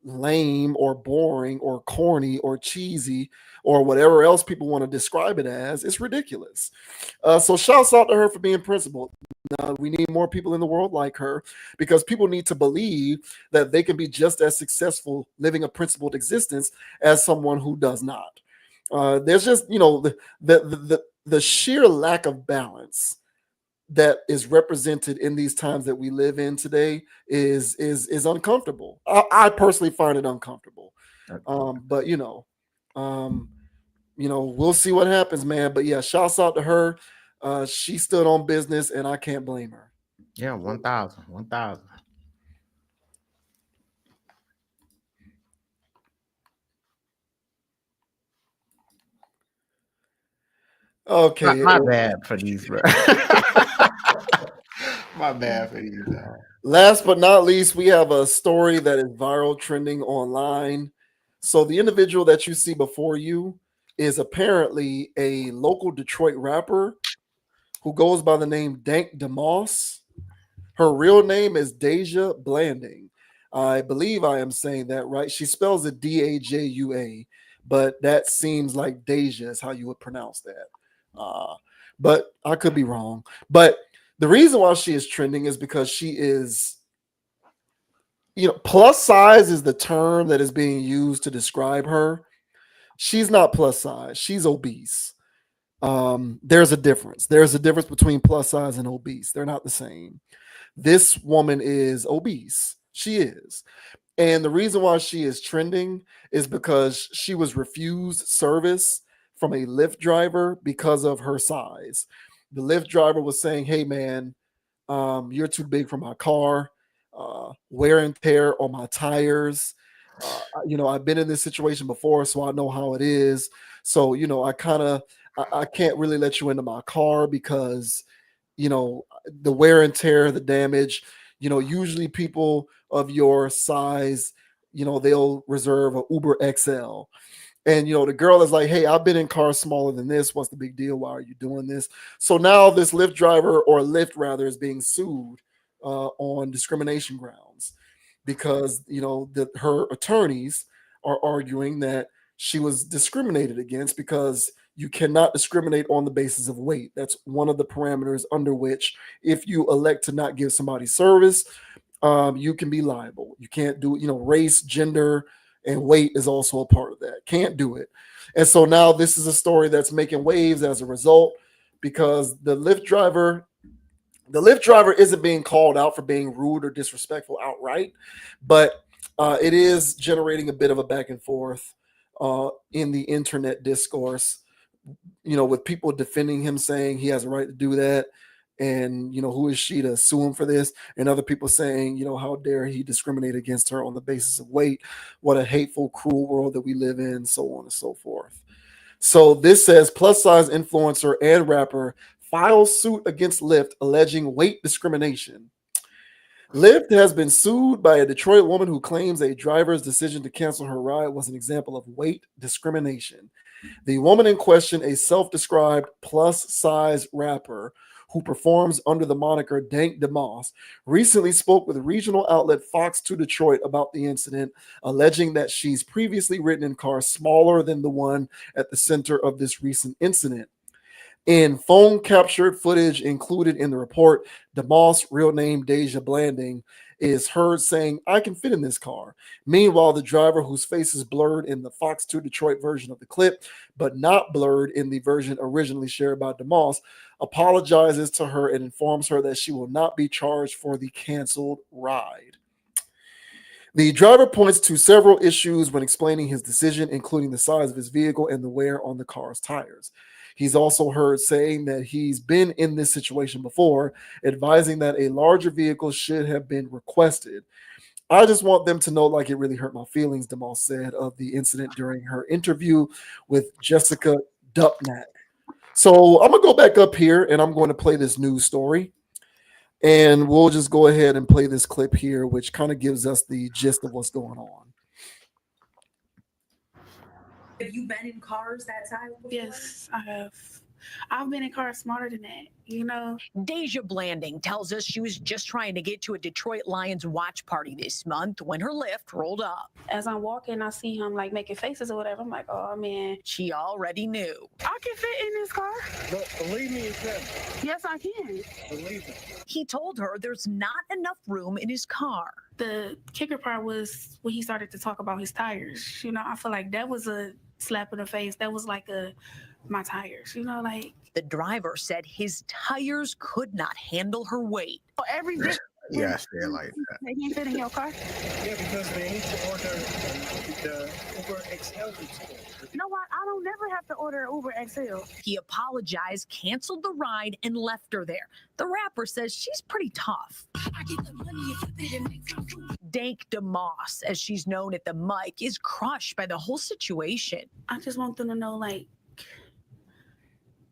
lame or boring or corny or cheesy or whatever else people want to describe it as. It's ridiculous. So shouts out to her for being principled. We need more people in the world like her, because people need to believe that they can be just as successful living a principled existence as someone who does not. There's just, the sheer lack of balance that is represented in these times that we live in today is uncomfortable. I personally find it uncomfortable. But we'll see what happens, man. But yeah, shouts out to her. She stood on business, and I can't blame her. Yeah, 1,000. Okay. My bad for these, bro. My bad for these. Last but not least, we have a story that is viral, trending online. So the individual that you see before you is apparently a local Detroit rapper who goes by the name Dank DeMoss. Her real name is Dania Blending. I believe I am saying that right. She spells it Dajua, but that seems like Deja is how you would pronounce that. But I could be wrong. But the reason why she is trending is because she is, plus size is the term that is being used to describe her. She's not plus size. She's obese. There's a difference. There's a difference between plus size and obese. They're not the same. This woman is obese. She is. And the reason why she is trending is because she was refused service from a Lyft driver because of her size. The Lyft driver was saying, hey, man, you're too big for my car. Wear and tear on my tires. I've been in this situation before, so I know how it is. So, I can't really let you into my car because, the wear and tear, the damage, usually people of your size, they'll reserve a Uber XL. And, the girl is like, hey, I've been in cars smaller than this. What's the big deal? Why are you doing this? So now this Lyft driver, or Lyft rather, is being sued on discrimination grounds because her attorneys are arguing that she was discriminated against because you cannot discriminate on the basis of weight. That's one of the parameters under which, if you elect to not give somebody service, you can be liable. You can't do, race, gender, and weight is also a part of that. Can't do it. And so now this is a story that's making waves as a result because the Lyft driver isn't being called out for being rude or disrespectful outright, but it is generating a bit of a back and forth in the internet discourse, with people defending him, saying he has a right to do that. And, who is she to sue him for this? And other people saying, how dare he discriminate against her on the basis of weight? What a hateful, cruel world that we live in, so on and so forth. So this says plus size influencer and rapper files suit against Lyft alleging weight discrimination. Lyft has been sued by a Detroit woman who claims a driver's decision to cancel her ride was an example of weight discrimination. The woman in question, a self-described plus-size rapper who performs under the moniker Dank DeMoss, recently spoke with regional outlet Fox 2 Detroit about the incident, alleging that she's previously ridden in cars smaller than the one at the center of this recent incident. In phone-captured footage included in the report, DeMoss, real name Dania Blending, is heard saying, "I can fit in this car." Meanwhile, the driver, whose face is blurred in the Fox 2 Detroit version of the clip, but not blurred in the version originally shared by DeMoss, apologizes to her and informs her that she will not be charged for the canceled ride. The driver points to several issues when explaining his decision, including the size of his vehicle and the wear on the car's tires. He's also heard saying that he's been in this situation before, advising that a larger vehicle should have been requested. "I just want them to know, like, it really hurt my feelings," DeMoss said of the incident during her interview with Jessica Dupnack. So I'm going to go back up here and I'm going to play this news story. And we'll just go ahead and play this clip here, which kind of gives us the gist of what's going on. Have you been in cars that size before? Yes, I have. I've been in cars smarter than that, Dania Blending tells us she was just trying to get to a Detroit Lions watch party this month when her Lyft rolled up. As I'm walking, I see him making faces or whatever. I'm like, oh man. She already knew. I can fit in this car. But believe me, it's him. Yes, I can. Believe me. He told her there's not enough room in his car. The kicker part was when he started to talk about his tires. I feel like that was a slap in the face. That was like my tires, The driver said his tires could not handle her weight. Every bit. Yeah, I say it like that. They can't fit in your car. Yeah, because they need to order the Uber XL. You know what? I don't never have to order Uber XL. He apologized, canceled the ride, and left her there. The rapper says she's pretty tough. Dank DeMoss, as she's known at the mic, is crushed by the whole situation. I just want them to know,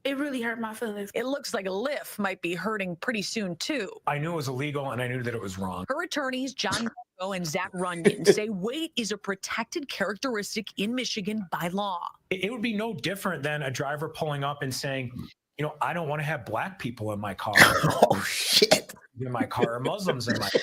it really hurt my feelings. It looks like Lyft might be hurting pretty soon, too. I knew it was illegal and I knew that it was wrong. Her attorneys, John and Zach Runyon, say weight is a protected characteristic in Michigan by law. It would be no different than a driver pulling up and saying, I don't want to have black people in my car. Oh, shit. In my car, or Muslims in my car.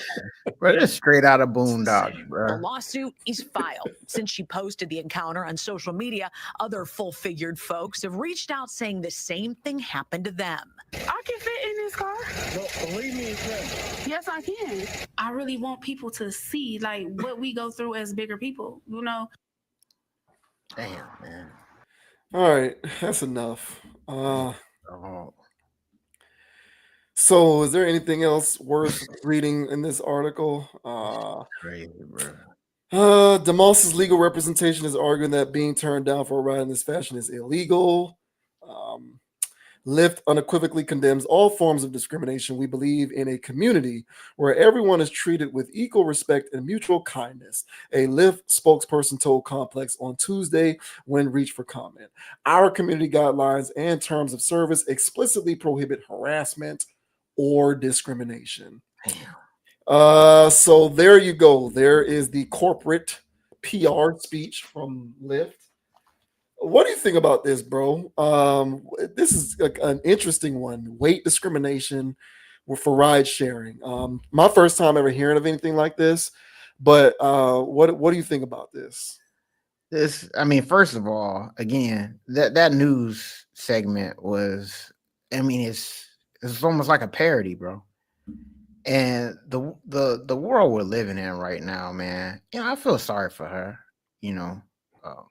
Bro, that's straight out of Boondocks, bro. The lawsuit is filed. Since she posted the encounter on social media, other full-figured folks have reached out saying the same thing happened to them. I can fit in this car. But believe me, it's him. Yes, I can. I really want people to see what we go through as bigger people, Damn, man. All right, that's enough. Oh. So is there anything else worth reading in this article? Crazy, bro. DeMoss's legal representation is arguing that being turned down for a ride in this fashion is illegal. Lyft unequivocally condemns all forms of discrimination. "We believe in a community where everyone is treated with equal respect and mutual kindness," a Lyft spokesperson told Complex on Tuesday when reached for comment. "Our community guidelines and terms of service explicitly prohibit harassment or discrimination." So there you go. There is the corporate PR speech from Lyft. What do you think about this, bro? This is an interesting one. Weight discrimination for ride sharing. My first time ever hearing of anything like this. But what do you think about this? This, I mean, first of all, again, that news segment was, I mean, it's almost like a parody, bro. And the world we're living in right now, man, you know, I feel sorry for her. You know, um,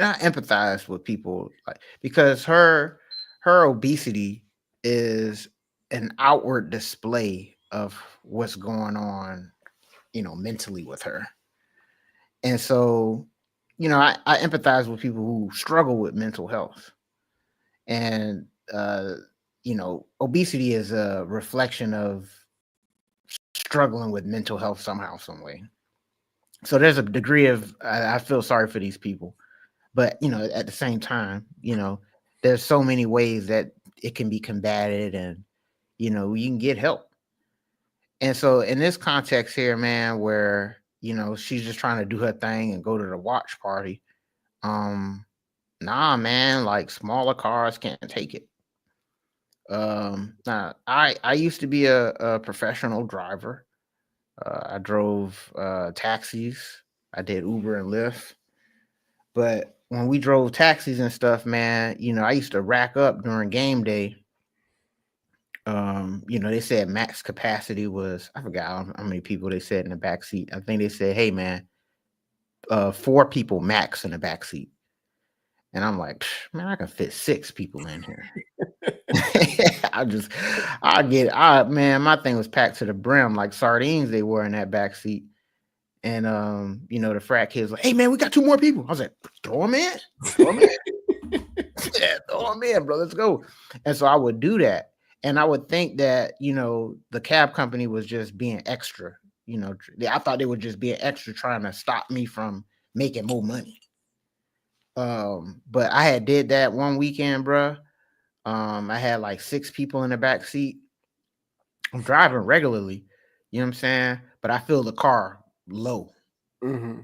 I empathize with people like because her obesity is an outward display of what's going on, you know, mentally with her. And so, you know, I empathize with people who struggle with mental health. And you know, obesity is a reflection of struggling with mental health somehow, some way. So there's a degree of I feel sorry for these people. But you know, at the same time, you know, there's so many ways that it can be combated and you know, you can get help. And so in this context here, man, where you know she's just trying to do her thing and go to the watch party, nah, man, like smaller cars can't take it. Now I used to be a professional driver. I drove taxis. I did Uber and Lyft. But when we drove taxis and stuff, man, you know, I used to rack up during game day. You know, they said max capacity was, I forgot how many people they said in the back seat. I think they said, hey man, 4 people max in the back seat. And I'm like, man, I can fit 6 people in here. Man, my thing was packed to the brim like sardines they were in that back seat. And you know, the frat kids like, hey man, we got 2 more people. I was like, throw them in. Throw them in. Yeah, throw them in, bro. Let's go. And so I would do that. And I would think that, you know, the cab company was just being extra. You know, I thought they were just being extra trying to stop me from making more money. But I had did that one weekend, bro. I had like 6 people in the back seat. I'm driving regularly, you know what I'm saying? But I feel the car low. Mm-hmm.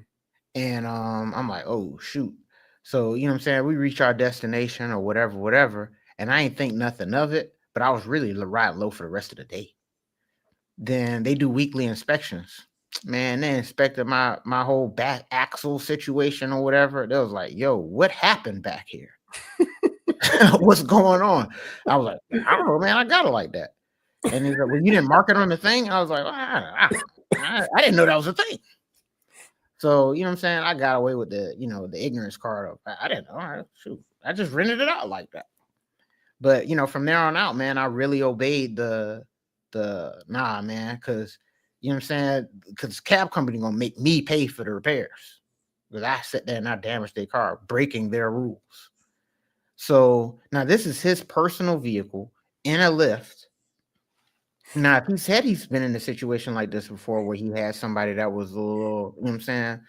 And I'm like, oh shoot. So, you know what I'm saying? We reach our destination or whatever. And I ain't think nothing of it, but I was really riding low for the rest of the day. Then they do weekly inspections. Man, they inspected my whole back axle situation or whatever. They was like, yo, what happened back here? What's going on? I was like, I don't know, man. I got it like that. And he's like, well, you didn't mark it on the thing? I was like, well, I didn't know that was a thing. So, you know what I'm saying? I got away with the, you know, the ignorance card. I didn't know. All right, shoot. I just rented it out like that. But, you know, from there on out, man, I really obeyed the nah, man, because, you know what I'm saying? Because cab company going to make me pay for the repairs. Because I sat there and I damaged their car, breaking their rules. So now this is his personal vehicle in a Lyft. Now, if he said he's been in a situation like this before where he had somebody that was a little, you know what I'm saying,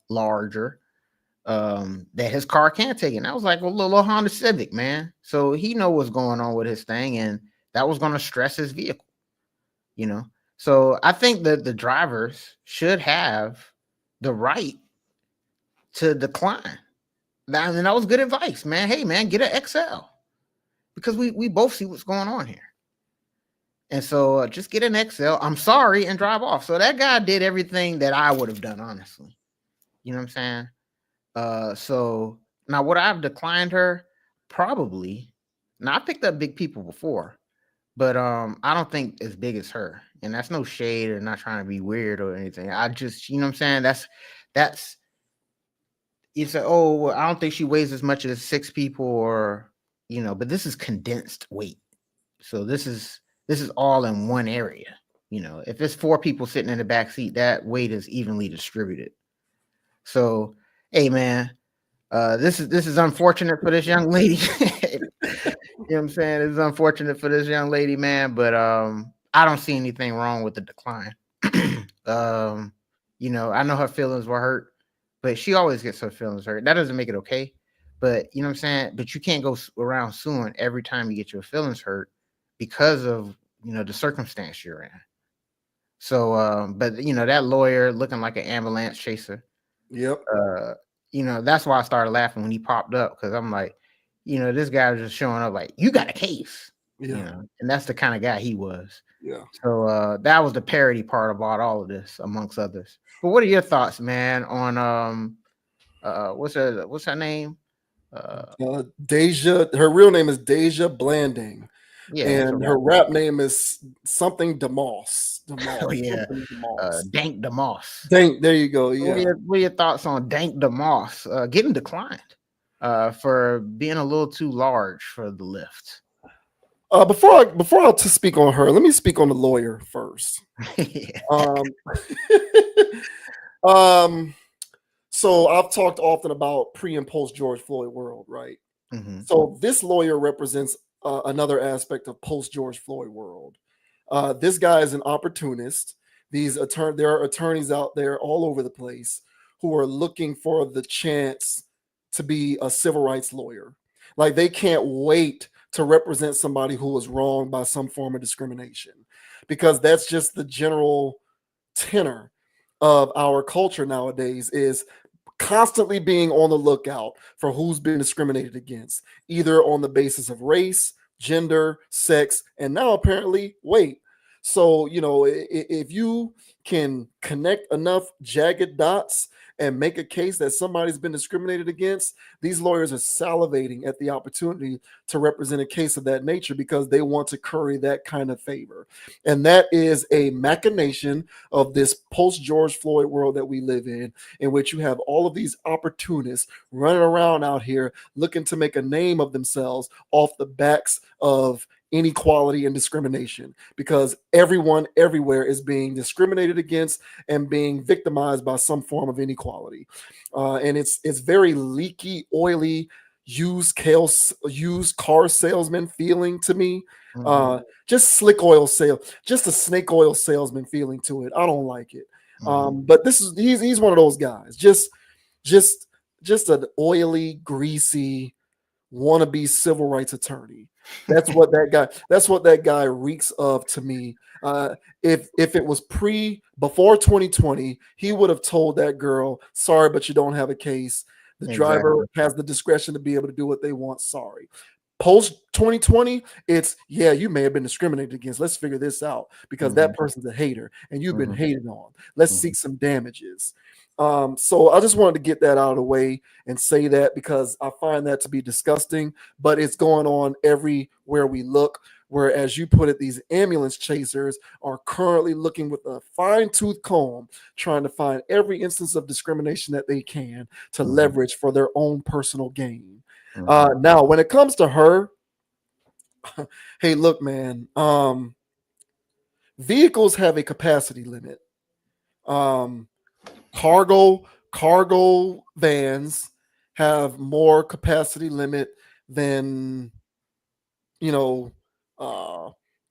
larger, that his car can't take it. And I was like, well, little Honda Civic, man. So he know what's going on with his thing, and that was going to stress his vehicle, you know. So I think that the drivers should have the right to decline. I mean, that was good advice, man. Hey, man, get an XL because we both see what's going on here. And so just get an XL. I'm sorry and drive off. So that guy did everything that I would have done, honestly. You know what I'm saying? So now would I have declined her? Probably. Now I picked up big people before, but I don't think as big as her. And that's no shade or not trying to be weird or anything. I just, you know what I'm saying? That's you say, oh, well, I don't think she weighs as much as 6 people or, you know, but this is condensed weight. So this is all in one area. You know, if it's 4 people sitting in the back seat, that weight is evenly distributed. So, hey man, this is unfortunate for this young lady. You know what I'm saying? It's unfortunate for this young lady, man, but I don't see anything wrong with the decline. You know, I know her feelings were hurt, but she always gets her feelings hurt. That doesn't make it okay. But you know what I'm saying? But you can't go around suing every time you get your feelings hurt because of, you know, the circumstance you're in. So, but you know, that lawyer looking like an ambulance chaser. Yep. You know, that's why I started laughing when he popped up, because I'm like, you know, this guy was just showing up like, you got a case. Yeah. You know, and that's the kind of guy he was. Yeah. So that was the parody part about all of this, amongst others. But what are your thoughts, man, on what's her name? Deja. Her real name is Deja Blanding. Yeah, And her rap name is something DeMoss. Oh yeah, Something DeMoss. Dank DeMoss. Dank, there you go. Yeah. What are your thoughts on Dank DeMoss getting declined for being a little too large for the Lyft? Before I to speak on her, let me speak on the lawyer first. So I've talked often about pre and post George Floyd world, right? Mm-hmm. So this lawyer represents another aspect of post George Floyd world. This guy is an opportunist. There are attorneys out there all over the place who are looking for the chance to be a civil rights lawyer. Like they can't wait to represent somebody who was wronged by some form of discrimination, because that's just the general tenor of our culture nowadays, is constantly being on the lookout for who's been discriminated against, either on the basis of race, gender, sex, and now apparently weight. So, you know, if you can connect enough jagged dots and make a case that somebody's been discriminated against, these lawyers are salivating at the opportunity to represent a case of that nature because they want to curry that kind of favor. And that is a machination of this post-George Floyd world that we live in which you have all of these opportunists running around out here looking to make a name of themselves off the backs of inequality and discrimination, because everyone everywhere is being discriminated against and being victimized by some form of inequality. And it's very leaky, oily, used car salesman feeling to me. Just slick oil sale, just a snake oil salesman feeling to it. I don't like it. But he's one of those guys, just an oily, greasy wannabe civil rights attorney. That's what that guy reeks of to me. If it was before 2020, he would have told that girl, sorry, but you don't have a case. The driver has the discretion to be able to do what they want. Sorry. Post 2020, it's, yeah, you may have been discriminated against. Let's figure this out because that person's a hater and you've been hated on. Let's seek some damages. So I just wanted to get that out of the way and say that, because I find that to be disgusting, but it's going on everywhere we look. Where, as you put it, these ambulance chasers are currently looking with a fine-tooth comb, trying to find every instance of discrimination that they can to leverage for their own personal gain. Now, when it comes to her, hey, look, man, vehicles have a capacity limit. Cargo vans have more capacity limit than,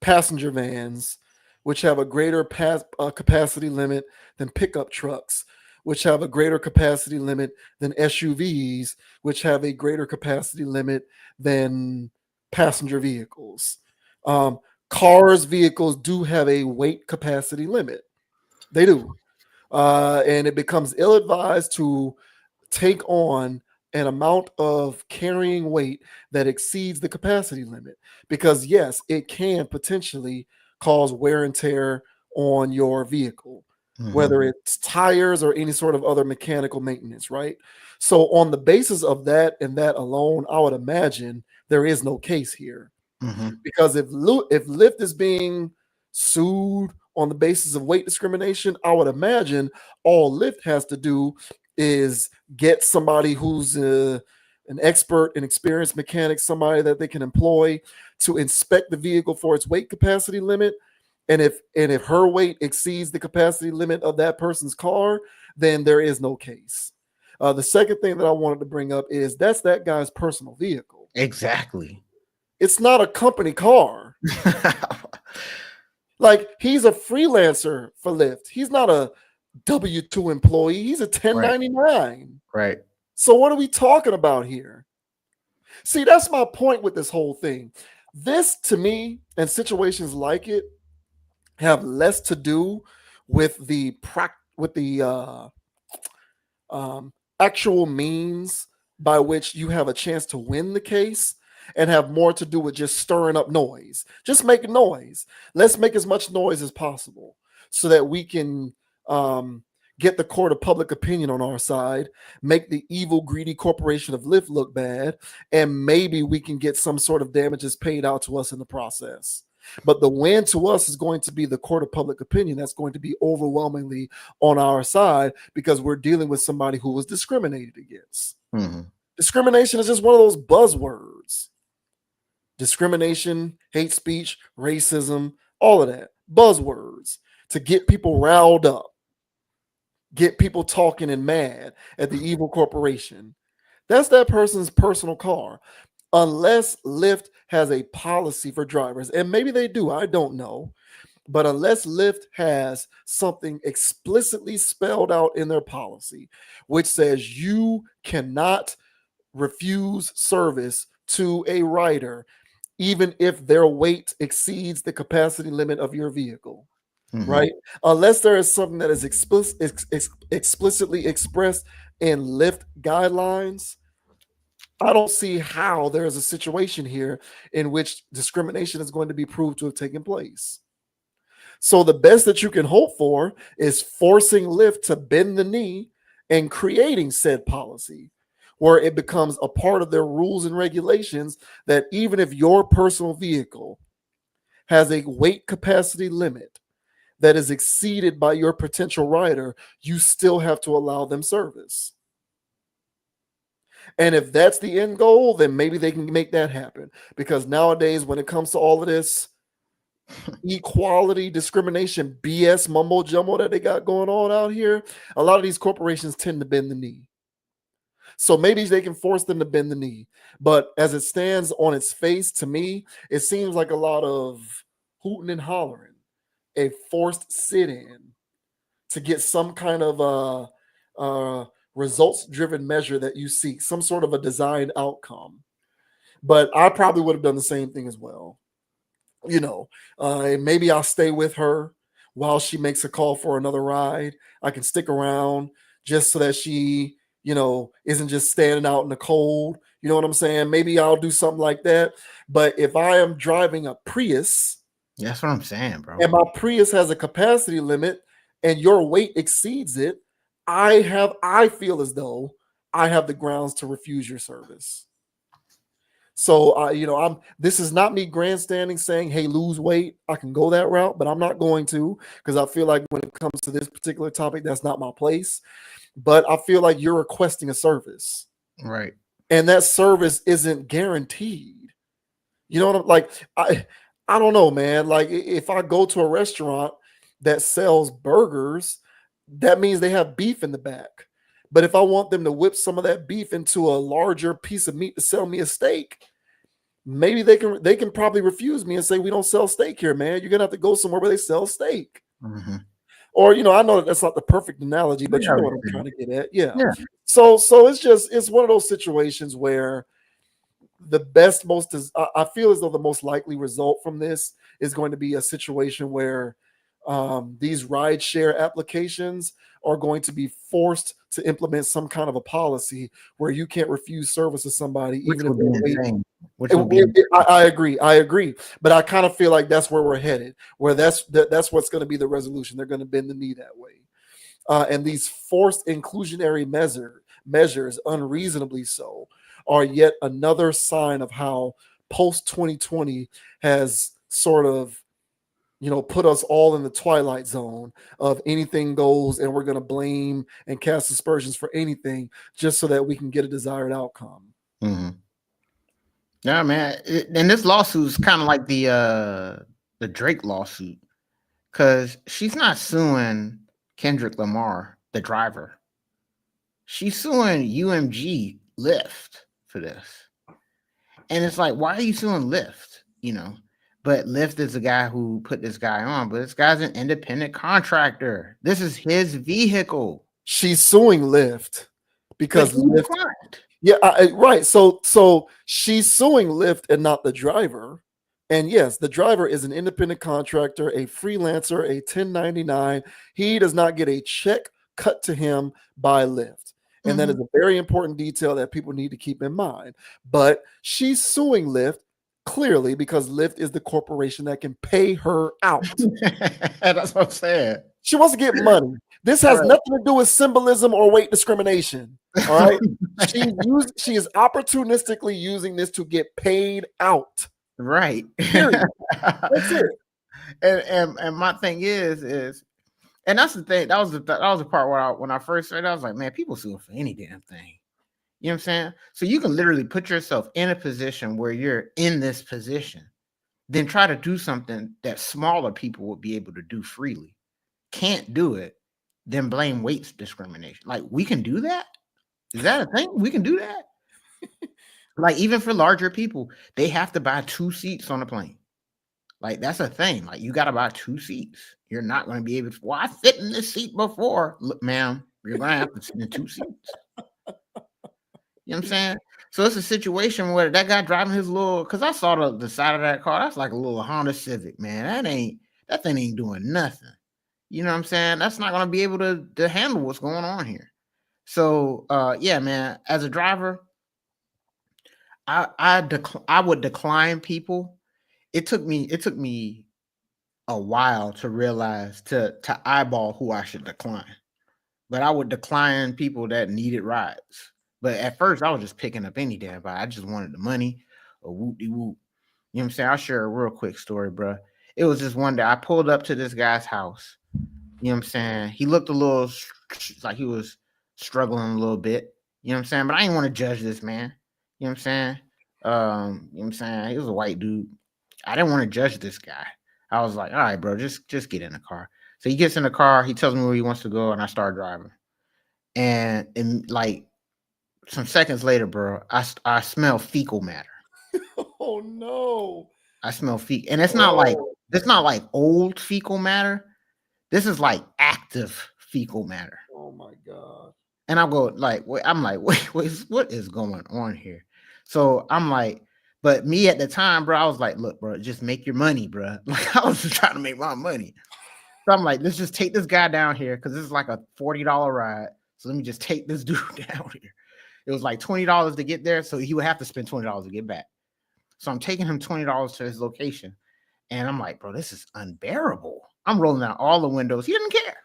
passenger vans, which have a greater capacity limit than pickup trucks, which have a greater capacity limit than SUVs, which have a greater capacity limit than passenger vehicles. Vehicles do have a weight capacity limit. They do. And it becomes ill-advised to take on an amount of carrying weight that exceeds the capacity limit, because yes, it can potentially cause wear and tear on your vehicle, whether it's tires or any sort of other mechanical maintenance, right? So on the basis of that and that alone, I would imagine there is no case here. Because if Lyft is being sued on the basis of weight discrimination, I would imagine all Lyft has to do is get somebody who's an expert and experienced mechanic, somebody that they can employ to inspect the vehicle for its weight capacity limit. And if her weight exceeds the capacity limit of that person's car, then there is no case. The second thing that I wanted to bring up is that's that guy's personal vehicle. Exactly. It's not a company car. Like, he's a freelancer for Lyft. He's not a W-2 employee. He's a 1099. Right. So what are we talking about here? See, that's my point with this whole thing. This, to me, and situations like it, have less to do with the actual means by which you have a chance to win the case, and have more to do with just stirring up noise. Just make noise. Let's make as much noise as possible so that we can get the court of public opinion on our side, make the evil, greedy corporation of Lyft look bad, and maybe we can get some sort of damages paid out to us in the process. But the win to us is going to be the court of public opinion. That's going to be overwhelmingly on our side because we're dealing with somebody who was discriminated against. Mm-hmm. Discrimination is just one of those buzzwords. Discrimination, hate speech, racism, all of that. Buzzwords to get people riled up, get people talking and mad at the evil corporation. That's that person's personal car. Unless Lyft has a policy for drivers, and maybe they do, I don't know. But unless Lyft has something explicitly spelled out in their policy, which says you cannot refuse service to a rider, even if their weight exceeds the capacity limit of your vehicle, right? Unless there is something that is explicitly expressed in Lyft guidelines, I don't see how there is a situation here in which discrimination is going to be proved to have taken place. So the best that you can hope for is forcing Lyft to bend the knee and creating said policy where it becomes a part of their rules and regulations that even if your personal vehicle has a weight capacity limit that is exceeded by your potential rider, you still have to allow them service. And if that's the end goal, then maybe they can make that happen. Because nowadays, when it comes to all of this equality, discrimination, BS mumbo jumbo that they got going on out here, a lot of these corporations tend to bend the knee. So maybe they can force them to bend the knee. But as it stands on its face, to me, it seems like a lot of hooting and hollering, a forced sit-in to get some kind of results-driven measure that you seek, some sort of a designed outcome. But I probably would have done the same thing as well. You know, maybe I'll stay with her while she makes a call for another ride. I can stick around just so that she, you know, isn't just standing out in the cold. You know what I'm saying? Maybe I'll do something like that. But if I am driving a Prius, that's what I'm saying, bro, and my Prius has a capacity limit and your weight exceeds it, I feel as though I have the grounds to refuse your service. So, you know, this is not me grandstanding saying, hey, lose weight. I can go that route, but I'm not going to, because I feel like when it comes to this particular topic, that's not my place. But I feel like you're requesting a service. Right. And that service isn't guaranteed. You know what I'm like? I don't know, man. Like if I go to a restaurant that sells burgers, that means they have beef in the back. But if I want them to whip some of that beef into a larger piece of meat to sell me a steak, maybe they can probably refuse me and say, we don't sell steak here, man. You're gonna have to go somewhere where they sell steak. Mm-hmm. Or, you know, I know that's not the perfect analogy, but you know what I'm trying to get at. Yeah. So it's one of those situations where the best, I feel as though the most likely result from this is going to be a situation where these rideshare applications are going to be forced to implement some kind of a policy where you can't refuse service to somebody, even if I agree. But I kind of feel like that's where we're headed, where that's what's going to be the resolution. They're going to bend the knee that way. And these forced inclusionary measures, unreasonably so, are yet another sign of how post 2020 has sort of, you know, put us all in the twilight zone of anything goes, and we're going to blame and cast aspersions for anything just so that we can get a desired outcome. Mm-hmm. Yeah, man. And this lawsuit is kind of like the Drake lawsuit, because she's not suing Kendrick Lamar, the driver. She's suing UMG Lyft for this. And it's like, why are you suing Lyft? You know? But Lyft is the guy who put this guy on. But this guy's an independent contractor. This is his vehicle. She's suing Lyft because Lyft. Yeah, right. So she's suing Lyft and not the driver. And yes, the driver is an independent contractor, a freelancer, a 1099. He does not get a check cut to him by Lyft. And that is a very important detail that people need to keep in mind. But she's suing Lyft clearly because Lyft is the corporation that can pay her out. That's what I'm saying. She wants to get money. This has nothing to do with symbolism or weight discrimination. All right. She is opportunistically using this to get paid out. Right. Period. That's it. And my thing is, and that's the thing. That was the part where when I first started, I was like, man, people suing for any damn thing. You know what I'm saying? So you can literally put yourself in a position where you're in this position, then try to do something that smaller people would be able to do freely. Can't do it, then blame weight discrimination. Like, we can do that? Is that a thing? We can do that? Like, even for larger people, they have to buy 2 seats on a plane. Like, that's a thing. Like, you got to buy 2 seats. You're not going to be able to, well, I fit in this seat before. Look, ma'am, you're going to have to sit in 2 seats. You know what I'm saying? So it's a situation where that guy driving his little, because I saw the side of that car. That's like a little Honda Civic, man. That thing ain't doing nothing. You know what I'm saying? That's not going to be able to handle what's going on here. So, yeah, man, as a driver, I would decline people. It took me a while to realize to eyeball who I should decline. But I would decline people that needed rides. But at first, I was just picking up any damn ride. I just wanted the money, or whoop-de-whoop. You know what I'm saying? I'll share a real quick story, bro. It was just one day I pulled up to this guy's house. You know what I'm saying? He looked a little like he was struggling a little bit. You know what I'm saying? But I didn't want to judge this man. You know what I'm saying? You know what I'm saying? He was a white dude. I didn't want to judge this guy. I was like, all right, bro, just get in the car. So he gets in the car. He tells me where he wants to go, and I start driving. And like some seconds later, bro, I smell fecal matter. Oh no! I smell fecal, and it's not like old fecal matter. This is like active fecal matter. Oh my god! And I'll go like, wait, what is going on here? So I'm like, but me at the time, bro, I was like, look, bro, just make your money, bro. Like, I was just trying to make my money. So I'm like, let's just take this guy down here because this is like a $40 ride. So let me just take this dude down here. It was like $20 to get there, so he would have to spend $20 to get back. So I'm taking him $20 to his location. And I'm like, bro, this is unbearable. I'm rolling out all the windows. He didn't care.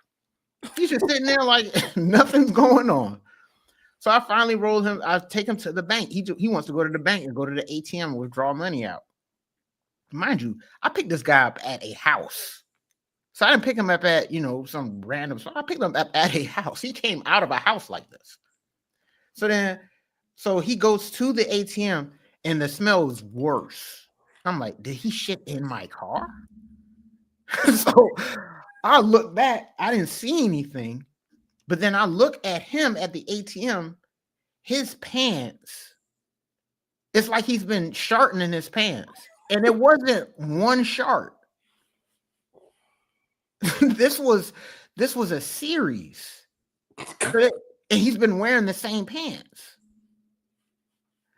He's just sitting there like nothing's going on. So I finally rolled him. I take him to the bank. He wants to go to the bank and go to the ATM and withdraw money out. Mind you, I picked this guy up at a house. So I didn't pick him up at, some random. So I picked him up at a house. He came out of a house like this. So he goes to the ATM and the smell is worse. I'm like, did he shit in my car? So I look back. I didn't see anything. But then I look at him at the ATM. His pants, it's like he's been sharting in his pants. And it wasn't one shart. This was a series. And he's been wearing the same pants.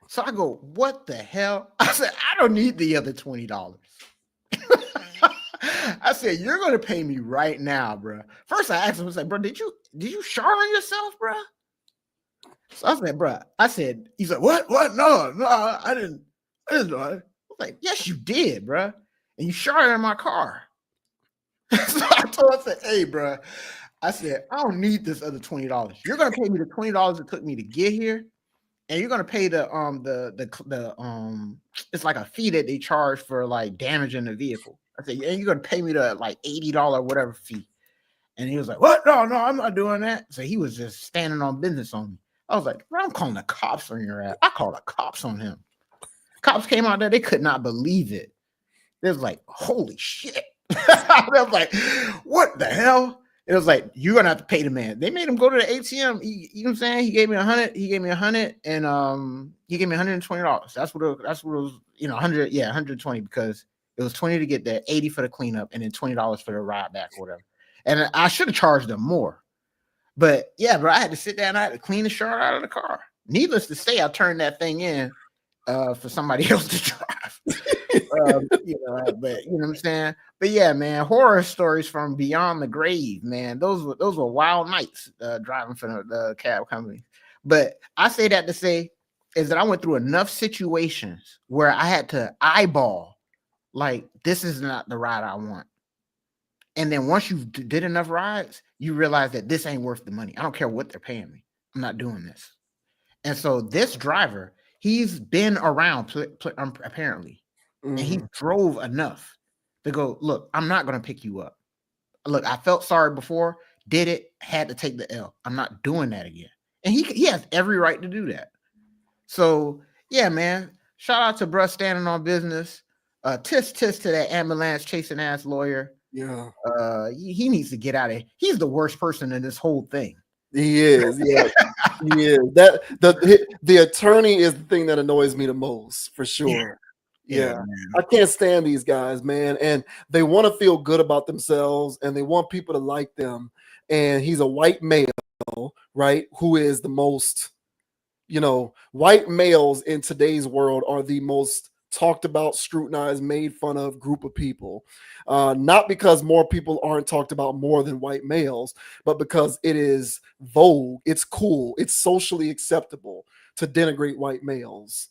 So I go, what the hell? I said, I don't need the other $20. I said, you're going to pay me right now, bro. First I asked him, I was like, bro, did you shart on yourself, bro? So I said, bro, he's like, what? No, I didn't do it. I was like, yes, you did, bro. And you sharted in my car. So I said, hey, bro, I said, I don't need this other $20. You're going to pay me the $20 it took me to get here. And you're going to pay the it's like a fee that they charge for like damaging the vehicle. I said, and you're going to pay me the like $80 whatever fee. And he was like, what? No, I'm not doing that. So he was just standing on business on me. I was like, bro, I'm calling the cops on your ass. I called the cops on him. Cops came out there. They could not believe it. They was like, holy shit. I was like, what the hell? It was like, you're going to have to pay the man. They made him go to the ATM. You know what I'm saying? He gave me $100. He gave me $100 and he gave me $120. That's what it was, 100. Yeah, 120 because it was 20 to get there, 80 for the cleanup, and then $20 for the ride back or whatever. And I should have charged them more. But yeah, bro, I had to sit down. I had to clean the shart out of the car. Needless to say, I turned that thing in for somebody else to drive. But you know what I'm saying? But yeah, man, horror stories from beyond the grave, man. Those were wild nights driving for the cab company. But I say that to say is that I went through enough situations where I had to eyeball, like, this is not the ride I want. And then once you did enough rides, you realize that this ain't worth the money. I don't care what they're paying me. I'm not doing this. And so this driver, he's been around apparently, and he drove enough to go, look, I'm not going to pick you up. Look, I felt sorry before, did it, had to take the L. I'm not doing that again. And he has every right to do that. So, yeah, man, shout out to bruh standing on business. Tisk to that ambulance chasing ass lawyer. Yeah. He needs to get out of here. He's the worst person in this whole thing. He is, yeah. He is. That the attorney is the thing that annoys me the most, for sure. Yeah. I can't stand these guys, man. And they want to feel good about themselves and they want people to like them. And he's a white male, right? Who is the most, white males in today's world are the most talked about, scrutinized, made fun of group of people. Not because more people aren't talked about more than white males, but because it is vogue, it's cool, it's socially acceptable to denigrate white males.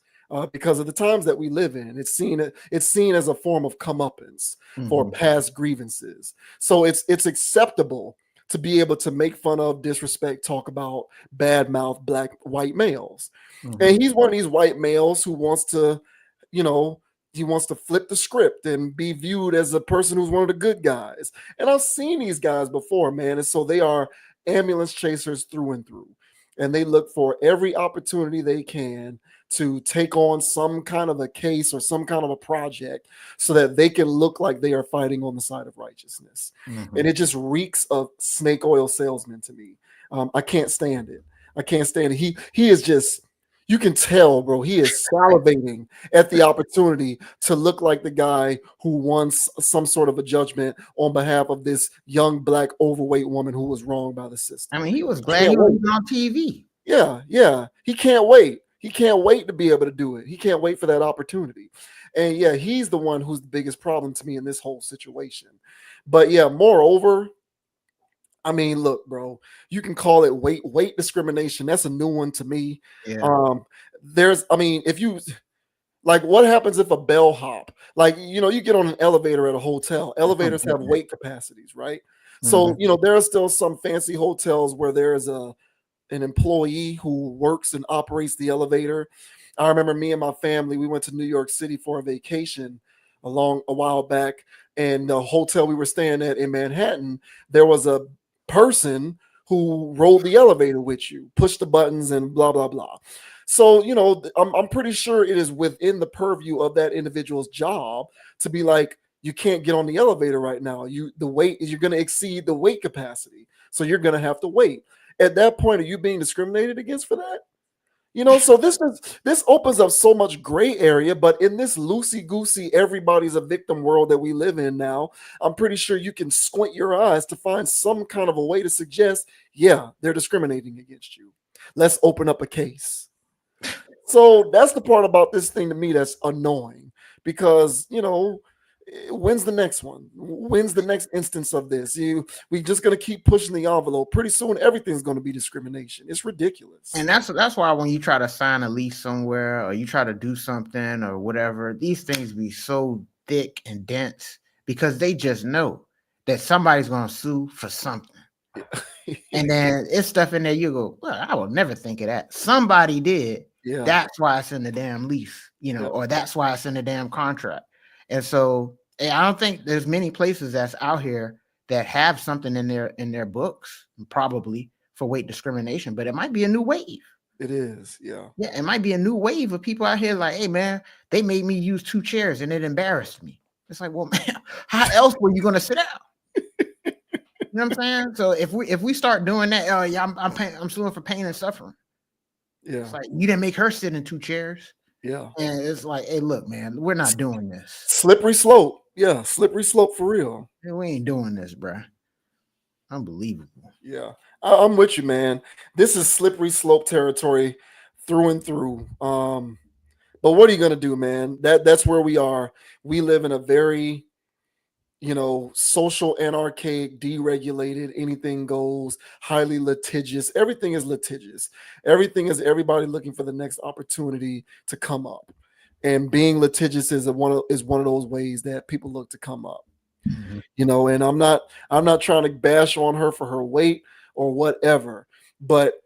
Because of the times that we live in, it's seen as a form of comeuppance for past grievances. So it's acceptable to be able to make fun of, disrespect, talk about, badmouth white males. And he's one of these white males who wants to, he wants to flip the script and be viewed as a person who's one of the good guys. And I've seen these guys before, man. And so they are ambulance chasers through and through. And they look for every opportunity they can to take on some kind of a case or some kind of a project so that they can look like they are fighting on the side of righteousness. And it just reeks of snake oil salesman to me. I can't stand it. I can't stand it. He is just, you can tell, bro, he is salivating at the opportunity to look like the guy who won some sort of a judgment on behalf of this young black overweight woman who was wronged by the system. I mean, he was glad he was on TV. Yeah. He can't wait. He can't wait to be able to do it. He can't wait for that opportunity. And yeah, he's the one who's the biggest problem to me in this whole situation. But yeah, moreover, I mean, look, bro, you can call it weight discrimination. That's a new one to me. Yeah. If you like, what happens if a bellhop, like, you get on an elevator at a hotel, elevators have weight capacities, right? So, there are still some fancy hotels where there is an employee who works and operates the elevator. I remember me and my family, we went to New York City for a vacation a while back, and the hotel we were staying at in Manhattan, there was a person who rode the elevator with you, pushed the buttons and blah, blah, blah. So, I'm pretty sure it is within the purview of that individual's job to be like, you can't get on the elevator right now. You're going to exceed the weight capacity. So you're going to have to wait. At that point, are you being discriminated against for that? So this opens up so much gray area, but in this loosey-goosey, everybody's a victim world that we live in now, I'm pretty sure you can squint your eyes to find some kind of a way to suggest, yeah, they're discriminating against you. Let's open up a case. So that's the part about this thing to me that's annoying, because, when's the next one? When's the next instance of this? We just going to keep pushing the envelope. Pretty soon, everything's going to be discrimination. It's ridiculous. And that's why when you try to sign a lease somewhere or you try to do something or whatever, these things be so thick and dense because they just know that somebody's going to sue for something. And then it's stuff in there you go, well, I will never think of that. Somebody did. Yeah. That's why it's in the damn lease, or that's why it's in the damn contract. And so I don't think there's many places that's out here that have something in their books, probably for weight discrimination, but it might be a new wave. It is, yeah. Yeah, it might be a new wave of people out here like, hey, man, they made me use 2 chairs and it embarrassed me. It's like, well, man, how else were you going to sit down? You know what I'm saying? So if we start doing that, I'm suing for pain and suffering. Yeah. It's like, you didn't make her sit in 2 chairs. Yeah. And it's like, hey, look, man, we're not doing this. Slippery slope. Yeah, slippery slope for real. Yeah, we ain't doing this, bro. Unbelievable. Yeah, I'm with you, man. This is slippery slope territory through and through. But what are you gonna do, man? That's where we are. We live in a very, social anarchic, deregulated, anything goes, highly litigious. Everything is litigious. Everything is everybody looking for the next opportunity to come up. And being litigious is one of those ways that people look to come up. Mhm. And I'm not trying to bash on her for her weight or whatever, but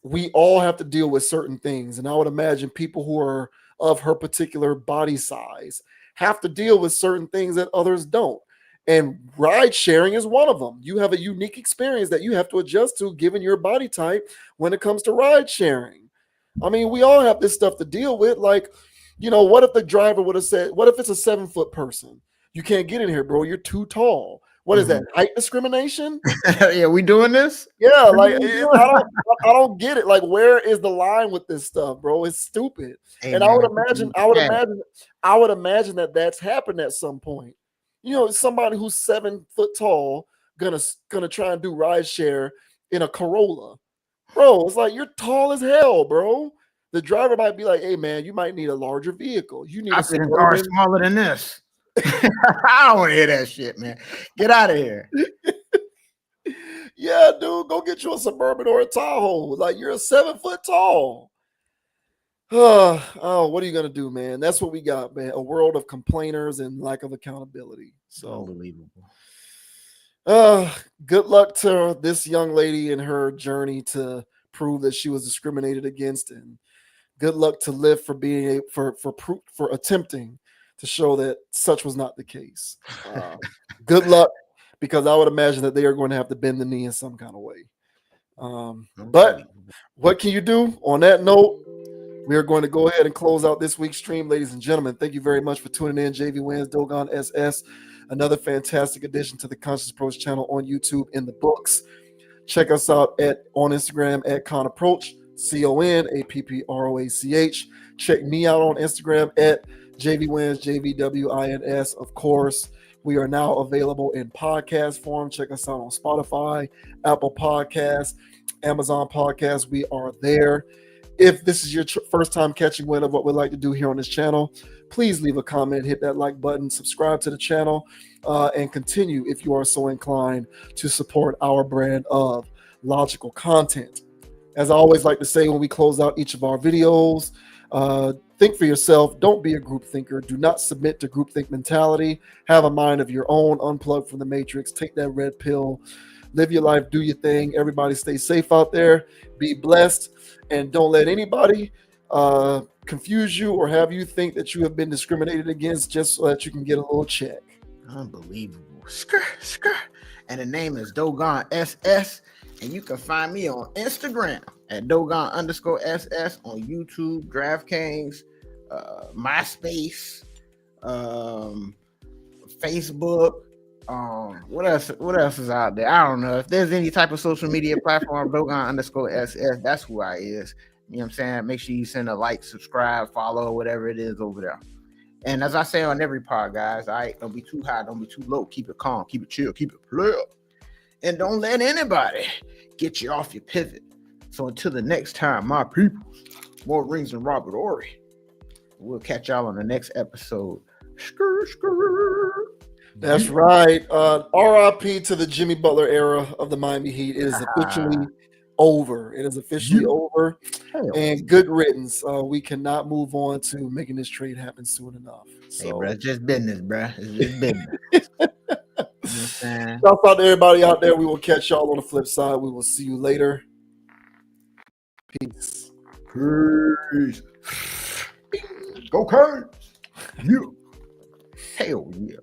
we all have to deal with certain things. And I would imagine people who are of her particular body size have to deal with certain things that others don't. And ride sharing is one of them. You have a unique experience that you have to adjust to given your body type when it comes to ride sharing. I mean, we all have this stuff to deal with. Like, what if the driver would have said, what if it's a 7-foot person? You can't get in here, bro. You're too tall. What is that? Height discrimination? Yeah, we doing this? Yeah, like I don't get it. Like, where is the line with this stuff, bro? It's stupid. Hey, And man, I would imagine that that's happened at some point. Somebody who's 7 foot tall gonna try and do ride share in a Corolla, bro. It's like, you're tall as hell, bro. The driver might be like, "Hey, man, you might need a larger vehicle. You need I a fit in cars Suburban." smaller than this. I don't want to hear that shit, man. Get out of here. Yeah, dude, go get you a Suburban or a Tahoe. Like, you're 7 foot tall. Oh, what are you gonna do, man? That's what we got, man. A world of complainers and lack of accountability. So, Unbelievable. good luck to this young lady in her journey to prove that she was discriminated against, and good luck to Lyft for being for attempting to show that such was not the case. Good luck, because I would imagine that they are going to have to bend the knee in some kind of way. But what can you do? On that note, we are going to go ahead and close out this week's stream, ladies and gentlemen. Thank you very much for tuning in. JV Wins, Dogon SS, another fantastic addition to the Conscious Approach channel on YouTube in the books. Check us out on Instagram at Con Approach, CONAPPROACH. Check me out on Instagram at JVWins, JVWINS. Of course, we are now available in podcast form. Check us out on Spotify, Apple Podcasts, Amazon Podcasts. We are there. If this is your first time catching wind of what we like to do here on this channel, please leave a comment, hit that like button, subscribe to the channel, and continue, if you are so inclined, to support our brand of logical content. As I always like to say when we close out each of our videos, think for yourself. Don't be a group thinker. Do not submit to groupthink mentality. Have a mind of your own. Unplug from the matrix. Take that red pill. Live your life. Do your thing. Everybody stay safe out there. Be blessed. And don't let anybody confuse you or have you think that you have been discriminated against just so that you can get a little check. Unbelievable. And the name is Dogon SS. And you can find me on Instagram at Dogon_SS, on YouTube, DraftKings, MySpace, Facebook. What else is out there? I don't know. If there's any type of social media platform, Dogon_SS, that's who I is. You know what I'm saying? Make sure you send a like, subscribe, follow, whatever it is over there. And as I say on every pod, guys, all right, don't be too high, don't be too low. Keep it calm, keep it chill, keep it player. And don't let anybody get you off your pivot. So until the next time, my people, more rings than Robert Ory. We'll catch y'all on the next episode. That's right. RIP to the Jimmy Butler era of the Miami Heat. It is officially over. It is officially over. And good riddance. We cannot move on to making this trade happen soon enough. So, hey, bro, it's just business, bro. It's just business. Shout out to everybody out there. We will catch y'all on the flip side. We will see you later. Peace. Peace. Go Cards. Yeah. Hell yeah.